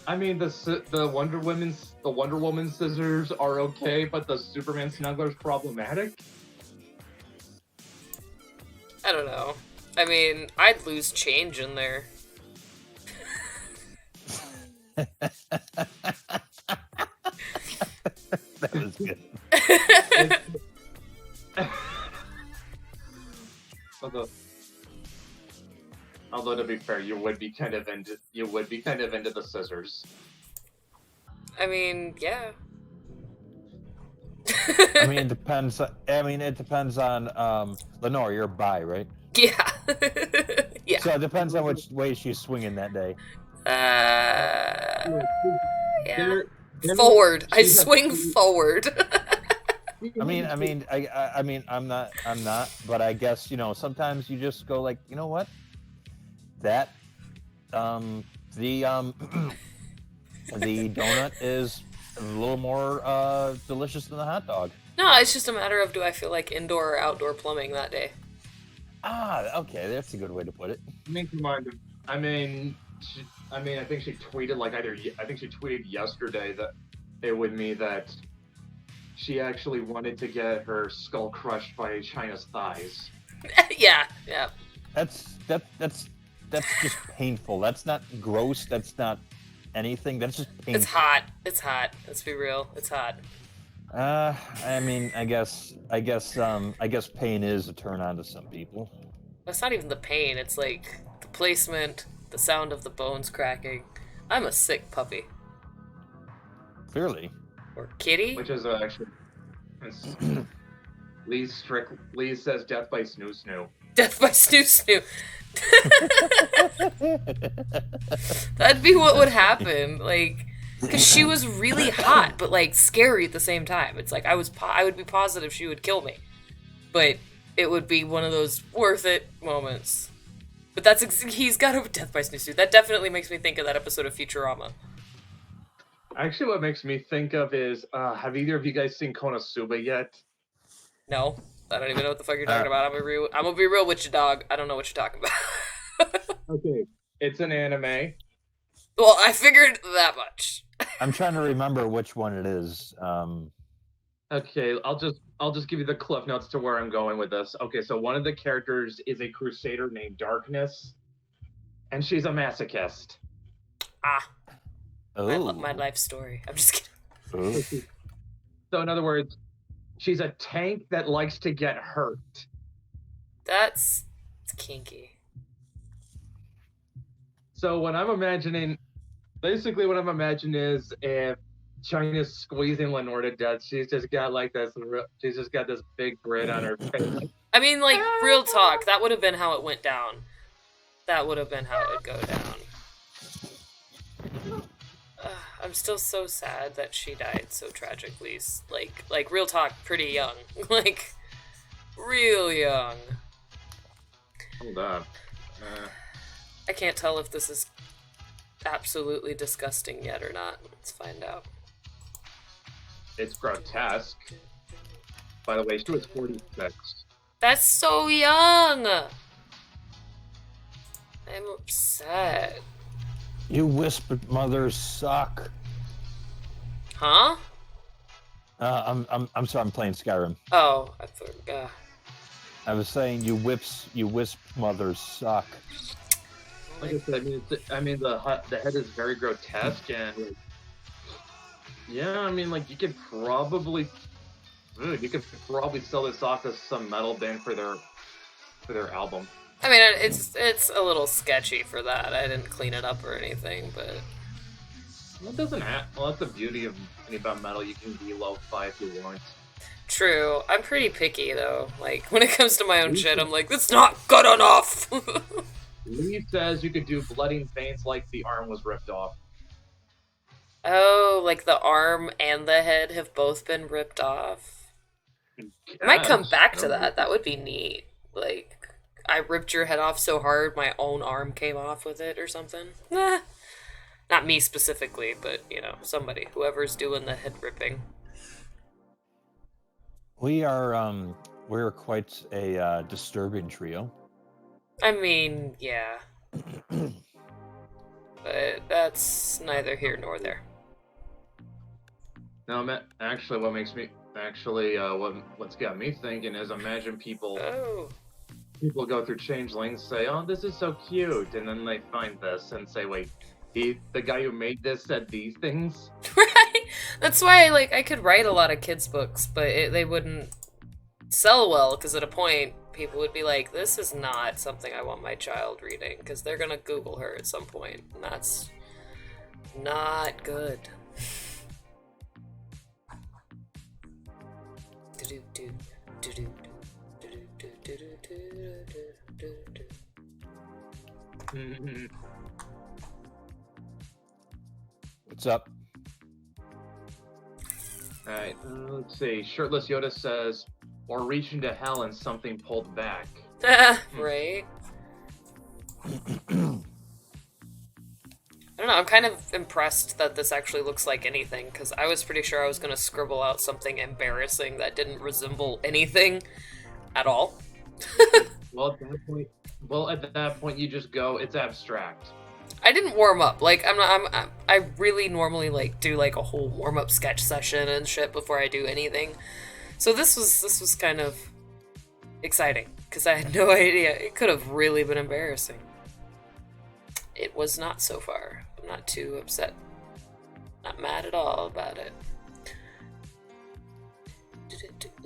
I mean, the Wonder Woman scissors are okay, but the Superman snuggler's problematic. I don't know. I mean, I'd lose change in there. That was good. Although to be fair, you would be kind of into the scissors. I mean, yeah. I mean, it depends. It depends on Lenore. You're bi, right? Yeah. Yeah. So it depends on which way she's swinging that day. Yeah. They're- Forward. I she's a- swing forward. I'm not, but I guess, you know, sometimes you just go like, you know what? That, the donut is a little more, delicious than the hot dog. No, it's just a matter of do I feel like indoor or outdoor plumbing that day. Ah, okay, that's a good way to put it. I mean, come on. I think she tweeted she tweeted yesterday that with me that she actually wanted to get her skull crushed by China's thighs. Yeah. That's just painful. That's not gross. That's not anything. That's just painful. It's hot. Let's be real. It's hot. I guess pain is a turn on to some people. It's not even the pain. It's like the placement, the sound of the bones cracking. I'm a sick puppy. Clearly. Or kitty. Which is actually... Lee says death by snoo snoo. Death by snoo snoo. That'd be what would happen. Like, because she was really hot, but like scary at the same time. It's like I would be positive she would kill me, but it would be one of those worth it moments. But he's got a death by snoo snoo. That definitely makes me think of that episode of Futurama. Actually, what makes me think of is, have either of you guys seen Konosuba yet? No, I don't even know what the fuck you're talking about. I'm gonna be real with you, dog. I don't know what you're talking about. Okay, it's an anime. Well, I figured that much. I'm trying to remember which one it is. Okay, I'll just give you the cliff notes to where I'm going with this. Okay, so one of the characters is a crusader named Darkness, and she's a masochist. Ah, Oh. I love my life story. I'm just kidding. Oh. So in other words, she's a tank that likes to get hurt. It's kinky. So what I'm imagining is if China's squeezing Leanore to death, she's just got this big grin on her face. I mean, like, real talk, that would have been how it went down. That would have been how it would go down. I'm still so sad that she died so tragically. Like real talk, pretty young. Like, real young. Hold on. I can't tell if this is absolutely disgusting yet or not. Let's find out. It's grotesque. By the way, she was 46. That's so young! I'm upset. You whispered mothers suck. Huh? I'm sorry. I'm playing Skyrim. Oh, I forgot. I was saying you wisp mothers suck. Like I said, the head is very grotesque, and like, yeah, I mean, like you could probably sell this off as some metal band for their album. I mean, it's a little sketchy for that. I didn't clean it up or anything, but Well, it doesn't have. Well, that's the beauty of about metal. You can be lo-fi if you want. true. I'm pretty picky though. Like when it comes to my own shit, I'm like, that's not good enough. Lee says you could do bloody veins like the arm was ripped off. Oh, like the arm and the head have both been ripped off. I might come back to that. That would be neat. Like, I ripped your head off so hard my own arm came off with it or something. Nah. Not me specifically, but, you know, somebody. Whoever's doing the head ripping. We're quite a disturbing trio. I mean, yeah. But that's neither here nor there. No, actually, what's got me thinking is imagine people go through changelings, say, "Oh, this is so cute," and then they find this and say, "Wait, the guy who made this said these things." Right? That's why, like, I could write a lot of kids' books, but they wouldn't sell well, because at a point, people would be like, this is not something I want my child reading, because they're gonna Google her at some point, and that's not good. What's up? Alright, let's see. Shirtless Yoda says, or reach into hell and something pulled back. Right? I don't know, I'm kind of impressed that this actually looks like anything, because I was pretty sure I was going to scribble out something embarrassing that didn't resemble anything at all. Well, at that point, you just go, it's abstract. I didn't warm up. Like, I really normally, like, do, like, a whole warm-up sketch session and shit before I do anything. So this was kind of exciting, because I had no idea. It could have really been embarrassing. It was not so far. I'm not too upset. Not mad at all about it.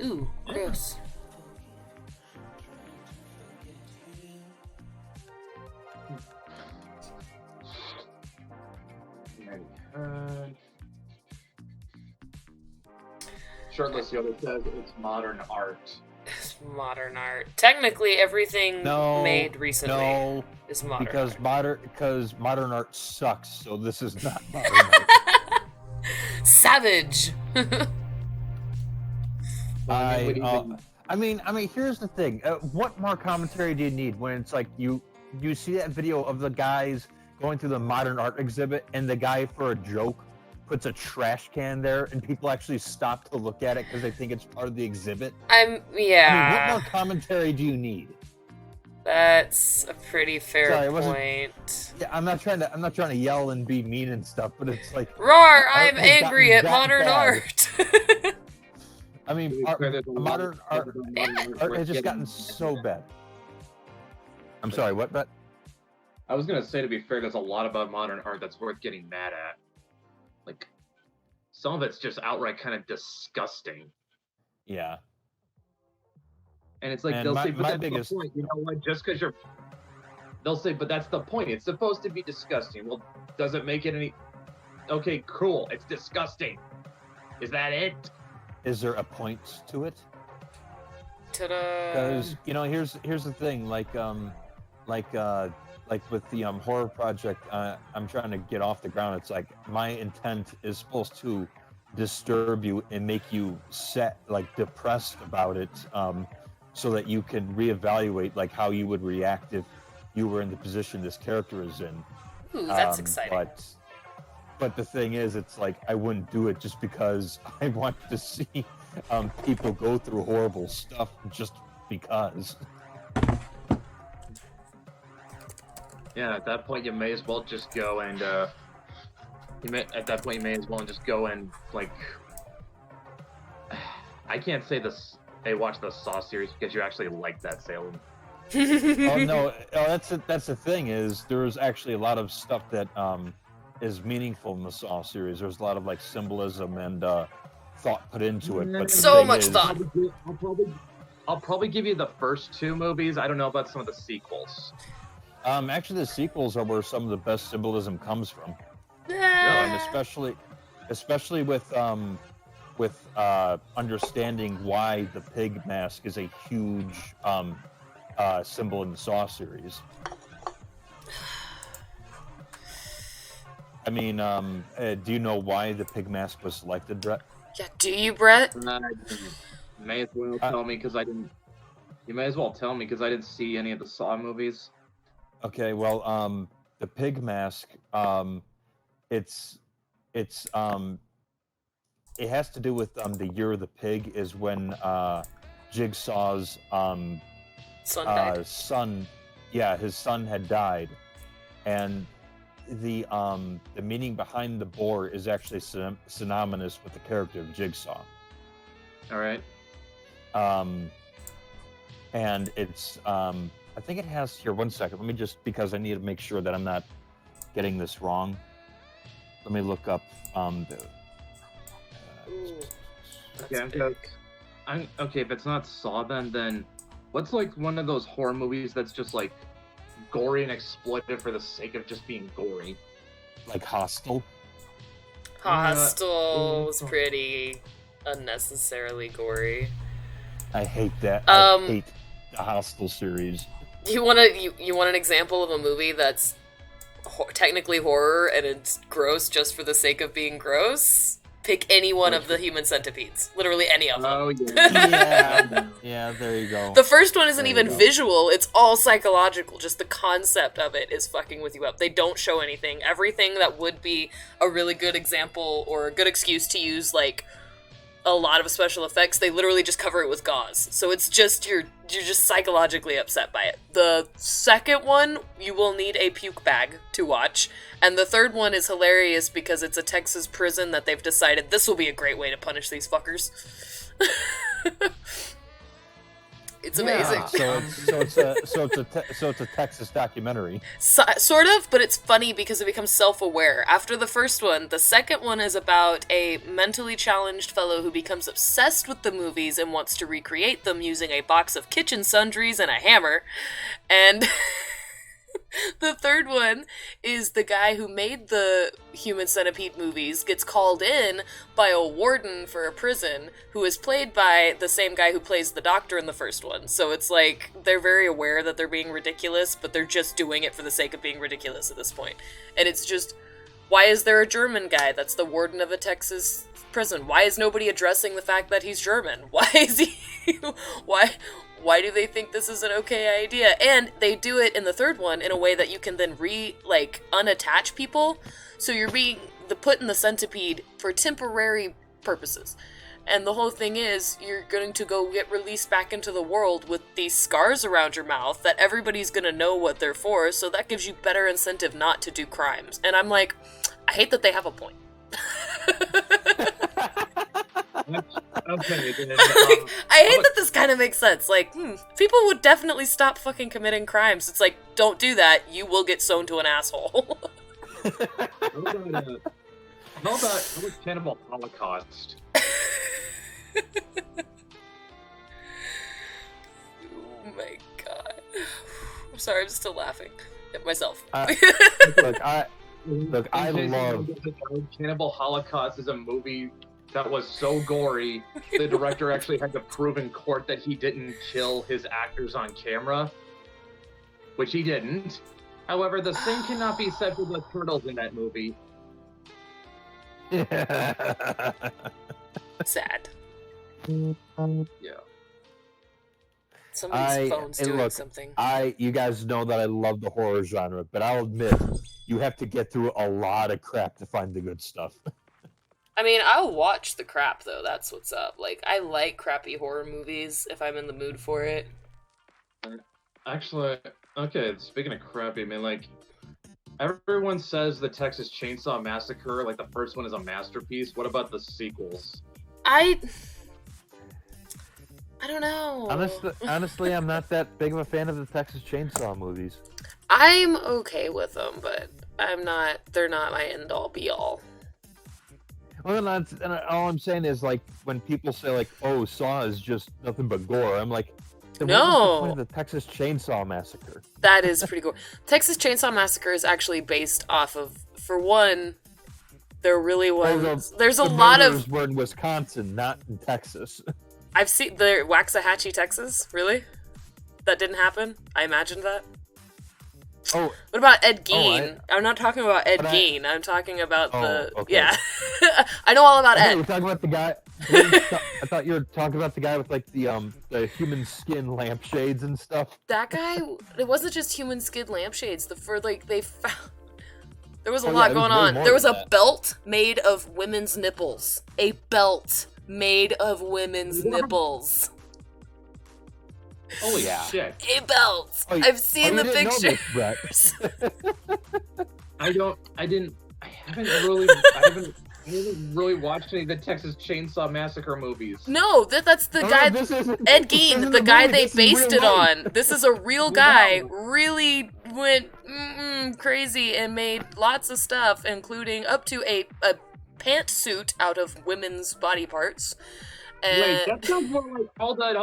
Ooh, gross. Shirtless Yoda says it's modern art. It's modern art. Technically, everything made recently is modern because modern art sucks. So this is not modern art. Savage. I mean, here's the thing. What more commentary do you need when it's like you see that video of the guys going through the modern art exhibit and the guy, for a joke, puts a trash can there and people actually stop to look at it because they think it's part of the exhibit? Yeah. I mean, what more commentary do you need? That's a pretty fair point. Yeah, I'm not trying to yell and be mean and stuff, but it's like, roar! I'm angry at modern art. I mean, modern art has just gotten so bad. I'm sorry, what, Bet? I was gonna say, to be fair, there's a lot about modern art that's worth getting mad at. Like, some of it's just outright kind of disgusting. Yeah. And it's like, they'll say, but that's the point, you know what, just because they'll say, but that's the point, it's supposed to be disgusting. Well, does it make it any... Okay, cool, it's disgusting. Is that it? Is there a point to it? Ta-da! Because, you know, here's the thing, like with the horror project, I'm trying to get off the ground. It's like, my intent is supposed to disturb you and make you depressed about it, so that you can reevaluate like how you would react if you were in the position this character is in. Ooh, that's exciting. But the thing is, it's like, I wouldn't do it just because I want to see people go through horrible stuff just because. Yeah, at that point you may as well just go and I can't say this. Hey, watch the Saw series because you actually like that, Salem. Oh no, that's the thing is there's actually a lot of stuff that is meaningful in the Saw series. There's a lot of like symbolism and thought put into it. But the So thing much is, thought. I'll probably give you the first 2 movies. I don't know about some of the sequels. Actually, the sequels are where some of the best symbolism comes from, Yeah. and especially with understanding why the pig mask is a huge symbol in the Saw series. I mean, do you know why the pig mask was selected, Brett? Yeah, do you, Brett? You may as well tell me because I didn't. You may as well tell me because I didn't see any of the Saw movies. Okay, well, the pig mask, it has to do with the year of the pig is when Jigsaw's Son died. his son had died, and the meaning behind the boar is actually synonymous with the character of Jigsaw. All right. And it's I think it has here. 1 second. Let me just because I need to make sure that I'm not getting this wrong. Let me look up the. Okay. If it's not Saw, then what's like one of those horror movies that's just like gory and exploitive for the sake of just being gory? Like Hostel. Hostel was pretty unnecessarily gory. I hate that. I hate the Hostel series. You want an example of a movie that's technically horror and it's gross just for the sake of being gross? Pick any one of the human centipedes. Literally any of them. Oh yeah. Yeah, there you go. The first one isn't even visual, it's all psychological. Just the concept of it is fucking with you up. They don't show anything. Everything that would be a really good example or a good excuse to use, like, a lot of special effects, they literally just cover it with gauze. So it's just, you're just psychologically upset by it. The second one, you will need a puke bag to watch. And the third one is hilarious because it's a Texas prison that they've decided this will be a great way to punish these fuckers. It's amazing. So it's a Texas documentary. Sort of, but it's funny because it becomes self-aware. After the first one, the second one is about a mentally challenged fellow who becomes obsessed with the movies and wants to recreate them using a box of kitchen sundries and a hammer. And the third one is the guy who made the Human Centipede movies gets called in by a warden for a prison who is played by the same guy who plays the doctor in the first one. So it's like they're very aware that they're being ridiculous, but they're just doing it for the sake of being ridiculous at this point. And it's just, why is there a German guy that's the warden of a Texas prison? Why is nobody addressing the fact that he's German? Why is he... Why do they think this is an okay idea? And they do it in the third one in a way that you can then unattach people. So you're being put in the centipede for temporary purposes. And the whole thing is you're going to go get released back into the world with these scars around your mouth that everybody's going to know what they're for. So that gives you better incentive not to do crimes. And I'm like, I hate that they have a point. Okay, then, I hate that this kind of makes sense. Like, people would definitely stop fucking committing crimes. It's like, don't do that. You will get sewn to an asshole. How about Cannibal Holocaust? Oh my god. I'm sorry, I'm still laughing at myself. I love Cannibal Holocaust is a movie that was so gory, the director actually had to prove in court that he didn't kill his actors on camera, which he didn't. However, the same cannot be said for the turtles in that movie. Sad. Yeah. Somebody's phone's doing something. You guys know that I love the horror genre, but I'll admit, you have to get through a lot of crap to find the good stuff. I mean, I'll watch the crap, though. That's what's up. Like, I like crappy horror movies if I'm in the mood for it. Actually, okay, speaking of crappy, I mean, like, everyone says the Texas Chainsaw Massacre, like, the first one is a masterpiece. What about the sequels? don't know. Honestly, I'm not that big of a fan of the Texas Chainsaw movies. I'm okay with them, but I'm not. They're not my end all be all. Well, and all I'm saying is like when people say like, "Oh, Saw is just nothing but gore," I'm like, then what was the point of the Texas Chainsaw Massacre? That is pretty cool. Texas Chainsaw Massacre is actually based off of, for one, there really was. There's a lot of. Were in Wisconsin, not in Texas. I've seen the Waxahachie, Texas. Really? That didn't happen? I imagined that. Oh. What about Ed Gein? I'm not talking about Ed Gein. I'm talking about the. Okay. Yeah. I know all about Ed. We're talking about the guy. I thought you were talking about the guy with like the human skin lampshades and stuff. That guy. It wasn't just human skin lampshades. They found. There was a lot going on. There was a belt made of women's nipples. A belt made of women's nipples. Holy shit. A belt. I've seen the pictures. I haven't really watched any of the Texas Chainsaw Massacre movies. No, that's the guy, Ed Gein, the guy they based it on. This is a real guy, really went crazy and made lots of stuff, including up to a pantsuit out of women's body parts. Wait, that sounds more like hold on.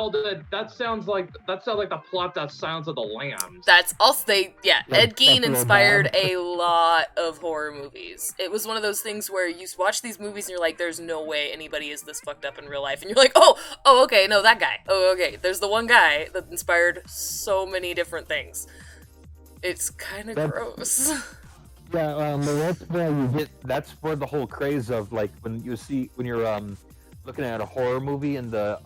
That sounds like the plot that Silence of the Lambs. That's also Ed Gein inspired a lot of horror movies. It was one of those things where you watch these movies and you're like, there's no way anybody is this fucked up in real life, and you're like, oh, okay, no, that guy. Oh, okay, there's the one guy that inspired so many different things. It's kind of gross. Yeah, that's where you get. That's where the whole craze of like when you're looking at a horror movie in the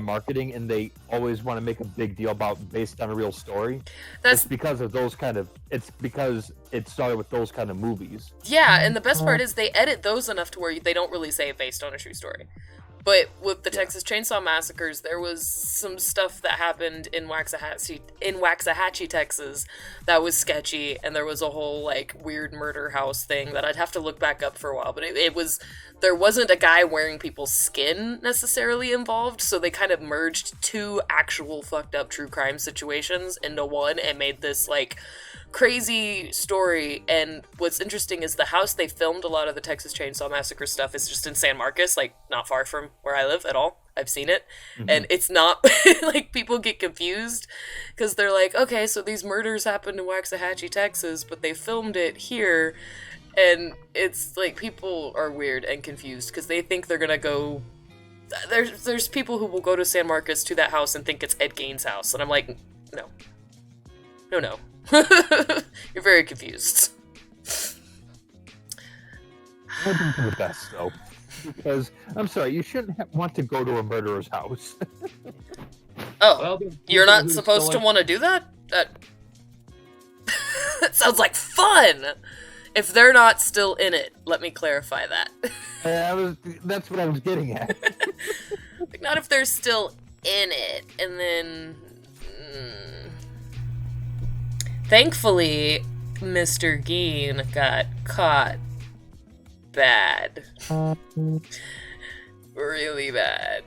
marketing, and they always want to make a big deal about based on a real story. It's because of those kind of. It's because it started with those kind of movies. Yeah, and the best part is they edit those enough to where they don't really say based on a true story. But with the Texas Chainsaw Massacres, there was some stuff that happened in Waxahachie, Texas, that was sketchy, and there was a whole like weird murder house thing that I'd have to look back up for a while. But there wasn't a guy wearing people's skin necessarily involved, so they kind of merged two actual fucked up true crime situations into one and made this like crazy story. And what's interesting is the house they filmed a lot of the Texas Chainsaw Massacre stuff is just in San Marcos, like not far from where I live at all. I've seen it. Mm-hmm. And it's not like people get confused because they're like, okay, so these murders happened in Waxahachie, Texas, but they filmed it here. And it's like people are weird and confused because they think they're gonna go. There's people who will go to San Marcos to that house and think it's Ed Gein's house, and I'm like, no. You're very confused. I think for the best though, because I'm sorry, you shouldn't want to go to a murderer's house. You're not supposed to want to do that? That sounds like fun. If they're not still in it, let me clarify that. That's what I was getting at. Like, not if they're still in it, and then... Thankfully, Mr. Gein got caught bad. Really bad.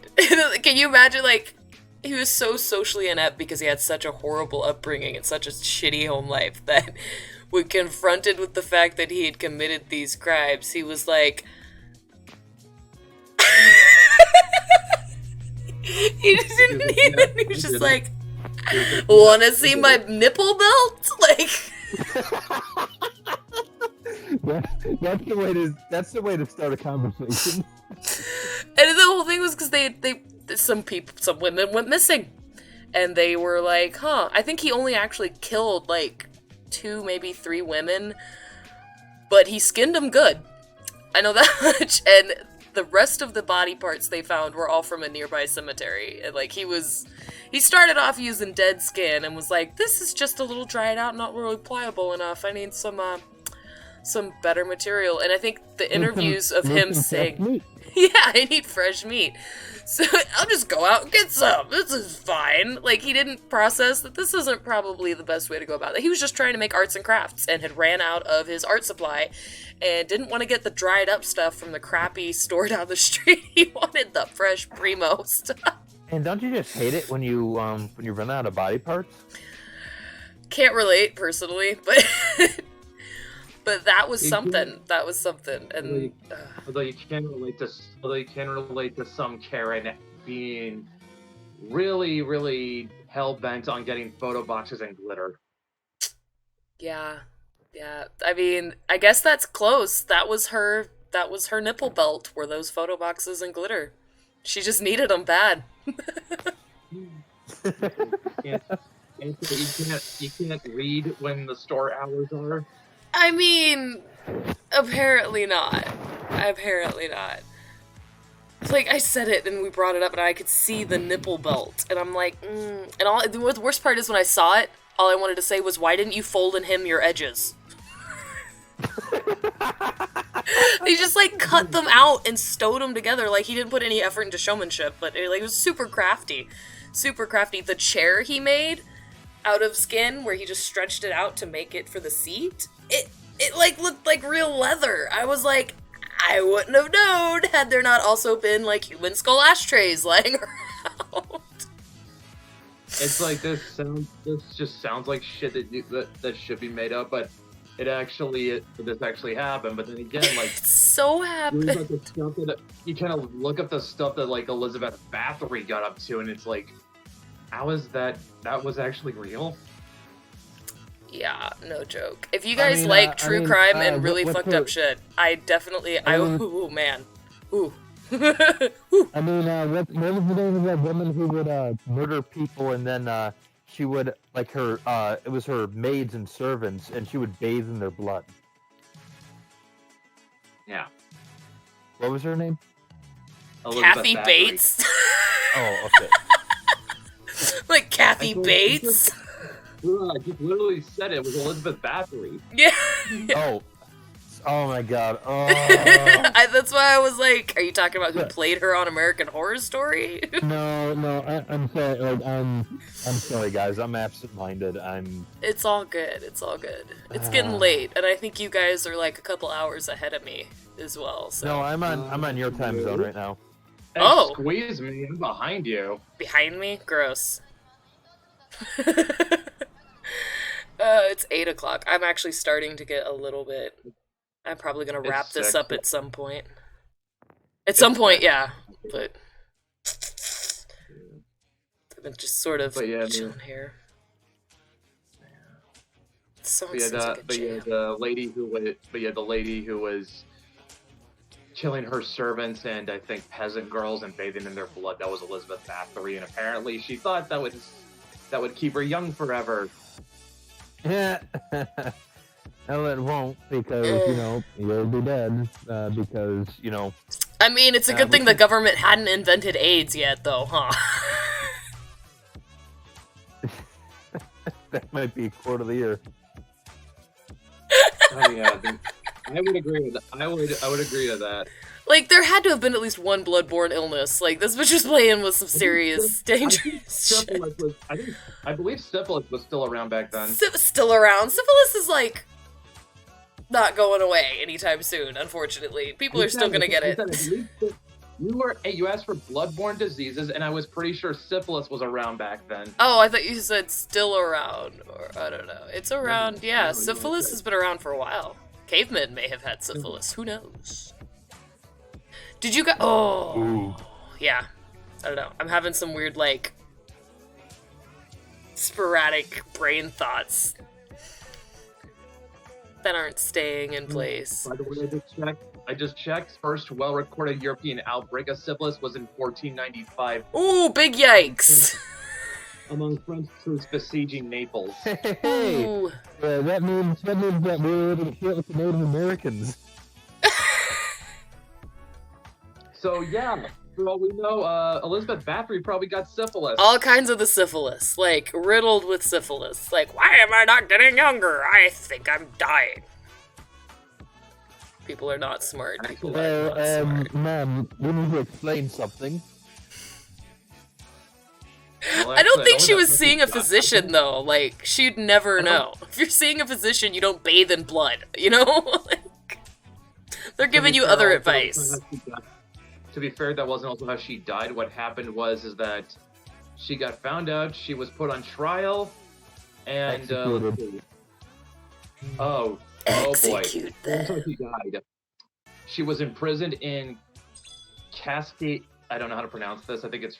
Can you imagine, like, he was so socially inept because he had such a horrible upbringing and such a shitty home life that when confronted with the fact that he had committed these crimes, he was like... he was just like, wanna see my nipple belt? Like... that's the way to start a conversation. And the whole thing was because some women went missing. And they were like, I think he only actually killed like 2, maybe 3 women, but he skinned them good. I know that much. And the rest of the body parts they found were all from a nearby cemetery. And like he started off using dead skin and was like, this is just a little dried out, not really pliable enough. I need some better material. And I think the interviews of him saying, yeah, I need fresh meat. So I'll just go out and get some. This is fine. Like, he didn't process that this isn't probably the best way to go about it. He was just trying to make arts and crafts and had ran out of his art supply and didn't want to get the dried up stuff from the crappy store down the street. He wanted the fresh primo stuff. And don't you just hate it when you run out of body parts? Can't relate personally, but but that was You something. That was something, and Although you can relate to some Karen being really, really hell bent on getting photo boxes and glitter. yeah. I mean, I guess that's close. That was her nipple belt. Were those photo boxes and glitter? She just needed them bad. You can't read when the store hours are. I mean, apparently not. Like, I said it and we brought it up and I could see the nipple belt. And I'm like, And the worst part is when I saw it, all I wanted to say was, why didn't you fold and hem your edges? They just, like, cut them out and stowed them together. Like, he didn't put any effort into showmanship, but it was super crafty. Super crafty. The chair he made out of skin, where he just stretched it out to make it for the seat, it like, looked like real leather. I was like, I wouldn't have known had there not also been, like, human skull ashtrays lying around. It's like this just sounds like shit that should be made up, but this actually happened. But then again, like, It so happened. like the stuff that you kind of look up the stuff that like Elizabeth Bathory got up to, and it's like, how is that was actually real? Yeah, no joke. If you guys like true crime and really fucked up shit, I definitely, ooh, man. Ooh. I mean, what was the name of that woman who would Murder people, and then she would, like, her it was her maids and servants, and she would bathe in their blood. Yeah. What was her name? Elizabeth Kathy Bathory. Bates? Oh, okay. Like Kathy Bates? I just literally said it was Elizabeth Bathory. Yeah. Oh my god. Oh. That's why I was like, are you talking about who played her on American Horror Story? No, I'm sorry. Like, I'm sorry, guys. I'm absent-minded. It's all good. It's getting late, and I think you guys are like a couple hours ahead of me as well. So. No, I'm on your time zone right now. Hey, Oh. Squeeze me! I'm behind you. Behind me? Gross. It's 8 o'clock. I'm actually starting to get a little bit... I'm probably going to wrap this up at some point. At some point, yeah. But... I've been just sort of chilling here. The lady who was killing her servants and I think peasant girls and bathing in their blood, that was Elizabeth Bathory, and apparently she thought that would keep her young forever. Yeah. Well, it won't, because, you'll be dead, because, I mean, it's a good thing the government hadn't invented AIDS yet, though, huh? That might be quote of the year. Oh, yeah, I would agree with that. I would agree to that. Like, there had to have been at least one bloodborne illness. Like, this was just playing with some serious, dangerous shit. I believe syphilis was still around back then. Still around. Syphilis is, like, not going away anytime soon, unfortunately. People are still gonna get it. You asked for bloodborne diseases, and I was pretty sure syphilis was around back then. Oh, I thought you said still around, or I don't know. It's around, yeah. Syphilis has been around for a while. Cavemen may have had syphilis. Who knows? Did you guys? Oh, Ooh. Yeah. I don't know. I'm having some weird, like, sporadic brain thoughts that aren't staying in place. By the way, I just checked. First well-recorded European outbreak of syphilis was in 1495. Ooh, big yikes! Among French troops besieging Naples. Hey, Ooh. that means that we were able to share with the Native Americans. So yeah, for all we know, Elizabeth Bathory probably got syphilis. All kinds of the syphilis, like, riddled with syphilis. Like, why am I not getting younger? I think I'm dying. People are not smart. People are not smart. Ma'am, we need to explain something. Well, I don't actually, think she was know. seeing a physician, though. Like, she'd never know. If you're seeing a physician, you don't bathe in blood, you know? Like, they're giving you other advice. To be fair, that wasn't also how she died. What happened was that She got found out. She was put on trial, and Executed. oh boy, Execute that's how them. she died. She was imprisoned in Cascade. I don't know how to pronounce this. I think she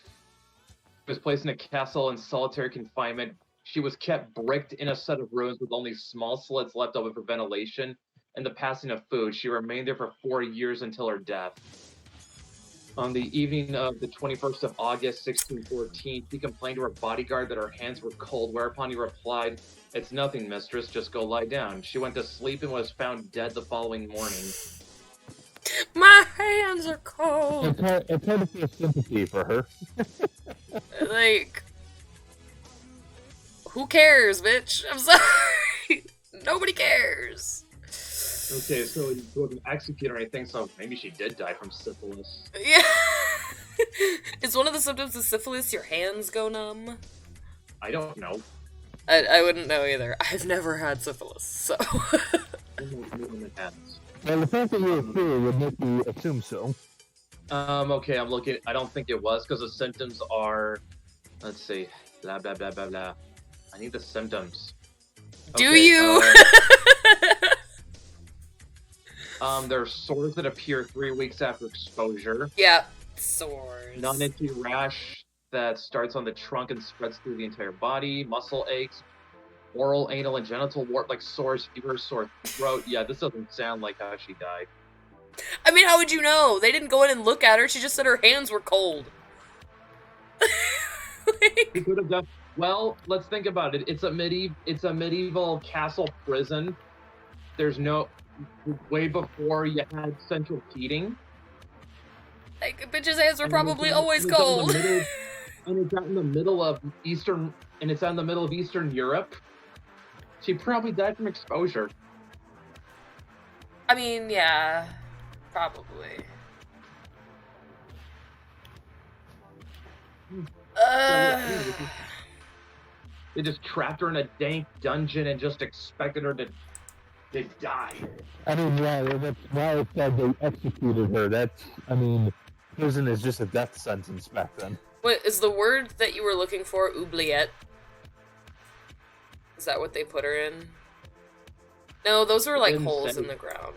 was placed in a castle in solitary confinement. She was kept bricked in a set of rooms with only small slits left open for ventilation and the passing of food. She remained there for 4 years until her death. On the evening of the 21st of August, 1614, she complained to her bodyguard that her hands were cold, whereupon he replied, "It's nothing, mistress, just go lie down." She went to sleep and was found dead the following morning. My hands are cold. It's hard to feel sympathy for her. Like, who cares, bitch? I'm sorry. Nobody cares. Okay, so he wasn't executed or anything, so maybe she did die from syphilis. Yeah. Is one of the symptoms of syphilis your hands go numb? I don't know. I wouldn't know either. I've never had syphilis, so. And the fact that you're here would make you assume so. Okay, I'm looking. I don't think it was, because the symptoms are. Let's see. Blah, blah, blah, blah, blah. I need the symptoms. Do Okay, you? There's sores that appear 3 weeks after exposure. Yeah, sores. Non-itchy rash that starts on the trunk and spreads through the entire body. Muscle aches. Oral, anal, and genital wart like sores, fever, sore throat. Yeah, this doesn't sound like how she died. I mean, how would you know? They didn't go in and look at her. She just said her hands were cold. He could have done. Well, let's think about it. It's a medieval castle prison. There's no way before you had central heating. Like, bitch's hands were probably And always it's out in cold. the middle- and it's out in the middle of Eastern Europe. She probably died from exposure. I mean, yeah, probably. They just trapped her in a dank dungeon and just expected her to die. I mean, yeah, that's why I said they executed her. Prison is just a death sentence back then. What is the word that you were looking for? Oubliette? Is that what they put her in? No, those were like Didn't holes say. in the ground.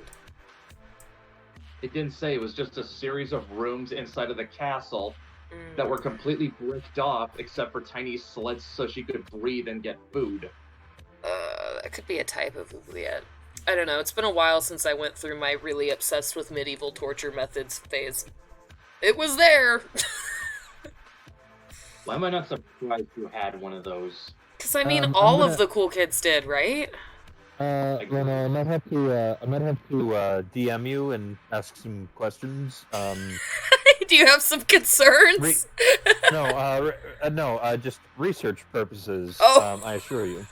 It didn't say. It was just a series of rooms inside of the castle that were completely bricked off, except for tiny slits so she could breathe and get food. That could be a type of oubliette. I don't know. It's been a while since I went through my really obsessed with medieval torture methods phase. It was there! Why am I not surprised you had one of those? Because, I mean, I'm all gonna- of the cool kids did, right? Then I might have to DM you and ask some questions. Do you have some concerns? Just research purposes. Oh. I assure you.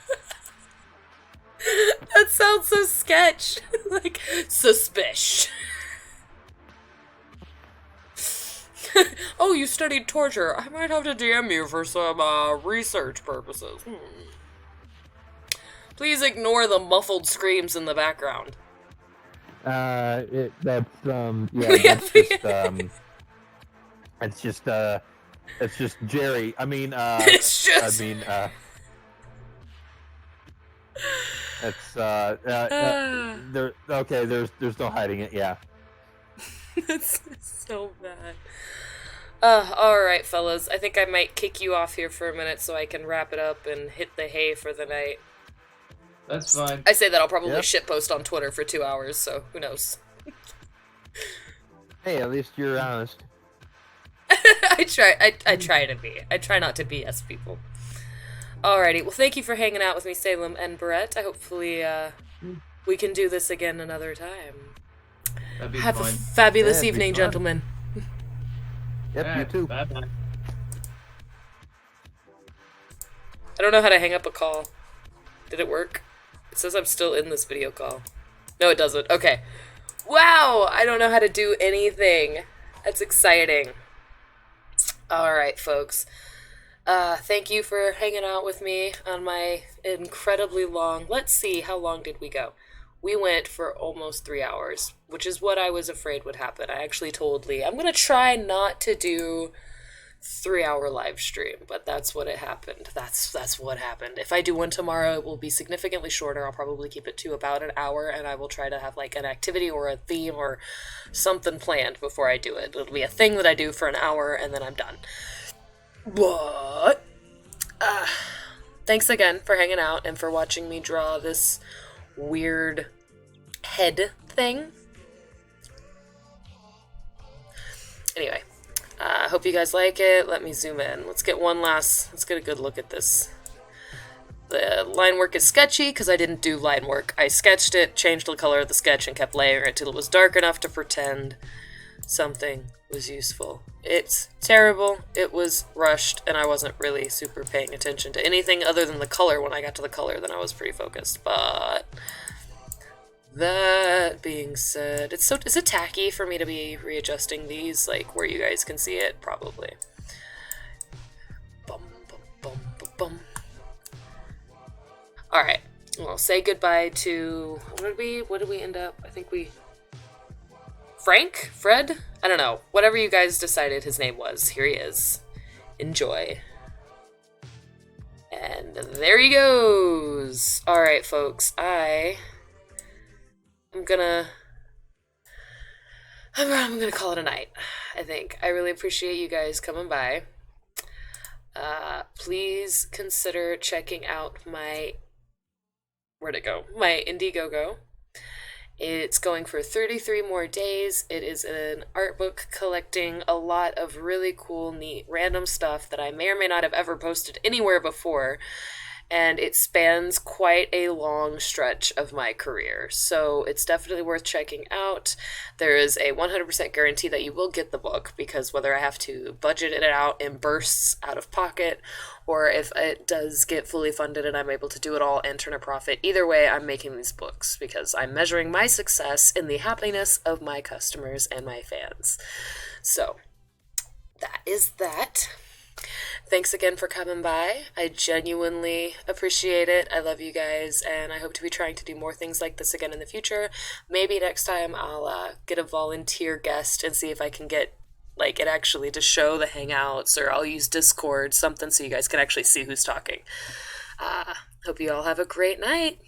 That sounds so sketch. Like, suspicious. Oh, you studied torture. I might have to DM you for some research purposes. Please ignore the muffled screams in the background. that's It's just Jerry. I mean, It's just. There's no hiding it. Yeah. It's so bad. Alright, fellas. I think I might kick you off here for a minute so I can wrap it up and hit the hay for the night. That's fine. I say that I'll probably Yep. shitpost on Twitter for 2 hours, so who knows. Hey, at least you're honest. I try to be. I try not to BS people. Alrighty, well thank you for hanging out with me, Salem and Brett. I hopefully we can do this again another time. That'd be Have fun. a fabulous Yeah, it'd be evening, fun. gentlemen. Yep, you too. Bye-bye. I don't know how to hang up a call. Did it work? It says I'm still in this video call. No, it doesn't. Okay. Wow! I don't know how to do anything. That's exciting. Alright, folks. Thank you for hanging out with me on my incredibly long... Let's see, how long did we go? We went for almost 3 hours, which is what I was afraid would happen. I actually told Lee, I'm going to try not to do 3-hour live stream, but that's what it happened. That's what happened. If I do one tomorrow, it will be significantly shorter. I'll probably keep it to about an hour, and I will try to have like an activity or a theme or something planned before I do it. It'll be a thing that I do for an hour, and then I'm done. But thanks again for hanging out and for watching me draw this weird head thing. Anyway, I hope you guys like it. Let me zoom in. Let's get a good look at this. The line work is sketchy because I didn't do line work. I sketched it, changed the color of the sketch, and kept layering it till it was dark enough to pretend something was useful. It's terrible, it was rushed, and I wasn't really super paying attention to anything other than the color. When I got to the color, then I was pretty focused. But that being said, is it tacky for me to be readjusting these, like, where you guys can see it? Probably. Bum, bum, bum, bum, bum. Alright, well, say goodbye to, what did we end up? I think Fred? I don't know. Whatever you guys decided his name was, here he is. Enjoy. And there he goes! Alright, folks, I'm gonna call it a night, I think. I really appreciate you guys coming by. Please consider checking out my Indiegogo. It's going for 33 more days. It is an art book collecting a lot of really cool, neat, random stuff that I may or may not have ever posted anywhere before. And it spans quite a long stretch of my career, so it's definitely worth checking out. There is a 100% guarantee that you will get the book, because whether I have to budget it out in bursts out of pocket, or if it does get fully funded and I'm able to do it all and turn a profit, either way, I'm making these books, because I'm measuring my success in the happiness of my customers and my fans. So, that is that. Thanks again for coming by. I genuinely appreciate it. I love you guys, and I hope to be trying to do more things like this again in the future. Maybe next time I'll get a volunteer guest and see if I can get like it actually to show the Hangouts, or I'll use Discord, something so you guys can actually see who's talking. Hope you all have a great night.